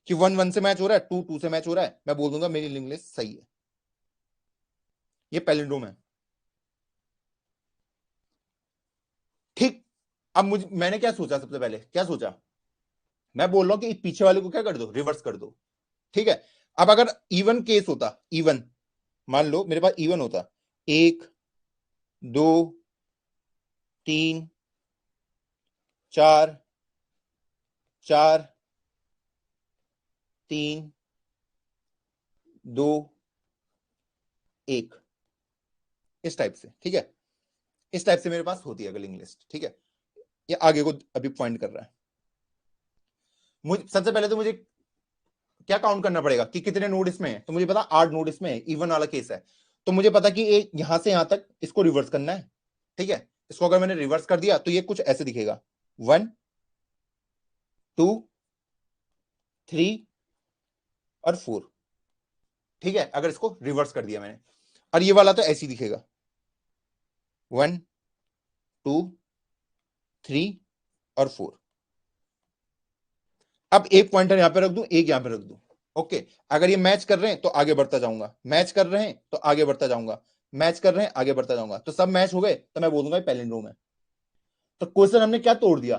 कि 1 1 से मैच हो रहा है, 2 2 से मैच हो रहा है, मैं बोल दूंगा मेरी लिंक लिस्ट सही है, ये पैलिंड्रोम है, ठीक। अब मैंने क्या सोचा, सबसे पहले क्या सोचा, मैं बोल रहा हूं कि पीछे वाले को क्या कर दो, रिवर्स कर दो, ठीक है। अब अगर इवन केस होता, इवन, मान लो मेरे पास इवन होता, 1 2 3 4 4 3 2 1, इस टाइप से, ठीक है। इस टाइप से मेरे पास होती है लिंक लिस्ट, ठीक है। ये आगे को अभी पॉइंट कर रहा है। मुझे सबसे पहले तो मुझे क्या काउंट करना पड़ेगा कि कितने नोड इसमें है, तो मुझे पता 8 नोड इसमें है, इवन वाला केस है। तो मुझे पता कि एक यहां से यहां तक इसको रिवर्स करना है, ठीक है। इसको अगर मैंने रिवर्स कर दिया तो ये कुछ ऐसे दिखेगा, 1 2 3 और 4, ठीक है। अगर इसको रिवर्स कर दिया मैंने, और ये वाला तो ऐसे ही दिखेगा, 1 2 3 और 4। अब एक पॉइंटर यहां पे रख दूं, एक यहां पे रख दूं, ओके। अगर ये मैच कर रहे हैं तो आगे बढ़ता जाऊंगा, मैच कर रहे हैं तो आगे बढ़ता जाऊंगा, मैच कर रहे हैं आगे बढ़ता जाऊंगा, तो सब मैच हो गए तो मैं बोलूंगा पैलिंड्रोम है। तो क्वेश्चन हमने क्या तोड़ दिया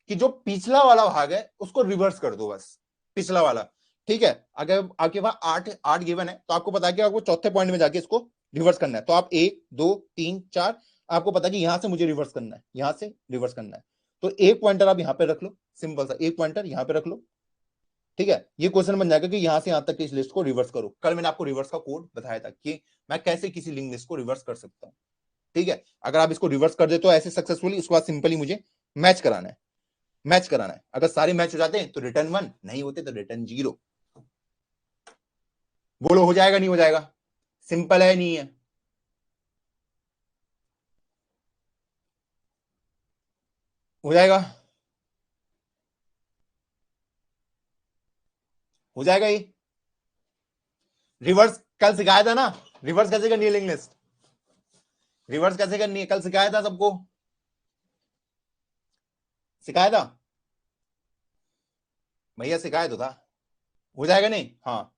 कि जो पिछला वाला भाग है उसको रिवर्स कर दो, बस पिछला वाला, ठीक है। अगर आपके पास 8 गिवन है तो आपको पता है कि आपको चौथे पॉइंट में जाके इसको रिवर्स करना है, तो आप 1 2 3 4, आपको पता है कि यहां से मुझे रिवर्स करना है, यहां से रिवर्स करना है। तो एक पॉइंटर आप यहां पे रख लो, सिंपल सा एक पॉइंटर यहां पे रख लो, ठीक है। ये क्वेश्चन बन जाएगा कि यहां से यहां तक की इस लिस्ट को रिवर्स करो। कल मैंने आपको रिवर्स का कोड बताया था कि मैं कैसे किसी लिंक लिस्ट को रिवर्स कर सकता हूं, ठीक है, अगर आप इसको रिवर्स कर दे तो ऐसे सक्सेसफुली, उसके बाद सिंपली मुझे मैच कराना है, मैच कराना है। अगर सारे मैच हो जाते हैं तो रिटर्न 1, नहीं होते तो रिटर्न 0। बोलो हो जाएगा नहीं हो जाएगा? सिंपल है नहीं है? हो जाएगा, हो जाएगा ये। रिवर्स कल सिखाया था ना, रिवर्स कैसे करनी है लिंक लिस्ट, रिवर्स कैसे करनी है, कल सिखाया था सबको, सिखाया था भैया, सिखाया तो था। हो जाएगा नहीं? हाँ,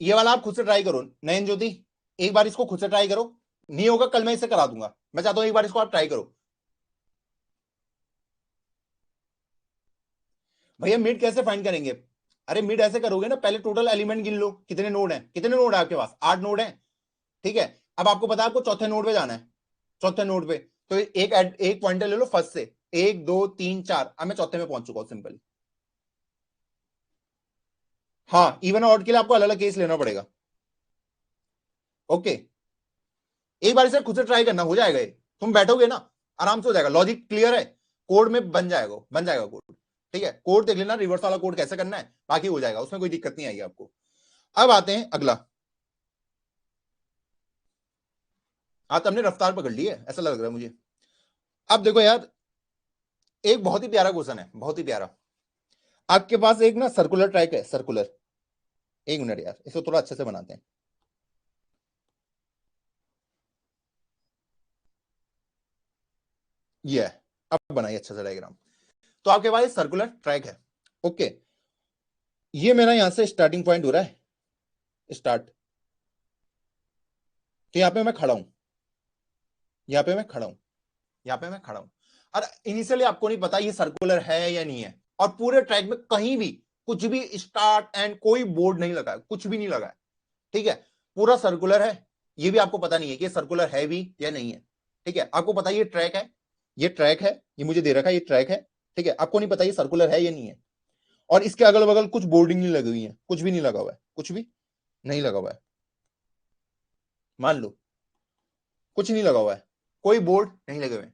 ये वाला आप खुद से ट्राई करो नयन ज्योति, एक बार इसको खुद से ट्राई करो, नहीं होगा कल मैं इसे करा दूंगा, मैं चाहता हूं एक बार इसको आप ट्राई करो। भैया मिड कैसे फाइंड करेंगे? अरे मिड ऐसे करोगे ना, पहले टोटल एलिमेंट गिन लो, कितने नोड हैं, कितने नोड है आपके पास, 8 नोड है, ठीक है। अब आपको पता है आपको चौथे नोड पे जाना है, चौथे नोड पे, तो एक पॉइंटर ले लो फर्स्ट से, 1 2 3 4, अब मैं चौथे में पहुंच चुका हूं सिंपली। हाँ, इवन और ऑड के लिए आपको अलग अलग केस लेना पड़ेगा। ओके, एक बार इसे खुद से ट्राई करना, हो जाएगा ये, तुम बैठोगे ना आराम से हो जाएगा, लॉजिक क्लियर है, कोड में बन जाएगा, बन जाएगा कोड, ठीक है। कोड देख लेना रिवर्स वाला कोड कैसे करना है, बाकी हो जाएगा, उसमें कोई दिक्कत नहीं आएगी आपको। अब आते हैं अगला। आज तो हमने रफ्तार पकड़ ली है ऐसा लग रहा है मुझे। अब देखो यार, एक बहुत ही प्यारा क्वेश्चन है, बहुत ही प्यारा। आपके पास एक ना सर्कुलर ट्रैक है, सर्कुलर, एक मिनट यार इसको थोड़ा अच्छे से बनाते हैं। ये है, अब बनाइए अच्छा सा डायग्राम। तो आपके पास सर्कुलर ट्रैक है, ओके। ये मेरा यहां से स्टार्टिंग पॉइंट हो रहा है, स्टार्ट, तो यहां पे मैं खड़ा हूं, यहां पे मैं खड़ा हूं, यहां पे मैं खड़ा हूं। और इनिशियली आपको नहीं पता ये सर्कुलर है या नहीं है, और पूरे ट्रैक में कहीं भी कुछ भी स्टार्ट एंड कोई बोर्ड नहीं लगा है, कुछ भी नहीं लगा है, ठीक है। पूरा सर्कुलर है, ये भी आपको पता नहीं है कि सर्कुलर है भी या नहीं है, ठीक है। आपको पता है ये ट्रैक है, ये ट्रैक है, ये मुझे दे रखा है, ये ट्रैक है, ठीक है। आपको नहीं पता ये सर्कुलर है या नहीं है, और इसके अगल बगल कुछ बोर्डिंग नहीं लगी हुई है, कुछ भी नहीं लगा हुआ है, कुछ भी नहीं लगा हुआ है, मान लो कुछ नहीं लगा हुआ है, कोई बोर्ड नहीं लगे हुए।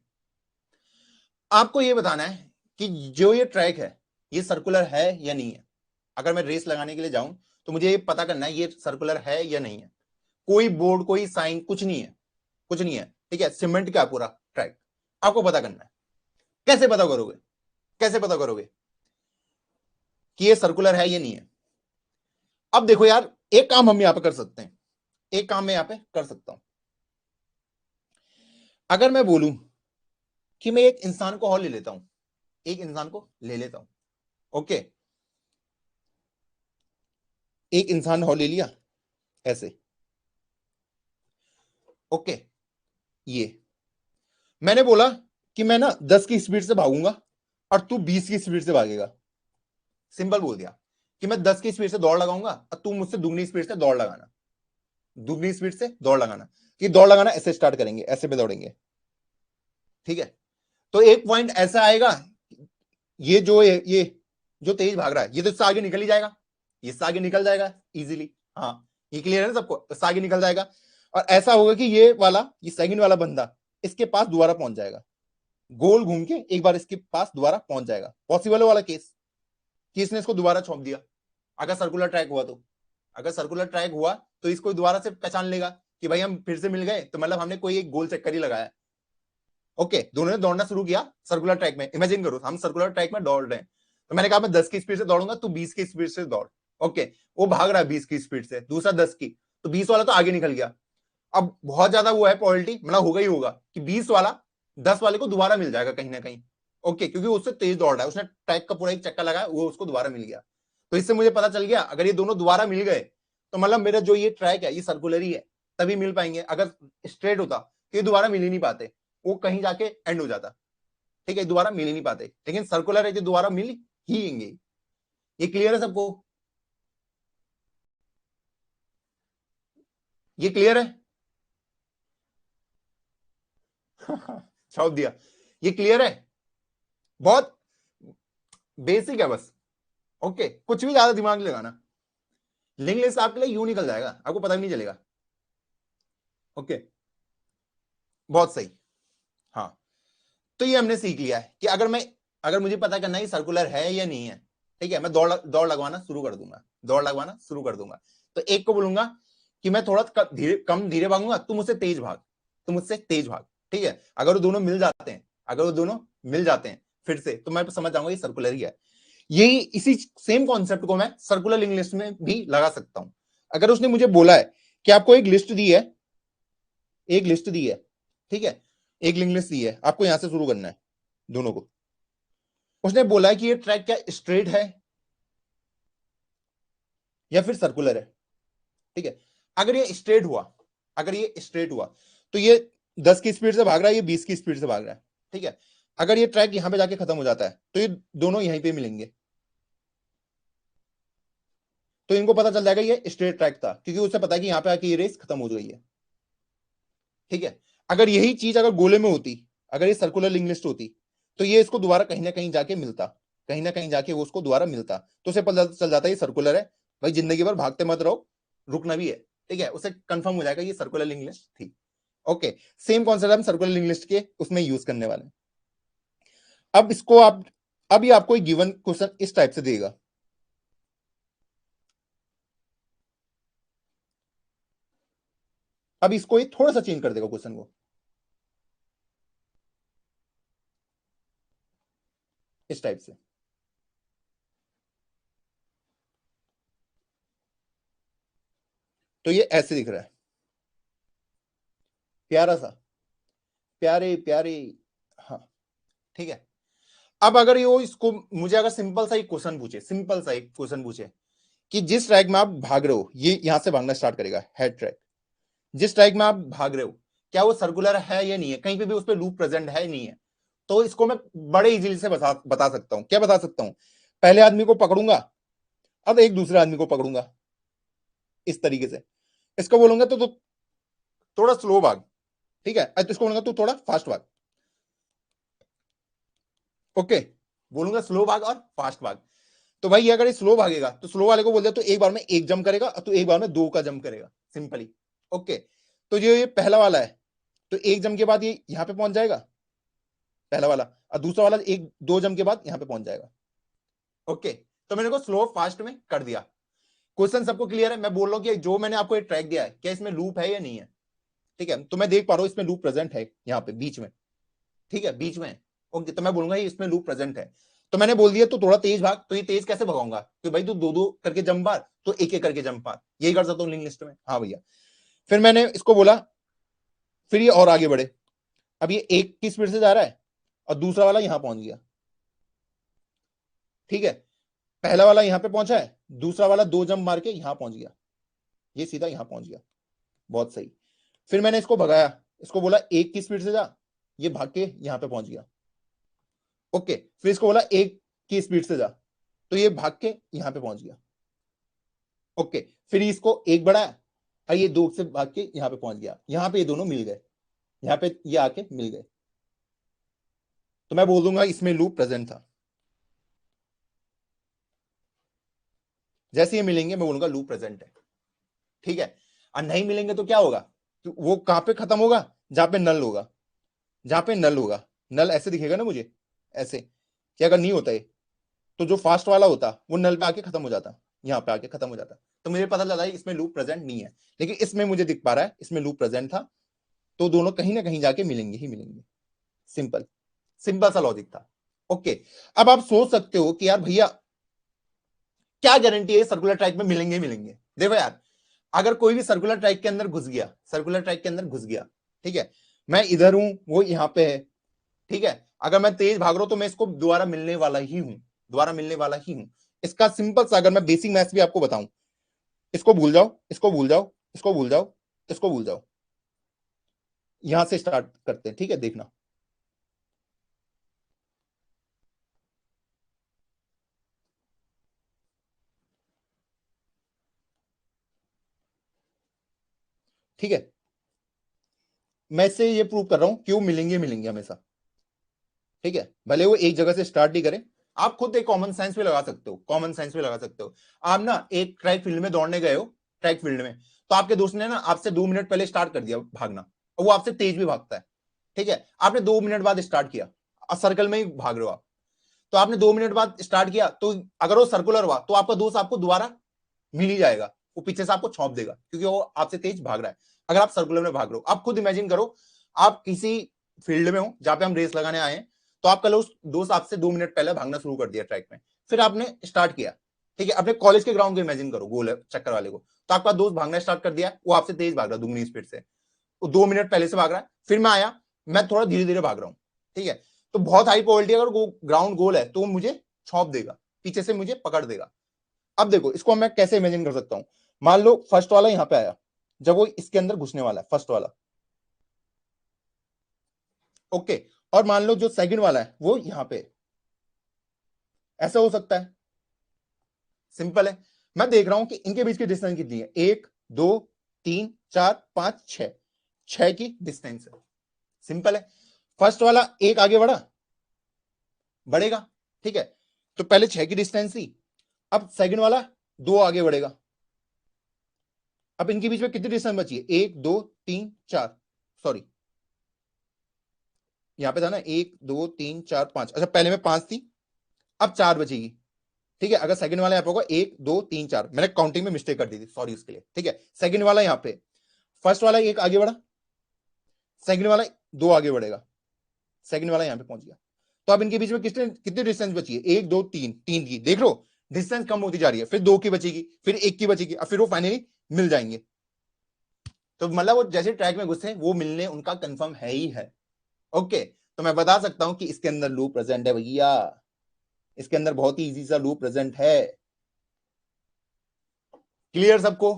आपको ये बताना है कि जो ये ट्रैक है ये सर्कुलर है या नहीं है। अगर मैं रेस लगाने के लिए जाऊं तो मुझे ये पता करना है ये सर्कुलर है या नहीं है। कोई बोर्ड कोई साइन कुछ नहीं है, कुछ नहीं है, ठीक है। सीमेंट का पूरा ट्रैक, आपको पता करना है। कैसे पता करोगे, कैसे पता करोगे कि ये सर्कुलर है या नहीं है? अब देखो यार, एक काम हम यहां पे कर सकते हैं, एक काम मैं यहां पे कर सकता हूं। अगर मैं बोलूं कि मैं एक इंसान को और ले लेता हूं, एक इंसान को ले लेता हूं, ओके, एक इंसान और ले लिया ऐसे, ओके। ये मैंने बोला कि मैं ना 10 की स्पीड से भागूंगा और तू 20 की स्पीड से भागेगा, सिंपल बोल दिया कि मैं 10 की स्पीड से दौड़ लगाऊंगा और तू मुझसे दुगनी स्पीड से दौड़ लगाना, दुगनी स्पीड से दौड़ लगाना। कि दौड़ लगाना ऐसे स्टार्ट करेंगे, ऐसे पे दौड़ेंगे, ठीक है। तो एक पॉइंट ऐसा आएगा, ये जो तेज भाग रहा है ये तो इससे आगे निकल ही जाएगा, ये इससे आगे निकल जाएगा इजीली। हाँ, ये क्लियर है ना सबको, इससे आगे निकल जाएगा। और ऐसा होगा कि ये वाला, ये सेकंड वाला बंदा इसके पास दोबारा पहुंच जाएगा, गोल घूम के एक बार इसके पास दोबारा पहुंच जाएगा। पॉसिबल वाला केस कि इसने इसको दोबारा छोप दिया, अगर सर्कुलर ट्रैक हुआ तो, अगर सर्कुलर ट्रैक हुआ तो इसको दोबारा से पहचान लेगा कि भाई हम फिर से मिल गए, तो मतलब हमने कोई एक गोल चक्कर ही लगाया। ओके, दोनों ने दौड़ना शुरू किया सर्कुलर ट्रैक में, इमेजिन करो हम सर्कुलर ट्रैक में दौड़ रहे हैं, तो मैंने कहा मैं 10 की स्पीड से दौड़ूंगा, तू 20 की स्पीड से दौड़, ओके। वो भाग रहा है 20 की स्पीड से, दूसरा 10 की, तो 20 वाला तो आगे निकल गया। अब बहुत ज्यादा वो है पॉलिटी, मतलब होगा ही होगा कि 20 वाला 10 वाले को दोबारा मिल जाएगा कहीं ना कहीं, ओके, क्योंकि उससे तेज दौड़ रहा है, उसने ट्रैक का पूरा एक चक्कर लगाया, वो उसको दोबारा मिल गया। तो इससे मुझे पता चल गया अगर ये दोनों दोबारा मिल गए तो मतलब मेरा जो ये ट्रैक है ये सर्कुलर ही है, तभी मिल पाएंगे। अगर स्ट्रेट होता तो ये दोबारा मिल ही नहीं पाते, वो कहीं जाके एंड हो जाता, ठीक है, दोबारा मिल ही नहीं पाते। लेकिन सर्कुलर है जो दोबारा मिल ही होंगे। ये क्लियर है सबको, ये क्लियर है? छाप दिया, ये क्लियर है, बहुत बेसिक है बस, ओके। कुछ भी ज्यादा दिमाग नहीं लगाना, लिंक लिस्ट आपके लिए यूं निकल जाएगा, आपको पता भी नहीं चलेगा, ओके। बहुत सही। हाँ, तो ये हमने सीख लिया है कि अगर मुझे पता करना है सर्कुलर है या नहीं है, ठीक है, मैं दौड़ लगवाना शुरू कर दूंगा, दौड़ लगवाना शुरू कर दूंगा। तो एक को बोलूंगा कि मैं थोड़ा कम धीरे भागूंगा, तुम मुझसे तेज भाग, तुम मुझसे तेज भाग, ठीक है। अगर वो दोनों मिल जाते हैं, अगर वो दोनों मिल जाते हैं फिर से, तो मैं समझ जाऊंगा ये सर्कुलर ही है। यही इसी सेम कॉन्सेप्ट को मैं सर्कुलर लिंक लिस्ट में भी लगा सकता हूं। अगर उसने मुझे बोला है कि आपको एक लिस्ट दी है, एक लिस्ट दी है, ठीक है, एक लिंक लिस्ट दी है, आपको यहां से शुरू करना है दोनों को। उसने बोला है कि ये ट्रैक क्या स्ट्रेट है या फिर सर्कुलर है, ठीक है। अगर ये स्ट्रेट हुआ, अगर ये स्ट्रेट हुआ तो ये 10 की स्पीड से भाग रहा है, ये 20 की स्पीड से भाग रहा है, ठीक है। अगर ये ट्रैक यहां पे जाके खत्म हो जाता है तो ये दोनों यहीं पे मिलेंगे, तो इनको पता चल जाएगा ये स्ट्रेट ट्रैक था, क्योंकि उसे पता है कि यहां पे आके ये रेस खत्म हो गई है, ठीक है। अगर यही चीज अगर गोले में होती, अगर ये सर्कुलर लिंक लिस्ट होती, तो ये इसको दोबारा कहीं ना कहीं जाके मिलता, कहीं ना कहीं जाके वो उसको दोबारा मिलता, तो उसे पता चल जाता है ये सर्कुलर है, भाई जिंदगी भर भागते मत रहो, रुकना भी है, ठीक है। उसे कंफर्म हो जाएगा ये सर्कुलर लिंक लिस्ट थी। ओके, सेम कॉन्सेप्ट हम सर्कुलर लिंक लिस्ट के उसमें यूज करने वाले हैं। अब इसको आप, अभी आपको एक गिवन क्वेश्चन इस टाइप से देगा, अब इसको ये थोड़ा सा चेंज कर देगा क्वेश्चन को, इस टाइप से। तो ये ऐसे दिख रहा है, प्यारा सा, प्यारे प्यारे, हाँ, ठीक है। अब अगर ये इसको मुझे अगर सिंपल सा एक क्वेश्चन पूछे, सिंपल सा एक क्वेश्चन पूछे कि जिस ट्रैक में आप भाग रहे हो, ये यहां से भागना स्टार्ट करेगा, हेड ट्रैक, जिस ट्रैक में आप भाग रहे हो क्या वो सर्कुलर है या नहीं है, कहीं पे भी उस पर लूप प्रेजेंट है नहीं है, तो इसको मैं बड़े इजीली से बता सकता हूं। क्या बता सकता हूं? पहले आदमी को पकड़ूंगा, अब एक दूसरे आदमी को पकड़ूंगा, इस तरीके से इसको बोलूंगा तो थोड़ा स्लो भाग, ठीक है, तो इसको बोलूंगा तू थोड़ा फास्ट भाग, ओके, बोलूंगा स्लो भाग और फास्ट भाग। तो भाई अगर ये स्लो भागेगा तो स्लो वाले को बोल दिया तो एक बार में एक जंप करेगा, तो एक बार में दो का जंप करेगा, सिंपली, ओके। तो ये पहला वाला है, तो एक जंप के बाद ये यहां पे पहुंच जाएगा, पहला वाला, और दूसरा वाला एक दो जंप के बाद यहां पे पहुंच जाएगा, ओके। तो मैंने को स्लो फास्ट में कर दिया। क्वेश्चन सबको क्लियर है? मैं बोल रहा हूं कि जो मैंने आपको एक ट्रैक दिया है क्या इसमें लूप है या नहीं है, ठीक है। तो मैं देख पा रहा हूं इसमें लूप प्रेजेंट है यहाँ पे बीच में, ठीक है, बीच में, ओके। तो मैं बोलूंगा ये इसमें लूप प्रेजेंट है, तो मैंने बोल दिया तो थोड़ा तेज भाग, तो ये तेज कैसे भगाऊंगा कि भाई तू दो दो करके जंप मार, तो एक एक करके जंप मार, यही कर सकता हूँ लिंक लिस्ट में, हाँ भैया। फिर मैंने इसको बोला, फिर ये और आगे बढ़े, अब ये एक की स्पीड से जा रहा है और दूसरा वाला यहां पहुंच गया, ठीक है। पहला वाला यहां पे पहुंचा है, दूसरा वाला दो जंप मार के यहां पहुंच गया, ये सीधा यहां पहुंच गया, बहुत सही। फिर मैंने इसको भगाया, इसको बोला एक की स्पीड से जा, ये भाग के यहां पे पहुंच गया, ओके। फिर इसको बोला एक की स्पीड से जा, तो ये भाग के यहां पे पहुंच गया, ओके। फिर इसको एक बढ़ाया और ये दो से भाग के यहां पे पहुंच गया, यहां पे ये दोनों मिल गए, यहां पे ये आके मिल गए, तो मैं बोल दूंगा इसमें लूप प्रेजेंट था। जैसे ये मिलेंगे मैं बोलूंगा लूप प्रेजेंट है, ठीक है। और नहीं मिलेंगे तो क्या होगा, तो वो कहां पे खत्म होगा, जहां पे नल होगा, जहां पे नल होगा, नल ऐसे दिखेगा ना मुझे, ऐसे, कि अगर नहीं होता है तो जो फास्ट वाला होता वो नल पे आके खत्म हो जाता, यहां पे आके खत्म हो जाता, तो मुझे पता चला इसमें लूप प्रेजेंट नहीं है। लेकिन इसमें मुझे दिख पा रहा है इसमें लूप प्रेजेंट था, तो दोनों कहीं ना कहीं जाके मिलेंगे ही मिलेंगे, सिंपल, सिंपल सा लॉजिक था, ओके। अब आप सोच सकते हो कि यार भैया क्या गारंटी है सर्कुलर ट्रैक में मिलेंगे मिलेंगे। देखो यार, अगर कोई भी सर्कुलर ट्रैक के अंदर घुस गया, सर्कुलर ट्रैक के अंदर घुस गया, ठीक है, मैं इधर हूं वो यहां पे है, ठीक है, अगर मैं तेज भाग रहा हूं तो मैं इसको दोबारा मिलने वाला ही हूं, दोबारा मिलने वाला ही हूं। इसका सिंपल सा अगर मैं बेसिक मैथ्स भी आपको बताऊं, इसको भूल जाओ, इसको भूल जाओ, इसको भूल जाओ, इसको भूल जाओ, यहां से स्टार्ट करते हैं, ठीक है, देखना, ठीक है। मैं इससे ये प्रूव कर रहा हूं कि वो मिलेंगे मिलेंगे हमेशा, ठीक है, भले वो एक जगह से स्टार्ट ही करें। आप खुद एक कॉमन सेंस भी लगा सकते हो, कॉमन सेंस भी लगा सकते हो। आप ना एक ट्रैक फील्ड में दौड़ने गए हो, ट्रैक फील्ड में, तो आपके दोस्त ने ना आपसे 2 मिनट पहले स्टार्ट कर दिया भागना, और वो आपसे तेज भी भागता है, ठीक है, आपने 2 मिनट बाद स्टार्ट किया, सर्कल में ही भाग रहे हो आप, तो आपने 2 मिनट बाद स्टार्ट किया, तो अगर वो सर्कुलर हुआ तो आपका दोस्त आपको दोबारा मिल ही जाएगा, वो पीछे से आपको छौंप देगा क्योंकि वो आपसे तेज भाग रहा है। अगर आप सर्कुलर में भाग रहे हो, आप खुद इमेजिन करो, आप किसी फील्ड में हो जहां पे हम रेस लगाने आए हैं, तो आपका दोस्त आपसे 2 मिनट पहले भागना शुरू कर दिया ट्रैक में, फिर आपने स्टार्ट किया, ठीक है, अपने कॉलेज के ग्राउंड को इमेजिन करो, गोल चक्कर वाले को, तो आपका दोस्त भागना स्टार्ट कर दिया, वो आपसे तेज भाग रहा है दुगनी स्पीड से, वो 2 मिनट पहले से भाग रहा है, फिर मैं आया, मैं थोड़ा धीरे धीरे भाग रहा हूं, ठीक है, तो बहुत हाई प्रोबेबिलिटी अगर ग्राउंड गोल है तो वो मुझे छौंप देगा, पीछे से मुझे पकड़ देगा। अब देखो इसको मैं कैसे इमेजिन कर सकता हूं, मान लो फर्स्ट वाला यहां पे आया, जब वो इसके अंदर घुसने वाला है फर्स्ट वाला, ओके, और मान लो जो सेकंड वाला है वो यहां पे, ऐसा हो सकता है, सिंपल है, मैं देख रहा हूं कि इनके बीच की डिस्टेंस कितनी है, 1 2 3 4 5 6, 6 की डिस्टेंस है, सिंपल है, फर्स्ट वाला एक आगे बढ़ेगा, ठीक है, तो पहले 6 की डिस्टेंस थी, अब सेकंड वाला 2 आगे बढ़ेगा, अब इनके बीच में कितनी डिस्टेंस बची है, 1 2 3 4, सॉरी यहां पे था ना 1 2 3 4 5, अच्छा पहले में 5 थी, अब 4 बचेगी, ठीक है, अगर सेकंड वाला यहाँ पे होगा 1 2 3 4, मैंने काउंटिंग में मिस्टेक कर दी थी, सॉरी उसके लिए, ठीक है, सेकंड वाला यहाँ पे, फर्स्ट वाला एक आगे बढ़ा, सेकंड वाला 2 आगे बढ़ेगा, सेकंड वाला यहाँ पे पहुंच गया, तो अब इनके बीच में कितनी डिस्टेंस बची है, 1 2 3, 3 की, देख लो डिस्टेंस कम होती जा रही है, फिर 2 की बचेगी, फिर 1 की बचेगी, अब फिर वो फाइनली मिल जाएंगे, तो मतलब वो जैसे ट्रैक में घुसे वो मिलने उनका कंफर्म है ही है, ओके, तो मैं बता सकता हूं कि इसके अंदर लूप प्रेजेंट है भैया, इसके अंदर बहुत ही इजी सा लूप प्रेजेंट है, क्लियर सबको,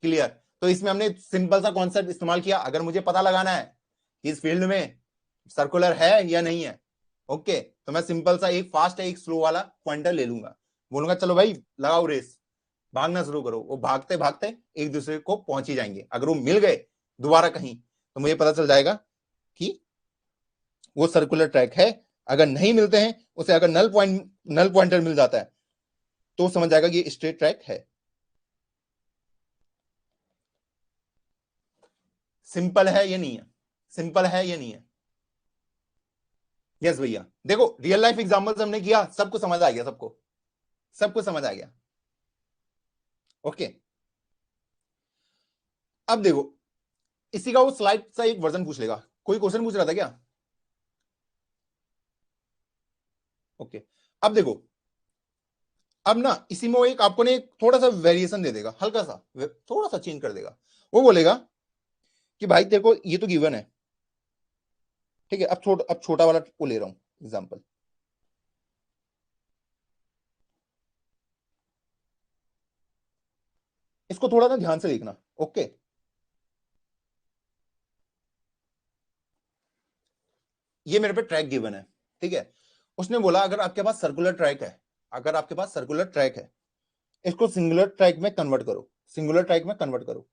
क्लियर, तो इसमें हमने सिंपल सा कॉन्सेप्ट इस्तेमाल किया, अगर मुझे पता लगाना है कि इस फील्ड में सर्कुलर है या नहीं है, ओके, तो मैं सिंपल सा एक फास्ट है एक स्लो वाला पॉइंटर ले लूंगा, बोलूंगा चलो भाई लगाओ रेस, भागना शुरू करो, वो भागते भागते एक दूसरे को पहुंच ही जाएंगे, अगर वो मिल गए दोबारा कहीं तो मुझे पता चल जाएगा कि वो सर्कुलर ट्रैक है, अगर नहीं मिलते हैं उसे, अगर नल पॉइंटर मिल जाता है तो समझ जाएगा कि ये स्ट्रेट ट्रैक है। सिंपल है या नहीं है, सिंपल है या नहीं है, यस भैया, देखो रियल लाइफ एग्जांपल्स हमने किया, सबको समझ आ गया, सबको समझ आ गया, ओके, अब देखो इसी का वो स्लाइड सा एक वर्जन पूछ लेगा, कोई क्वेश्चन पूछ रहा था क्या, ओके, अब देखो, अब ना इसी में वो एक आपको ने एक थोड़ा सा वेरिएशन दे देगा, हल्का सा थोड़ा सा चेंज कर देगा, वो बोलेगा कि भाई तेरे को ये तो गिवन है, ठीक है, अब छोटा वाला को ले रहा हूं एग्जाम्पल, इसको थोड़ा ना ध्यान से देखना, ओके, ये मेरे पे ट्रैक गिवन है, ठीक है, उसने बोला अगर आपके पास सर्कुलर ट्रैक है, अगर आपके पास सर्कुलर ट्रैक है, इसको सिंगुलर ट्रैक में कन्वर्ट करो, सिंगुलर ट्रैक में कन्वर्ट करो,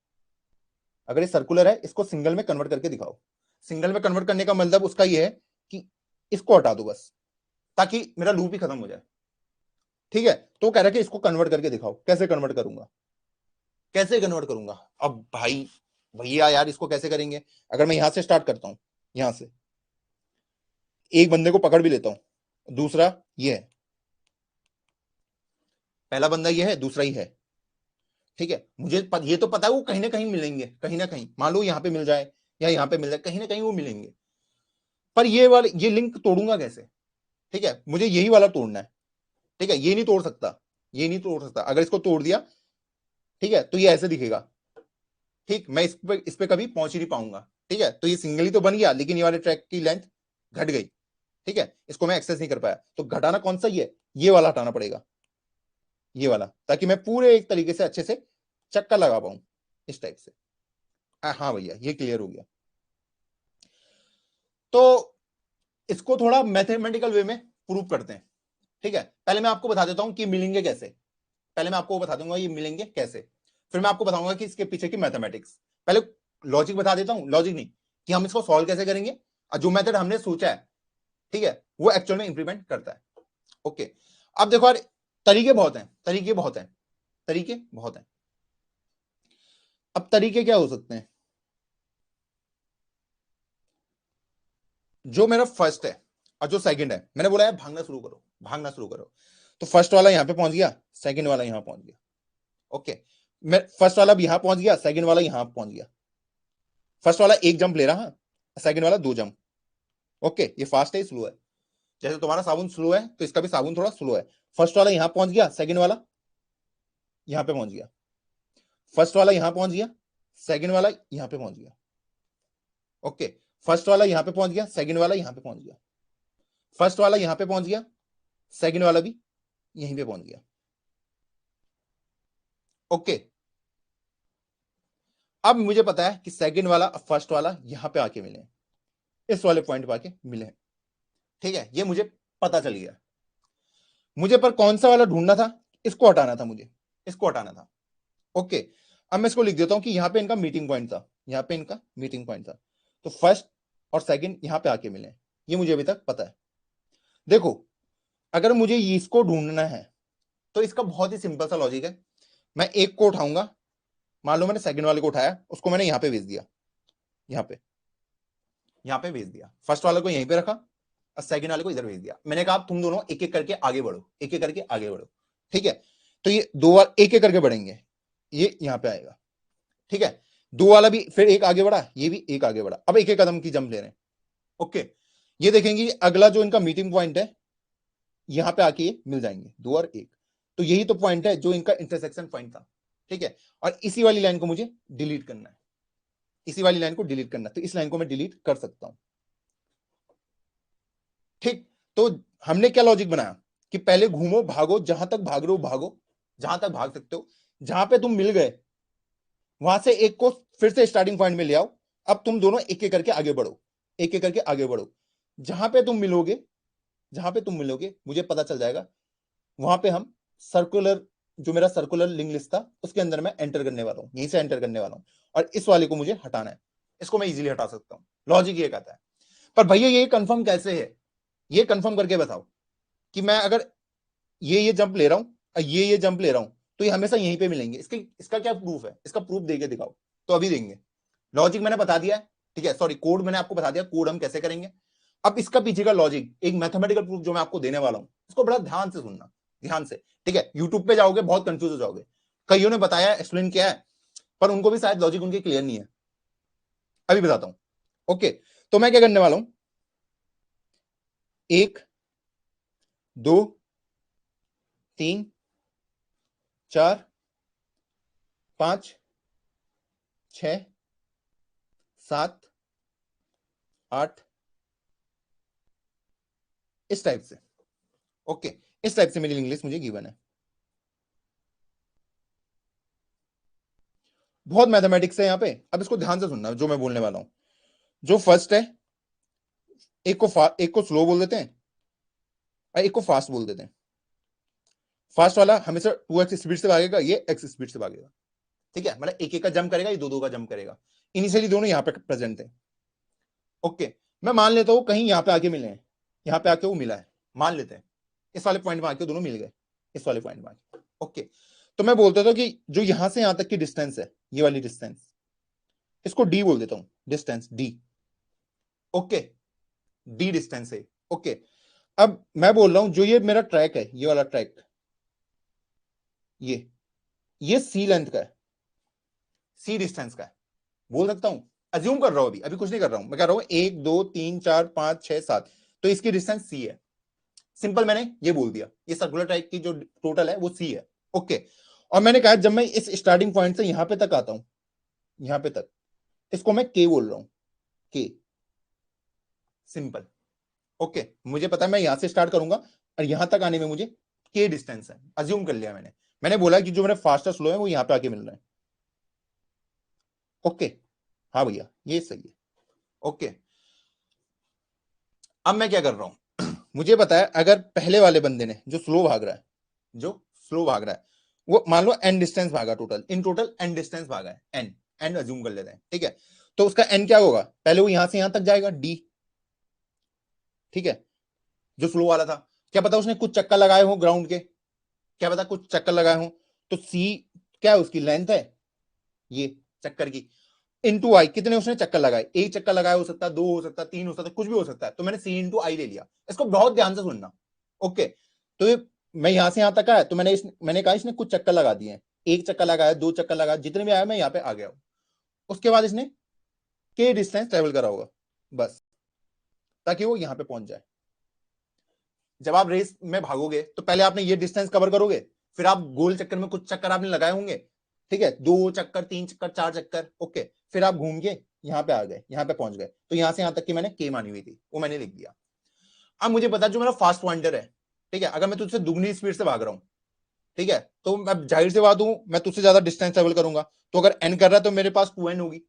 अगर ये सर्कुलर है इसको सिंगल में कन्वर्ट करके दिखाओ, सिंगल में कन्वर्ट करने का मतलब उसका ये है कि इसको हटा दो बस, ताकि मेरा लूप ही खत्म हो जाए, ठीक है, तो कह रहा है कि इसको कन्वर्ट करके दिखाओ, कैसे कन्वर्ट करूंगा, कैसे कन्वर्ट करूंगा, अब भाई भैया यार इसको कैसे करेंगे, अगर मैं यहां से स्टार्ट करता हूं, यहां से एक बंदे को पकड़ भी लेता हूं, दूसरा ये है, पहला बंदा ये है, दूसरा ही है, ठीक है, ये तो पता है वो कहीं ना कहीं मिलेंगे, कहीं ना कहीं मान लो यहाँ पे मिल जाए या यहाँ पे मिल जाए, कहीं ना कहीं वो मिलेंगे, पर ये लिंक तोड़ूंगा कैसे, ठीक है, मुझे यही वाला तोड़ना है, ठीक है, ये नहीं तोड़ सकता, ये नहीं तोड़ सकता, अगर इसको तोड़ दिया, ठीक है, तो ये ऐसे दिखेगा, ठीक, मैं इस पे कभी पहुंच ही नहीं पाऊंगा, ठीक है, तो ये सिंगली तो बन गया लेकिन ये वाले ट्रैक की लेंथ घट गई, ठीक है, इसको मैं एक्सेस नहीं कर पाया, तो घटाना कौन सा ये वाला हटाना पड़ेगा, ये वाला, ताकि मैं पूरे एक तरीके से अच्छे से चक्कर लगा पाऊं, इस टाइप से, हाँ भैया ये क्लियर हो गया, तो इसको थोड़ा मैथमेटिकल वे में प्रूव करते हैं, ठीक है, पहले मैं आपको बता देता हूं कि मिलेंगे कैसे, पहले मैं आपको बता दूंगा ये मिलेंगे कैसे, फिर मैं आपको बताऊंगा कि इसके पीछे की मैथमेटिक्स, पहले लॉजिक बता देता हूं, लॉजिक नहीं, कि हम इसको सॉल्व कैसे करेंगे, और जो मेथड हमने सोचा है, ठीक है, वो एक्चुअल में इंप्लीमेंट करता है, ओके, अब देखो यार तरीके बहुत हैं, तरीके बहुत हैं, तरीके बहुत हैं, अब तरीके क्या हो सकते हैं, जो मेरा फर्स्ट है और जो सेकंड है, मैंने बोला है भागना शुरू करो, भागना शुरू करो। तो फर्स्ट वाला यहां पे पहुंच गया, सेकंड वाला यहां पहुंच गया। ओके, मैं फर्स्ट वाला भी यहां पहुंच गया, सेकंड वाला यहां पहुंच गया। फर्स्ट वाला एक जंप ले रहा, सेकंड वाला दो जंप। ओके, ये फास्ट है, स्लो है। जैसे तुम्हारा साबुन स्लो है तो इसका भी साबुन थोड़ा स्लो है। फर्स्ट वाला यहां पहुंच गया, सेकंड वाला यहां पे पहुंच गया। फर्स्ट वाला यहां पहुंच गया, सेकंड वाला यहां पे पहुंच गया। ओके, फर्स्ट वाला यहां पे पहुंच गया, सेकंड वाला यहां पे पहुंच गया। फर्स्ट वाला यहां पे पहुंच गया, सेकंड वाला भी यहीं पे पहुंच गया। ओके, अब मुझे पता है कि सेकंड वाला फर्स्ट वाला यहां पे आके मिले, इस वाले पॉइंट पे आके मिले। ठीक है, ये मुझे पता चल गया। मुझे पर कौन सा वाला ढूंढना था, इसको हटाना था, मुझे इसको हटाना था। ओके, अब मैं इसको लिख देता हूं कि यहां पे इनका मीटिंग पॉइंट था, यहां पे इनका मीटिंग पॉइंट था। तो फर्स्ट और सेकंड यहां पे आके मिले, ये मुझे अभी तक पता है। देखो, अगर मुझे इसको ढूंढना है तो इसका बहुत ही सिंपल सा लॉजिक है। मैं एक को उठाऊंगा, मान लो मैंने सेकंड वाले को उठाया, उसको मैंने यहां पे भेज दिया, यहां पे भेज दिया। फर्स्ट वाले को यहीं पे रखा और सेकंड वाले को इधर भेज दिया। मैंने कहा तुम दोनों एक एक करके आगे बढ़ो, एक एक करके आगे बढ़ो। ठीक है, तो ये दो बार एक एक करके बढ़ेंगे, ये यहां पे आएगा। ठीक है, दो वाला भी फिर एक आगे बढ़ा, ये भी एक आगे बढ़ा। अब एक एक कदम की जंप ले रहे हैं। ओके, ये देखेंगे अगला जो इनका मीटिंग पॉइंट है, यहां पे आके ये मिल जाएंगे, दो और एक। तो यही तो पॉइंट है जो इनका इंटरसेक्शन पॉइंट था। ठीक है, और इसी वाली लाइन को मुझे डिलीट करना है, इसी वाली लाइन को डिलीट करना है। तो इस लाइन को मैं डिलीट कर सकता हूं। ठीक, तो हमने क्या लॉजिक बनाया कि पहले घूमो, भागो, जहां तक भाग रहे हो भागो, जहां तक भाग सकते हो। जहां पे तुम मिल गए वहां से एक को फिर से स्टार्टिंग पॉइंट में ले आओ। अब तुम दोनों एक एक करके आगे बढ़ो, एक एक करके आगे बढ़ो। जहां पे तुम मिलोगे, जहां पे तुम मिलोगे मुझे पता चल जाएगा, वहां पे हम सर्कुलर, जो मेरा सर्कुलर लिंक लिस्ट था उसके अंदर मैं एंटर करने वाला हूं, यहीं से एंटर करने वाला हूं। और इस वाले को मुझे हटाना है, इसको मैं इजीली हटा सकता हूं। लॉजिक ये कहता है। पर भैया ये कंफर्म कैसे है, ये कंफर्म करके बताओ कि मैं अगर ये जंप ले रहा हूं और ये जंप ले रहा हूं तो ये हमेशा यहीं पे मिलेंगे। इसका क्या प्रूफ है, इसका प्रूफ देके दिखाओ। तो अभी देंगे। लॉजिक मैंने बता दिया है, ठीक है, सॉरी कोड मैंने आपको बता दिया, कोड हम कैसे करेंगे। अब इसका पीछे का लॉजिक, एक मैथमेटिकल प्रूफ जो मैं आपको देने वाला हूं, इसको बड़ा ध्यान से सुनना, ध्यान से। ठीक है, यूट्यूब पे जाओगे बहुत कंफ्यूज हो जाओगे, कईयों ने बताया एक्सप्लेन किया है, पर उनको भी शायद लॉजिक उनके क्लियर नहीं है। अभी बताता हूं। ओके, तो मैं क्या करने वाला हूं, एक, दो, तीन, चार, पांच, छ, सात, आठ, इस टाइप से। ओके, इस टाइप से मेरी इंग्लिश मुझे गिवन है। बहुत मैथमेटिक्स है यहाँ पे। अब इसको ध्यान से सुनना जो मैं बोलने वाला हूं। जो फर्स्ट है, एक को स्लो बोल देते हैं और एक को फास्ट बोल देते हैं। फास्ट वाला हमेशा 2x स्पीड से भागेगा, ये x स्पीड से भागेगा। ठीक है, मतलब एक एक का जंप करेगा, ये दो दो का जंप करेगा। इनिशियली दोनों यहाँ पे प्रेजेंट थे। ओके, मैं मान लेता हूं कहीं यहाँ पे आके मिले हैं, यहाँ पे आके वो मिला है, मान लेते हैं इस वाले पॉइंट में आके दोनों मिल गए, इस वाले पॉइंट में आके। ओके, तो मैं बोलता था कि जो यहां से यहां तक की डिस्टेंस है, ये वाली डिस्टेंस, इसको डी बोल देता हूं, distance D. Okay, D distance है। ओके, अब मैं बोल रहा हूं जो ये मेरा ट्रैक है, ये वाला ट्रैक, ये सी लेंथ का है, सी डिस्टेंस का है, बोल सकता हूं। अज्यूम कर रहा हूं, अभी अभी कुछ नहीं कर रहा हूं, मैं कह रहा हूं 1 2 3 4 5 6 7, तो इसकी डिस्टेंस सी है। सिंपल, मैंने ये बोल दिया, ये सर्कुलर टाइप की जो टोटल है वो सी है। ओके, और मैंने कहा जब मैं इस स्टार्टिंग पॉइंट से यहां पे तक आता हूं, यहां पे तक, इसको मैं के बोल रहा हूं, के। सिंपल। ओके, मुझे पता है मैं यहां से स्टार्ट करूंगा और यहां तक आने में मुझे के डिस्टेंस है, अज्यूम कर लिया मैंने। मैंने बोला कि जो मेरा फास्टर स्लो है वो यहां पे आके मिल रहा है। ओके, हाँ भैया ये सही है। ओके, अब मैं क्या कर रहा हूं मुझे पता है अगर पहले वाले बंदे ने जो स्लो भाग रहा है, जो स्लो भाग रहा है, वो मान लो एन डिस्टेंस भागा, total in total n distance भागा है, एन, एन अज्यूम कर लेते हैं। ठीक है, तो उसका एन क्या होगा, पहले वो यहां से यहां तक जाएगा, डी। ठीक है, जो स्लो वाला था, क्या पता उसने कुछ चक्कर लगाए हो ग्राउंड के, क्या पता कुछ चक्कर लगाए हो, तो सी क्या है, उसकी लेंथ है ये चक्कर की। इंटू आई, कितने उसने चक्कर लगाए, एक चक्कर लगाया हो सकता है, दो हो सकता है, तीन हो सकता है, कुछ भी हो सकता है, तो मैंने सी इंटू आई ले लिया। इसको बहुत ध्यान से सुनना। ओके, तो मैं यहां से यहां तक आया, तो मैंने कहा इसने कुछ चक्कर लगा दिए, एक चक्कर लगाया, दो चक्कर लगाया, जितने भी आया मैं यहाँ पे आ गया हूं। उसके बाद इसने के डिस्टेंस ट्रेवल करा होगा बस, ताकि वो यहां पे पहुंच जाए। जब आप रेस में भागोगे तो पहले आपने ये डिस्टेंस कवर करोगे, फिर आप गोल चक्कर में कुछ चक्कर आपने लगाए होंगे, ठीक है, दो चक्कर, तीन चक्कर, चार चक्कर, ओके, फिर आप घूम के यहां पे आ गए, यहां पे पहुंच गए। तो यहां से यहां तक की मैंने के मानी हुई थी, वो मैंने लिख दिया। अब मुझे पता जो मेरा फास्ट पॉइंटर है, ठीक है, अगर मैं तुझसे दुगनी स्पीड से भाग रहा हूं, ठीक है, तो मैं जाहिर सी बात हूं मैं तुझसे ज्यादा डिस्टेंस ट्रेवल करूंगा, तो अगर एन कर रहा है तो मेरे पास 2n होगी।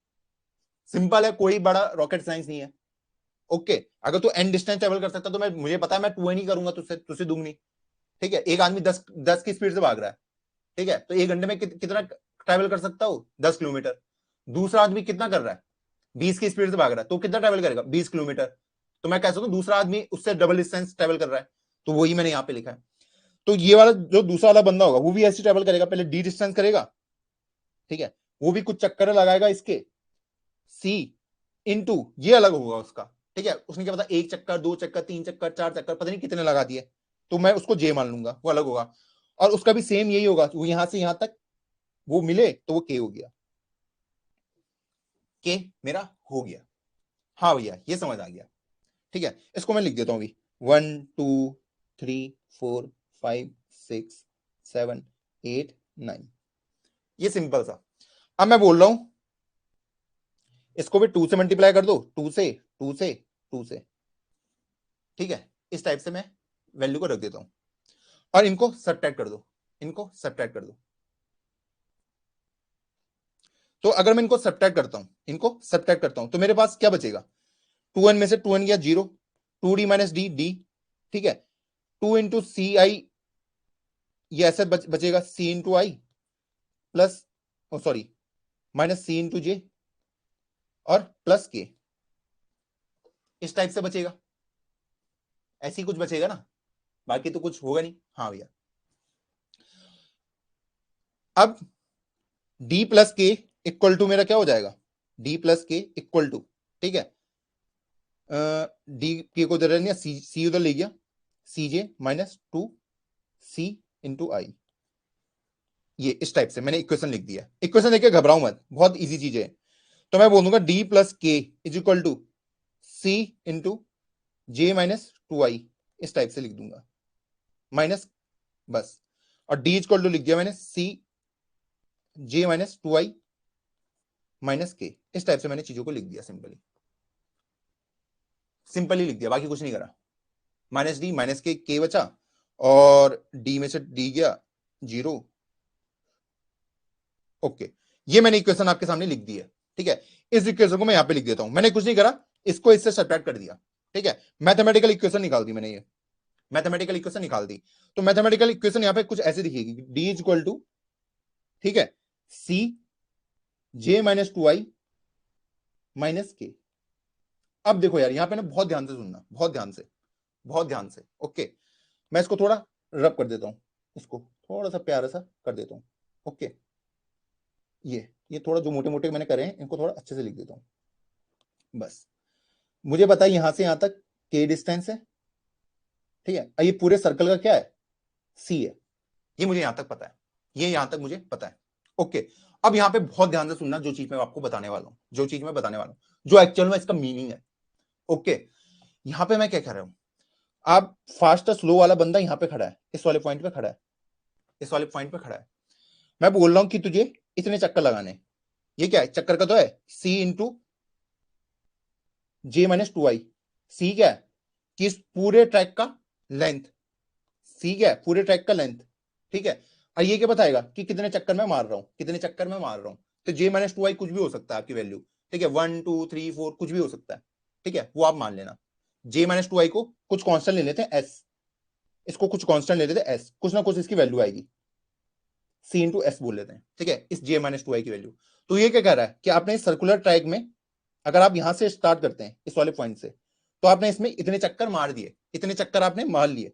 सिंपल है, कोई बड़ा रॉकेट साइंस नहीं है। ओके, अगर तू एन डिस्टेंस ट्रेवल कर सकता तो मैं, मुझे पता है मैं 2n ही करूंगा तुझसे दुगनी। ठीक है, एक आदमी 10 की स्पीड से भाग रहा है, ठीक है, तो एक घंटे में कितना ट्रेवल कर सकता हूं, 10 किलोमीटर। दूसरा आदमी कितना कर रहा है, 20 की स्पीड से भाग रहा है, तो कितना ट्रेवल करेगा, 20 किलोमीटर। तो मैं कह सकता हूं दूसरा आदमी उससे डबल डिस्टेंस ट्रेवल कर रहा है, तो वही मैंने यहां पे लिखा है। तो ये वाला जो दूसरा वाला बंदा होगा वो भी ऐसे ट्रेवल करेगा, पहले डी डिस्टेंस करेगा, ठीक है, वो भी कुछ चक्कर लगाएगा इसके, सी इंटू ये अलग होगा उसका, ठीक है, उसने क्या पता एक चक्कर, दो चक्कर, तीन चक्कर, चार चक्कर, पता नहीं कितने लगा दिए, तो मैं उसको जे मान लूंगा, वो अलग होगा। और उसका भी सेम यही होगा, वो यहां से यहां तक वो मिले तो वो के हो गया, के मेरा हो गया। हाँ भैया ये समझ आ गया, ठीक है, इसको मैं लिख देता हूं अभी, 1 2 3 4 5 6 7 8 9, ये सिंपल सा। अब मैं बोल रहा हूं इसको भी 2 से मल्टीप्लाई कर दो, 2 से, 2 से, 2 से, ठीक है, इस टाइप से मैं वैल्यू को रख देता हूं, और इनको सब्ट्रैक्ट कर दो, इनको सब्ट्रैक्ट कर दो। तो अगर मैं इनको सब्ट्रैक्ट करता हूं, इनको सब्ट्रैक्ट करता हूं, तो मेरे पास क्या बचेगा, 2n में से 2n गया 0, 2d माइनस डी डी, ठीक है, 2 इंटू सी आई, ये ऐसे बचेगा सी इंटू आई प्लस, सॉरी, माइनस सी इंटू जे और प्लस के, इस टाइप से बचेगा, ऐसे ही कुछ बचेगा ना, बाकी तो कुछ होगा नहीं। हाँ भैया, अब d प्लस के इक्वल टू मेरा क्या हो जाएगा, d प्लस के इक्वल टू, ठीक है, डी के को उधर लिया, सी उधर ले गया, सी जे माइनस 2 सी इंटू आई, ये इस टाइप से मैंने इक्वेशन लिख दिया। इक्वेशन देख के घबराओ मत, बहुत इजी चीज है। तो मैं बोलूंगा D plus K is equal to C into J minus 2 I, इस टाइप से लिख दूंगा, माइनस, बस, और डी इक्वल टू लिख दिया मैंने सी जे माइनस 2 आई माइनस के, इस टाइप से मैंने चीजों को लिख दिया, सिंपली सिंपली लिख दिया, बाकी कुछ नहीं करा। माइनस डी माइनस के बचा, और डी में से डी गया 0। ओके, ये मैंने इक्वेशन आपके सामने लिख दी है, ठीक है, इस इक्वेशन को मैं यहां पे लिख देता हूं, मैंने कुछ नहीं करा, इसको इससे सब्ट्रैक्ट कर दिया, ठीक है, मैथमेटिकल इक्वेशन निकाल दी मैंने, ये मैथमेटिकल इक्वेशन निकाल दी। तो मैथमेटिकल इक्वेशन यहां पे कुछ ऐसे दिखेगी, डी इज इक्वल टू, ठीक है, सी जे माइनस 2 आई माइनस के। अब देखो यार, यहां पे ना बहुत ध्यान से सुनना, बहुत ध्यान से, बहुत ध्यान से, ओके, मैं इसको थोड़ा रब कर देता हूं, इसको थोड़ा सा प्यारा सा कर देता हूं, ओके, ये थोड़ा जो मोटे मोटे मैंने करे हैं इनको थोड़ा अच्छे से लिख देता हूं, बस। मुझे बताइए यहां से यहां तक के डिस्टेंस है, ठीक है, ये पूरे सर्कल का क्या है, सी है, ये मुझे यहां तक पता है, ये यहां तक मुझे पता है, ओके। अब यहां पे बहुत ध्यान से सुनना, जो चीज मैं आपको बताने वाला हूं, जो चीज मैं बताने वाला हूं, जो एक्चुअल में इसका मीनिंग है, ओके। यहां पे मैं क्या कह रहा हूं, आप फास्ट स्लो वाला बंदा यहां पे खड़ा है, इस वाले पॉइंट पे खड़ा है, इस वाले पॉइंट पे खड़ा है, मैं बोल रहा हूं कि तुझे इतने चक्कर लगाने, ये क्या है, चक्कर का तो है सी इंटू जे माइनस 2 आई, सी क्या है कि इस पूरे ट्रैक का लेंथ, सी क्या है पूरे ट्रैक का लेंथ, ठीक है, और ये क्या बताएगा कि कितने चक्कर में मार रहा हूं, कितने चक्कर में मार रहा हूं, तो जे माइनस 2 आई कुछ भी हो सकता है आपकी वैल्यू, ठीक है, 1 2 3 4 कुछ भी हो सकता है, ठीक है, वो आप मान लेना। जे माइनस 2 आई को कुछ कांस्टेंट ले लेते हैं एस, इसको कुछ कांस्टेंट ले लेते हैं एस, कुछ ना कुछ इसकी वैल्यू आएगी, सी इंटू एस बोल लेते हैं, ठीक है, इस जे माइनस 2 आई की वैल्यू। तो ये क्या कह रहा है कि आपने सर्कुलर ट्रैक में, अगर आप यहां से स्टार्ट करते हैं इस वाले पॉइंट से, तो आपने इसमें इतने चक्कर मार दिए, इतने चक्कर आपने मार लिए,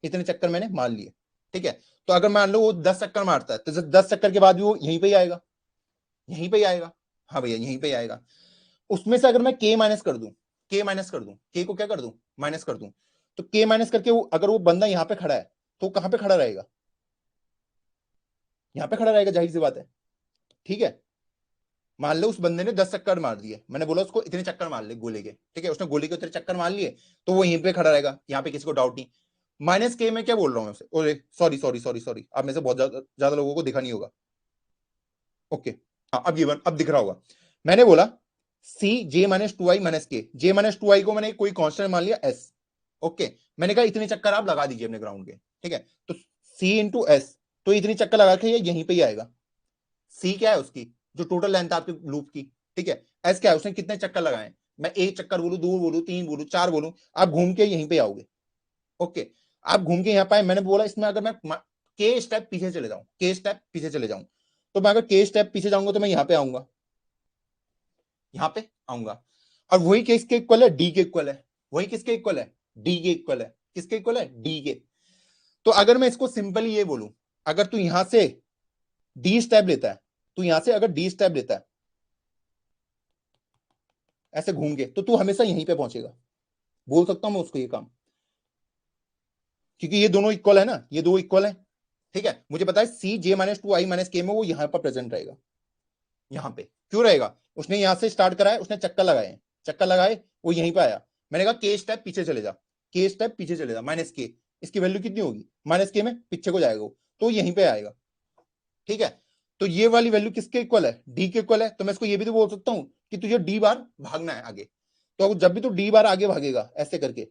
इतने चक्कर मैंने मार लिए, ठीक है। तो अगर मान लो वो 10 चक्कर मारता है, तो 10 चक्कर के बाद भी वो यहीं पे ही आएगा, यहीं पे ही आएगा, हाँ भैया यहीं पे आएगा। उसमें से अगर मैं के माइनस कर दूं, के माइनस कर दूं, के को क्या कर दूं, माइनस कर दूं, तो के माइनस करके अगर वो बंदा यहां पे खड़ा है तो कहां पे खड़ा रहेगा, यहां पे खड़ा रहेगा, जाहिर सी बात है। ठीक है, मान लो उस बंदे ने 10 चक्कर मार दिए, मैंने बोला उसको इतने चक्कर मार ले गोले के, ठीक है, उसने गोले के उतने चक्कर मार लिए, तो वो यहीं पे खड़ा रहेगा, यहाँ पे किसी को डाउट नहीं। माइनस के में क्या बोल रहा हूँ मैं, सॉरी सॉरी सॉरी सॉरी, आप में से बहुत ज्यादा ज्यादा लोगों को दिखा नहीं होगा। ओके, हाँ अब ये अब दिख रहा होगा। मैंने बोला सी जे माइनस टू आई माइनस के, जे माइनस टू आई को मैंने कोई कांस्टेंट मान लिया एस। ओके, मैंने कहा इतने चक्कर आप लगा दीजिए अपने ग्राउंड के, ठीक है, तो सी इंटू एस, तो इतनी चक्कर लगा के ये यहीं पे ही आएगा। सी क्या है उसकी, जो टोटल लेंथ है आपके लूप की, ठीक है। एस क्या है, उसने कितने चक्कर लगाए, मैं एक चक्कर बोलूं, दो बोलूं, तीन बोलूं, चार बोलूं, आप घूम के यहीं पे आओगे। ओके, आप घूम के यहां पाए, मैंने बोला इसमें अगर मैं के स्टेप पीछे चले जाऊं, के स्टेप पीछे चले जाऊं, तो मैं अगर के स्टेप पीछे जाऊंगा तो मैं यहां पे आऊंगा, यहां पे आऊंगा, और वही किसके इक्वल है, डी के इक्वल है, वही किसके इक्वल है, डी के इक्वल है, किसके इक्वल है, डी के। तो अगर मैं इसको सिंपली ये बोलूं, अगर तू यहां से डी स्टेप लेता है, तू यहां से अगर डी स्टेप लेता है ऐसे घूम के, तो तू हमेशा यहीं पे पहुंचेगा, बोल सकता हूं मैं उसको ये काम, क्योंकि ये दोनों इक्वल है ना, ये दो इक्वल है, ठीक है। मुझे पता है सी जे माइनस टू आई माइनस के में वो यहां पर प्रेजेंट रहेगा, यहां पे क्यों रहेगा, उसने यहां से स्टार्ट करा है, उसने चक्कर लगाए, चक्कर लगाए, वो यहीं पे आया, मैंने कहा के स्टेप पीछे चले जा, के स्टेप पीछे चले जा, माइनस के, इसकी वैल्यू कितनी होगी, माइनस के में पीछे को जाएगा वो, तो यहीं पे आएगा, ठीक है। तो ये वाली वैल्यू किसके इक्वल है, डी के इक्वल है, तो मैं इसको ये भी तो बोल सकता हूं कि तुझे डी बार भागना है आगे, तो जब भी तू डी बार आगे भागेगा ऐसे करके,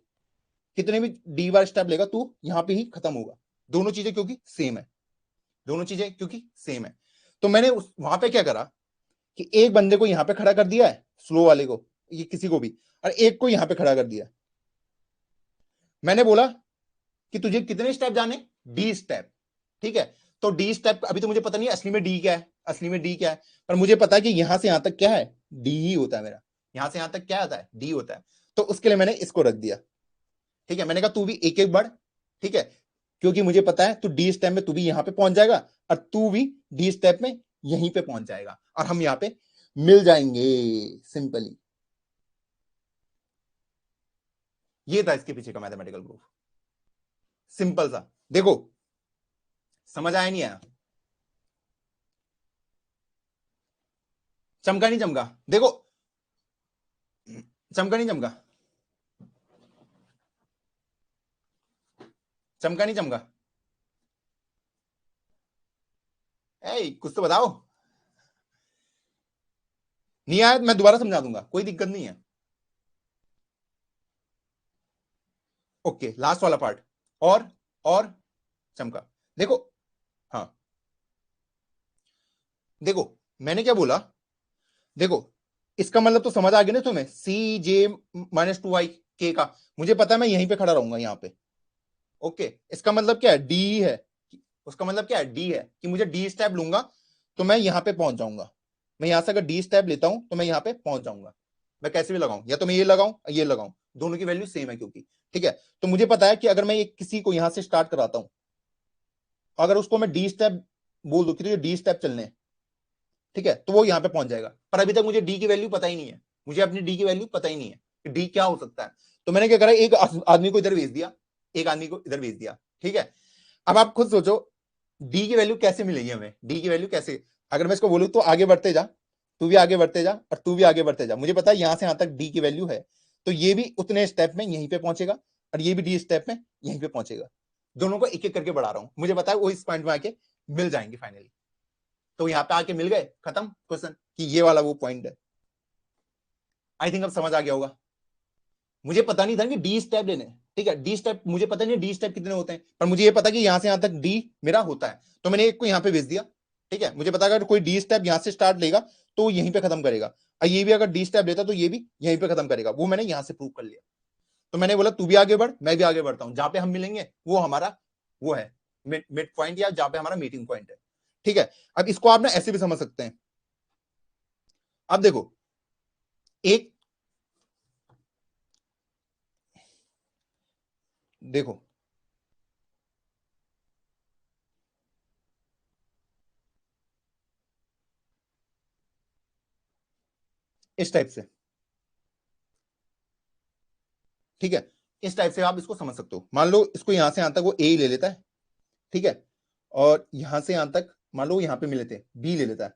कितने भी डी बार स्टेप लेगा तू यहां पे ही खत्म होगा, दोनों चीजें क्योंकि सेम है, दोनों चीजें क्योंकि सेम है। तो मैंने वहां पे क्या करा कि एक बंदे को यहां पे खड़ा कर दिया है, स्लो वाले को, ये किसी को भी, और एक को यहां पे खड़ा कर दिया। मैंने बोला कि तुझे कितने स्टेप जाने, डी स्टेप, ठीक है। तो डी स्टेप अभी तो मुझे पता नहीं असली में डी क्या है, असली में डी क्या है, पर मुझे पता है कि यहां से यहां तक क्या है, डी ही होता है मेरा, यहां से यहां तक क्या आता है, डी होता है। तो उसके लिए मैंने इसको रख दिया, ठीक है। मैंने कहा तू भी एक एक बढ़, ठीक है, क्योंकि मुझे पता है तू डी स्टेप में तू भी यहां पे पहुंच जाएगा, और तू भी डी स्टेप में यहीं पे पहुंच जाएगा, और हम यहां पे मिल जाएंगे सिंपली। ये था इसके पीछे का मैथमेटिकल प्रूफ, सिंपल सा। देखो समझ आया नहीं आया, चमका नहीं चमका, देखो चमका नहीं चमका, चमका नहीं चमका, कुछ तो बताओ। नहीं आया तो मैं दोबारा समझा दूंगा, कोई दिक्कत नहीं है। ओके, लास्ट वाला पार्ट, और चमका, देखो, हाँ देखो मैंने क्या बोला, देखो इसका मतलब तो समझ आ गया ना तुम्हें, सी जे माइनस टू आई के का, मुझे पता है मैं यहीं पे खड़ा रहूंगा यहाँ पे। ओके, इसका मतलब क्या है, डी है, उसका मतलब क्या है, डी है, कि मुझे डी स्टेप लूंगा तो मैं यहां पे पहुंच जाऊंगा, मैं यहां से अगर डी स्टेप लेता हूं तो मैं यहां पे पहुंच जाऊंगा, मैं कैसे भी लगाऊं, या तो मैं ये लगाऊं ये लगाऊं, दोनों की वैल्यू सेम है क्योंकि, ठीक है। तो मुझे पता है कि अगर मैं किसी को यहां से स्टार्ट कराता हूं, अगर उसको मैं डी स्टेप बोल दूं कि तुझे डी स्टेप चलने, ठीक है, तो वो यहां पे पहुंच जाएगा, पर अभी तक मुझे डी की वैल्यू पता ही नहीं है, मुझे अपनी डी की वैल्यू पता ही नहीं है कि डी क्या हो सकता है। तो मैंने क्या करा, एक आदमी को इधर भेज दिया, एक आदमी को इधर भेज दिया, ठीक है। अब आप खुद सोचो डी की वैल्यू कैसे मिलेगी हमें, डी की वैल्यू कैसे, अगर मैं इसको बोलूं तो आगे बढ़ते जा, तू भी आगे बढ़ते जा और तू भी आगे बढ़ते जा, मुझे पता है यहां से यहां तक डी की वैल्यू है, तो ये भी उतने स्टेप में यहीं पे पहुंचेगा, और ये भी डी स्टेप में यहीं पे पहुंचेगा, दोनों को एक एक करके बढ़ा रहा हूं, मुझे पता है वो इस पॉइंट में आके मिल जाएंगे फाइनली। तो यहां पे आके मिल गए, खत्म क्वेश्चन, कि ये वाला वो पॉइंट है। आई थिंक अब समझ आ गया होगा। मुझे पता नहीं था कि डी स्टेप लेने, ठीक है, डी स्टेप मुझे पता नहीं डी स्टेप कितने होते हैं, पर मुझे ये पता कि यहां से यहां तक डी मेरा होता है, तो मैंने एक को यहां पे भेज दिया, ठीक है। मुझे पता अगर कोई डी स्टेप यहां से स्टार्ट लेगा तो वो यहीं पे खत्म करेगा, और ये भी अगर डी स्टेप लेता तो ये भी यहीं पे खत्म करेगा, वो मैंने यहां से प्रूव कर लिया। तो मैंने बोला तू भी आगे बढ़, मैं भी आगे बढ़ता हूं, जहां पे हम मिलेंगे वो हमारा वो है मिड पॉइंट, या जहां पे हमारा मीटिंग पॉइंट है, ठीक है। अब इसको आप ना ऐसे भी समझ सकते हैं, अब देखो एक, देखो इस टाइप से, ठीक है, इस टाइप से आप इसको समझ सकते हो। मान लो इसको यहां से यहां तक वो ए ही ले लेता है, ठीक है, और यहां से यहां तक मान लो यहां पे मिले थे बी ले लेता है,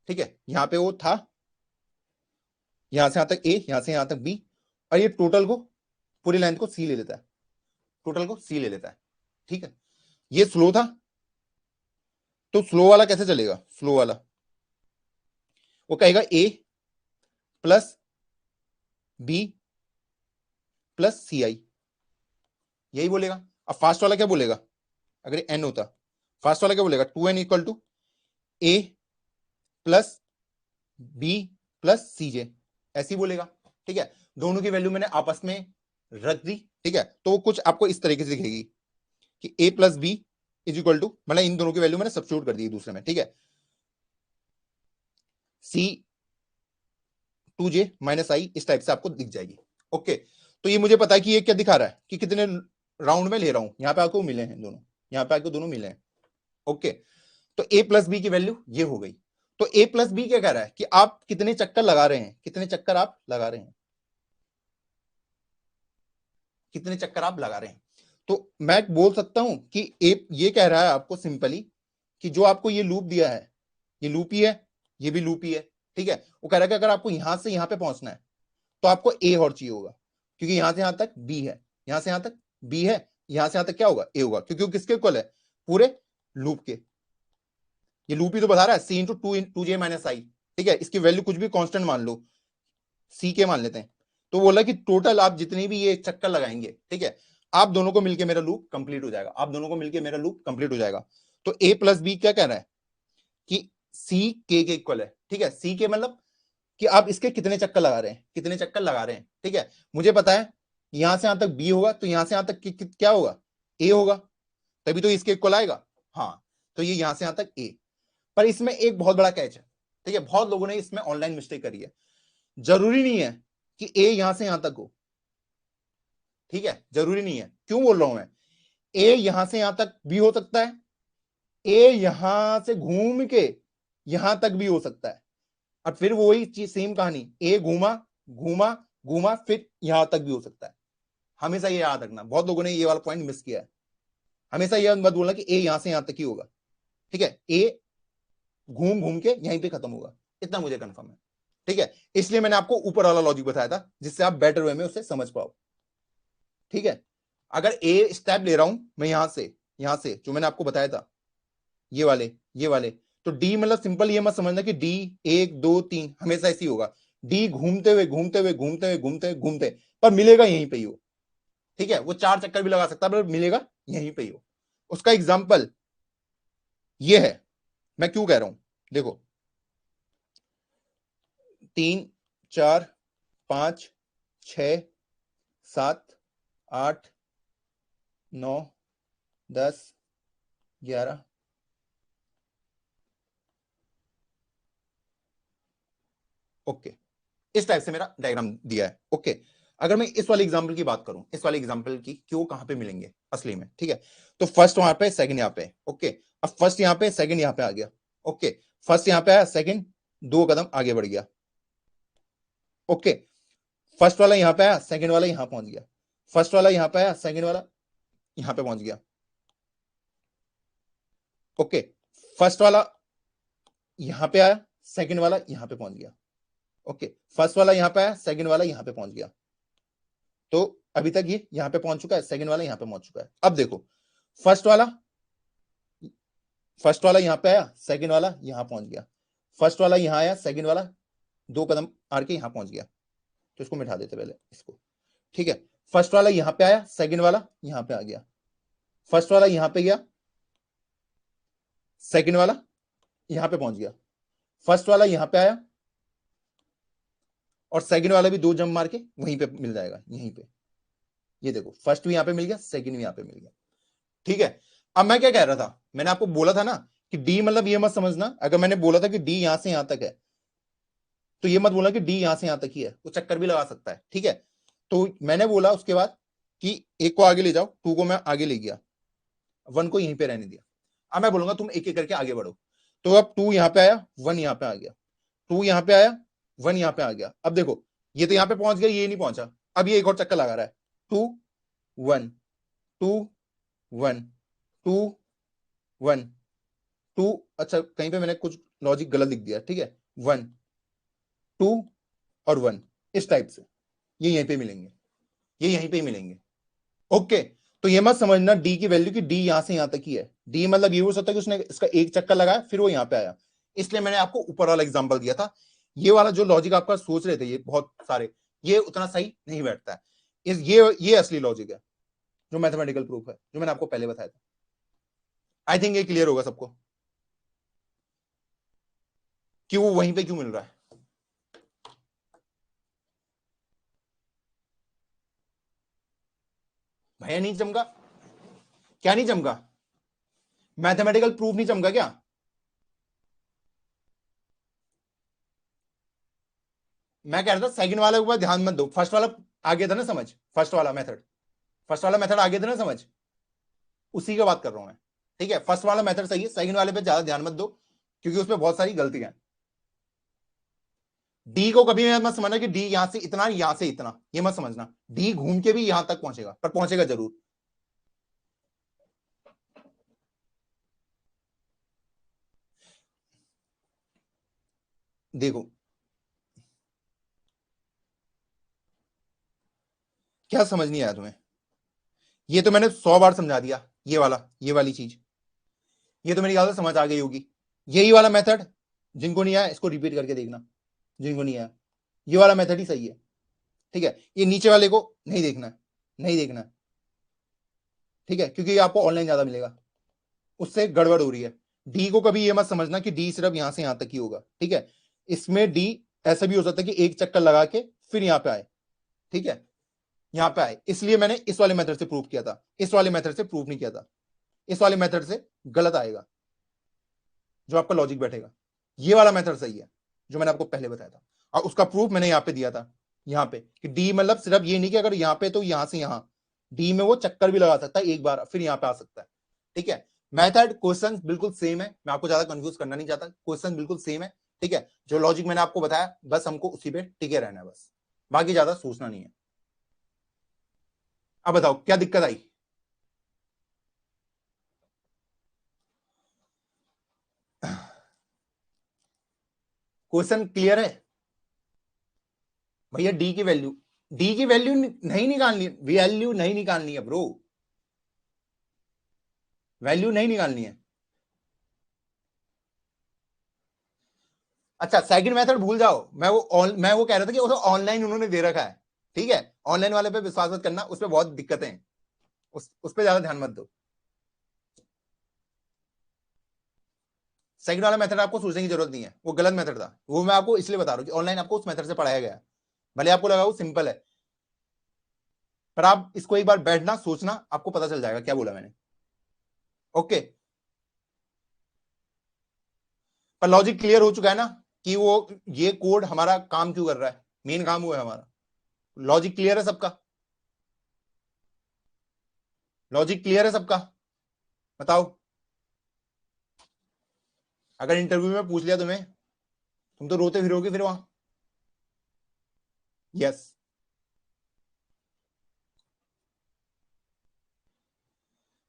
ठीक है, यहां पे वो था, यहां से यहां तक ए, यहां से यहां तक बी, और ये टोटल को पूरी लेंथ को सी ले लेता है, टोटल को सी ले लेता है, ठीक है। ये स्लो था, तो स्लो वाला कैसे चलेगा? स्लो वाला वो कहेगा ए प्लस बी प्लस सी आई, यही बोलेगा। अब फास्ट वाला क्या बोलेगा? अगर एन होता, फास्ट वाला क्या बोलेगा? 2n equal to A plus B plus C J, ऐसे ही बोलेगा, ठीक है। दोनों की वैल्यू मैंने आपस में रख दी, ठीक है, तो कुछ आपको इस तरीके से दिखेगी कि A plus B is equal to, मतलब इन दोनों की वैल्यू मैंने सब्स्टिट्यूट कर दी दूसरे में, ठीक है, सी 2j माइनस आई, इस टाइप से आपको दिख जाएगी। ओके, तो ये मुझे पता है कि ये क्या दिखा रहा है कि कितने राउंड में ले रहा हूं, यहां पे आपको मिले हैं दोनों, यहां पे आपको दोनों मिले हैं। ओके, तो a प्लस बी की वैल्यू ये हो गई। तो a प्लस बी क्या कह रहा है कि आप कितने चक्कर लगा रहे हैं, कितने चक्कर आप लगा रहे हैं, कितने चक्कर आप लगा रहे हैं। तो मैं बोल सकता हूं कि a ये कह रहा है आपको सिंपली कि जो आपको ये लूप दिया है, ये लूप ही है, ये भी लूप ही है, ठीक है। वो कह रहा है कि अगर आपको यहां से यहां पे पहुंचना है तो आपको a और चाहिए होगा, क्योंकि यहां से यहां तक b है, यहां से यहां तक b है, यहां से यहां तक क्या होगा? a होगा, क्योंकि वो किसके इक्वल है? पूरे लूप के। ये लूप ही तो बता रहा है सी इंटू टू जे माइनस आई, ठीक है, इसकी वैल्यू कुछ भी कांस्टेंट मान लो, सी के मान लेते हैं। तो बोला कि टोटल आप जितने भी ये चक्कर लगाएंगे, ठीक है, आप दोनों को मिलकर मेरा लूप कंप्लीट हो जाएगा, आप दोनों को मिलकर मेरा लूप कंप्लीट हो जाएगा। तो ए प्लस बी क्या कह रहा है कि सी के इक्वल है, ठीक है। सी के मतलब कि आप इसके कितने चक्कर लगा रहे हैं, कितने चक्कर लगा रहे हैं, ठीक है। मुझे पता है यहां से यहां तक बी होगा, तो यहां से यहां तक क्या होगा? ए होगा, तभी तो इसके इक्वल आएगा। हाँ, तो ये यहां से यहां तक ए। पर इसमें एक बहुत बड़ा कैच है, ठीक है, बहुत लोगों ने इसमें ऑनलाइन मिस्टेक करी है। जरूरी नहीं है कि ए यहां से यहां तक हो, ठीक है, जरूरी नहीं है। क्यों बोल रहा हूं मैं? ए यहां से यहां तक भी हो सकता है, ए यहां से घूम के यहां तक भी हो सकता है, और फिर वही चीज, सेम कहानी, ए घूमा घूमा घूमा फिर यहां तक भी हो सकता है। हमेशा ये याद रखना, बहुत लोगों ने ये वाला पॉइंट मिस किया है। हमेशा ये मत बोलना कि ए यहां से यहां तक ही होगा, ठीक है, ए घूम घूम के यहीं पे खत्म होगा, इतना मुझे कंफर्म है, ठीक है। इसलिए मैंने आपको ऊपर वाला लॉजिक बताया था, जिससे आप बेटर वे में उसे समझ पाओ, ठीक है। अगर ए स्टेप ले रहा हूं मैं यहां से जो मैंने आपको बताया था, ये वाले, तो डी मतलब सिंपल ये मत समझना कि डी 1 2 3 हमेशा ऐसी होगा। डी घूमते हुए घूमते हुए घूमते हुए घूमते हुए घूमते, पर मिलेगा यहीं पे ही हो, ठीक है। वो 4 चक्कर भी लगा सकता है, पर मिलेगा यहीं पे ही हो। उसका एग्जाम्पल ये है, मैं क्यों कह रहा हूं, देखो 3 4 5 6 7 8 9 10 11। ओके, इस टाइप से मेरा डायग्राम दिया है। ओके, अगर मैं इस वाले एग्जांपल की बात करूं, इस वाले एग्जांपल की कि वो कहां पे मिलेंगे असली में, ठीक है। तो फर्स्ट वहां पे, सेकंड यहां पे, ओके। अब फर्स्ट यहां पे, सेकंड यहां पे आ गया, ओके। फर्स्ट यहां पे आया, सेकंड 2 कदम आगे बढ़ गया, ओके। फर्स्ट वाला यहां पे आया, सेकंड वाला यहां पहुंच गया, फर्स्ट वाला यहां पे आया, सेकंड वाला यहां पे पहुंच गया, ओके। फर्स्ट वाला यहां पे आया, सेकंड वाला यहां पे पहुंच गया, ओके। फर्स्ट वाला यहां पे आया, सेकंड वाला यहां पे पहुंच गया। तो अभी तक ये यहां पे पहुंच चुका है, सेकंड वाला यहां पे पहुंच चुका है। अब देखो, फर्स्ट वाला फर्स्ट वाला यहां पे आया, सेकंड वाला यहां पहुंच गया, फर्स्ट वाला यहां आया, सेकंड वाला 2 कदम आगे यहां पहुंच गया। तो इसको मिटा देते पहले इसको, ठीक है। फर्स्ट वाला यहां पे आया, सेकंड वाला यहां पे आ गया, फर्स्ट वाला यहां पे गया, सेकंड वाला यहां पे पहुंच गया, फर्स्ट वाला यहां पे आया, और सेकंड वाला भी 2 जंप मार के वहीं पे मिल जाएगा, यहीं पे। ये देखो, फर्स्ट भी यहां पे मिल गया, सेकंड भी यहां पे मिल गया, ठीक है। अब मैं क्या कह रहा था, मैंने आपको बोला था ना कि डी मतलब ये मत समझना, अगर मैंने बोला था कि डी यहां से यहां तक है, तो ये मत बोलना कि डी यहां से यहां तक ही है, वो चक्कर भी लगा सकता है, ठीक है। तो मैंने बोला उसके बाद कि एक को आगे ले जाओ, 2 को मैं आगे ले गया, 1 को यहीं पे रहने दिया। अब मैं बोलूंगा तुम एक एक करके आगे बढ़ो। तो अब 2 यहां पे आया, 1 यहां पे आ गया, 2 यहां पे आया, 1 यहां पे आ गया। अब देखो ये तो यहां पे पहुंच गया, ये नहीं पहुंचा, अब ये एक और चक्कर लगा रहा है, 2 1 2 1 2 1 2। अच्छा कहीं पे मैंने कुछ लॉजिक गलत लिख दिया, ठीक है, 1 2 और 1 इस टाइप से ये यहीं पे मिलेंगे, ये यहीं पे ही मिलेंगे। ओके, तो ये मत समझना डी की वैल्यू की डी यहां से यहां तक ही है, डी मतलब ये हो सकता है कि उसने इसका एक चक्कर लगाया फिर वो यहां पे आया, इसलिए मैंने आपको ऊपर वाला एग्जांपल दिया था। ये वाला जो लॉजिक आपका सोच रहे थे ये बहुत सारे, ये उतना सही नहीं बैठता है। ये असली लॉजिक है जो मैथमेटिकल प्रूफ है, जो मैंने आपको पहले बताया था। आई थिंक ये क्लियर होगा सबको कि वो वहीं पे क्यों मिल रहा है। भैया नहीं चमका, क्या नहीं चमका, मैथमेटिकल प्रूफ नहीं चमका क्या? मैं कह रहा था सेकंड वाले के ऊपर ध्यान मत दो, फर्स्ट वाला आगे था ना समझ, फर्स्ट वाला मेथड आगे था ना समझ, उसी की बात कर रहा हूं मैं। ठीक है, फर्स्ट वाला मेथड सही है, सेकंड वाले पे ज्यादा ध्यान मत दो क्योंकि उसमें बहुत सारी गलतियां हैं। डी को कभी मत समझना कि डी यहां से इतना यहां से इतना, ये मत समझना, डी घूम के भी यहां तक पहुंचेगा, पर पहुंचेगा जरूर। देखो क्या समझ नहीं आया तुम्हें, ये तो मैंने 100 बार समझा दिया, ये वाली चीज ये तो मेरी ख्याल से समझ आ गई होगी। यही वाला मेथड, जिनको नहीं आया इसको रिपीट करके देखना, जिनको नहीं आया ये वाला मेथड ही सही है। ठीक है, ये नीचे वाले को नहीं देखना, नहीं देखना, ठीक है, क्योंकि ये आपको ऑनलाइन ज्यादा मिलेगा, उससे गड़बड़ हो रही है। डी को कभी ये मत समझना कि डी सिर्फ यहां से यहां तक ही होगा, ठीक है, इसमें डी ऐसा भी हो सकता है कि एक चक्कर लगा के फिर यहां पे आए, ठीक है, यहां पे आए, इसलिए मैंने इस वाले मेथड से प्रूव किया था, इस वाले मेथड से प्रूव नहीं किया था, इस वाले मेथड से गलत आएगा जो आपका लॉजिक बैठेगा। ये वाला मेथड सही है जो मैंने आपको पहले बताया था, और उसका प्रूफ मैंने यहां पे दिया था, यहां पे कि डी मतलब सिर्फ ये नहीं कि अगर यहां पे तो यहां से यहां, डी में वो चक्कर भी लगा सकता है एक बार फिर यहां पे आ सकता है। ठीक है, मेथड क्वेश्चन बिल्कुल सेम है, मैं आपको ज्यादा कंफ्यूज करना नहीं चाहता, क्वेश्चन बिल्कुल सेम है। ठीक है, जो लॉजिक मैंने आपको बताया बस हमको उसी पे टिके रहना है, बस बाकी ज्यादा सोचना नहीं है। अब बताओ क्या दिक्कत आई? क्वेश्चन क्लियर है भैया? डी की वैल्यू नहीं निकालनी, वैल्यू नहीं निकालनी है ब्रो, वैल्यू नहीं निकालनी है। अच्छा सेकंड मेथड भूल जाओ, मैं वो कह रहा था कि ऑनलाइन उन्होंने दे रखा है, ठीक है, ऑनलाइन वाले पे विश्वास मत करना, उस पर बहुत दिक्कतें हैं, उस पर ज्यादा ध्यान मत दो। सेकंड वाला मेथड आपको सोचने की जरूरत नहीं है, वो गलत मेथड था, वो मैं आपको इसलिए बता रहा हूँ कि ऑनलाइन आपको उस मेथड से पढ़ाया गया, भले आपको लगा वो सिंपल है, पर आप इसको एक बार बैठना सोचना, आपको पता चल जाएगा क्या बोला मैंने। ओके, पर लॉजिक क्लियर हो चुका है ना कि वो ये कोड हमारा काम क्यों कर रहा है, मेन काम वो है हमारा। लॉजिक क्लियर है सबका? लॉजिक क्लियर है सबका? बताओ, अगर इंटरव्यू में पूछ लिया तुम्हें, तुम तो रोते फिरोगे फिर वहां। यस,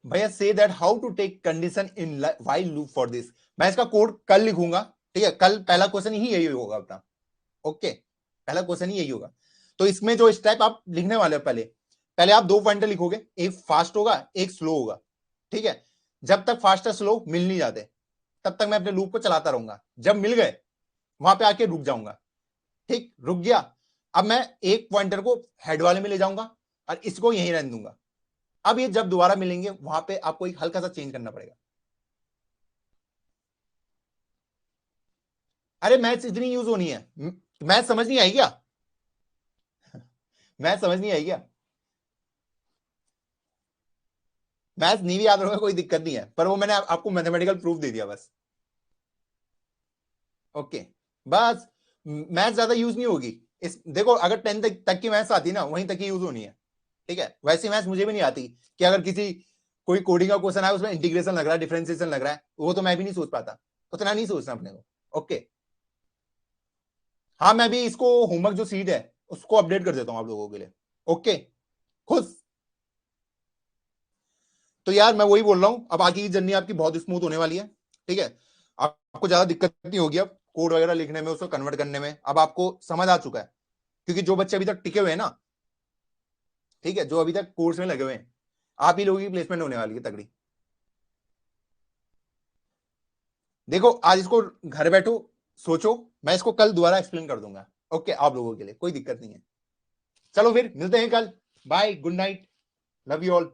भैया से that how to take condition in while loop for this, मैं इसका कोड कल लिखूंगा, ठीक है, कल पहला क्वेश्चन ही यही होगा अपना। ओके, पहला क्वेश्चन ही यही होगा। तो इसमें जो स्टेप आप लिखने वाले हो, पहले पहले आप 2 पॉइंटर लिखोगे, एक फास्ट होगा एक स्लो होगा, ठीक है, जब तक फास्ट और स्लो मिल नहीं जाते तब तक मैं अपने लूप को चलाता रहूंगा, जब मिल गए वहां पे आके रुक जाऊंगा। ठीक, रुक गया, अब मैं एक पॉइंटर को हेड वाले में ले जाऊंगा और इसको यहीं रहने दूंगा। अब ये जब दोबारा मिलेंगे वहां पे आपको एक हल्का सा चेंज करना पड़ेगा। अरे मैथ्स इतनी यूज होनी है, मैथ समझ नहीं आई क्या? मैथ समझ नहीं आई क्या? मैथ्स नहीं भी याद रहोगे कोई दिक्कत नहीं है, पर वो मैंने आपको मैथमेटिकल प्रूफ दे दिया बस। ओके, बस मैथ्स ज्यादा यूज नहीं होगी, इस देखो अगर 10 तक की मैथ्स आती है ना वहीं तक की यूज होनी है। ठीक है, वैसी मैथ्स मुझे भी नहीं आती कि अगर किसी कोई कोडिंग का क्वेश्चन है उसमें इंटीग्रेशन लग रहा है डिफरेंशिएशन लग रहा है, वो तो मैं भी नहीं सोच पाता, उतना नहीं सोचना अपने को। ओके, हाँ, मैं भी इसको होमवर्क जो सीट है उसको अपडेट कर देता हूं आप लोगों के लिए। ओके, खुश। तो यार मैं वही बोल रहा हूं, अब आगे की जर्नी आपकी बहुत स्मूथ होने वाली है। ठीक है, आपको ज्यादा दिक्कत नहीं होगी अब कोड वगैरह लिखने में, उसको कन्वर्ट करने में। अब आपको समझ आ चुका है, क्योंकि जो बच्चे अभी तक टिके हुए हैं ना, ठीक है, जो अभी तक कोर्स में लगे हुए हैं, आप ही लोगों की प्लेसमेंट होने वाली है तगड़ी। देखो आज इसको घर बैठो, सोचो, मैं इसको कल दोबारा एक्सप्लेन कर दूंगा। ओके, आप लोगों के लिए कोई दिक्कत नहीं है। चलो फिर मिलते हैं कल। Bye, good night, love you all.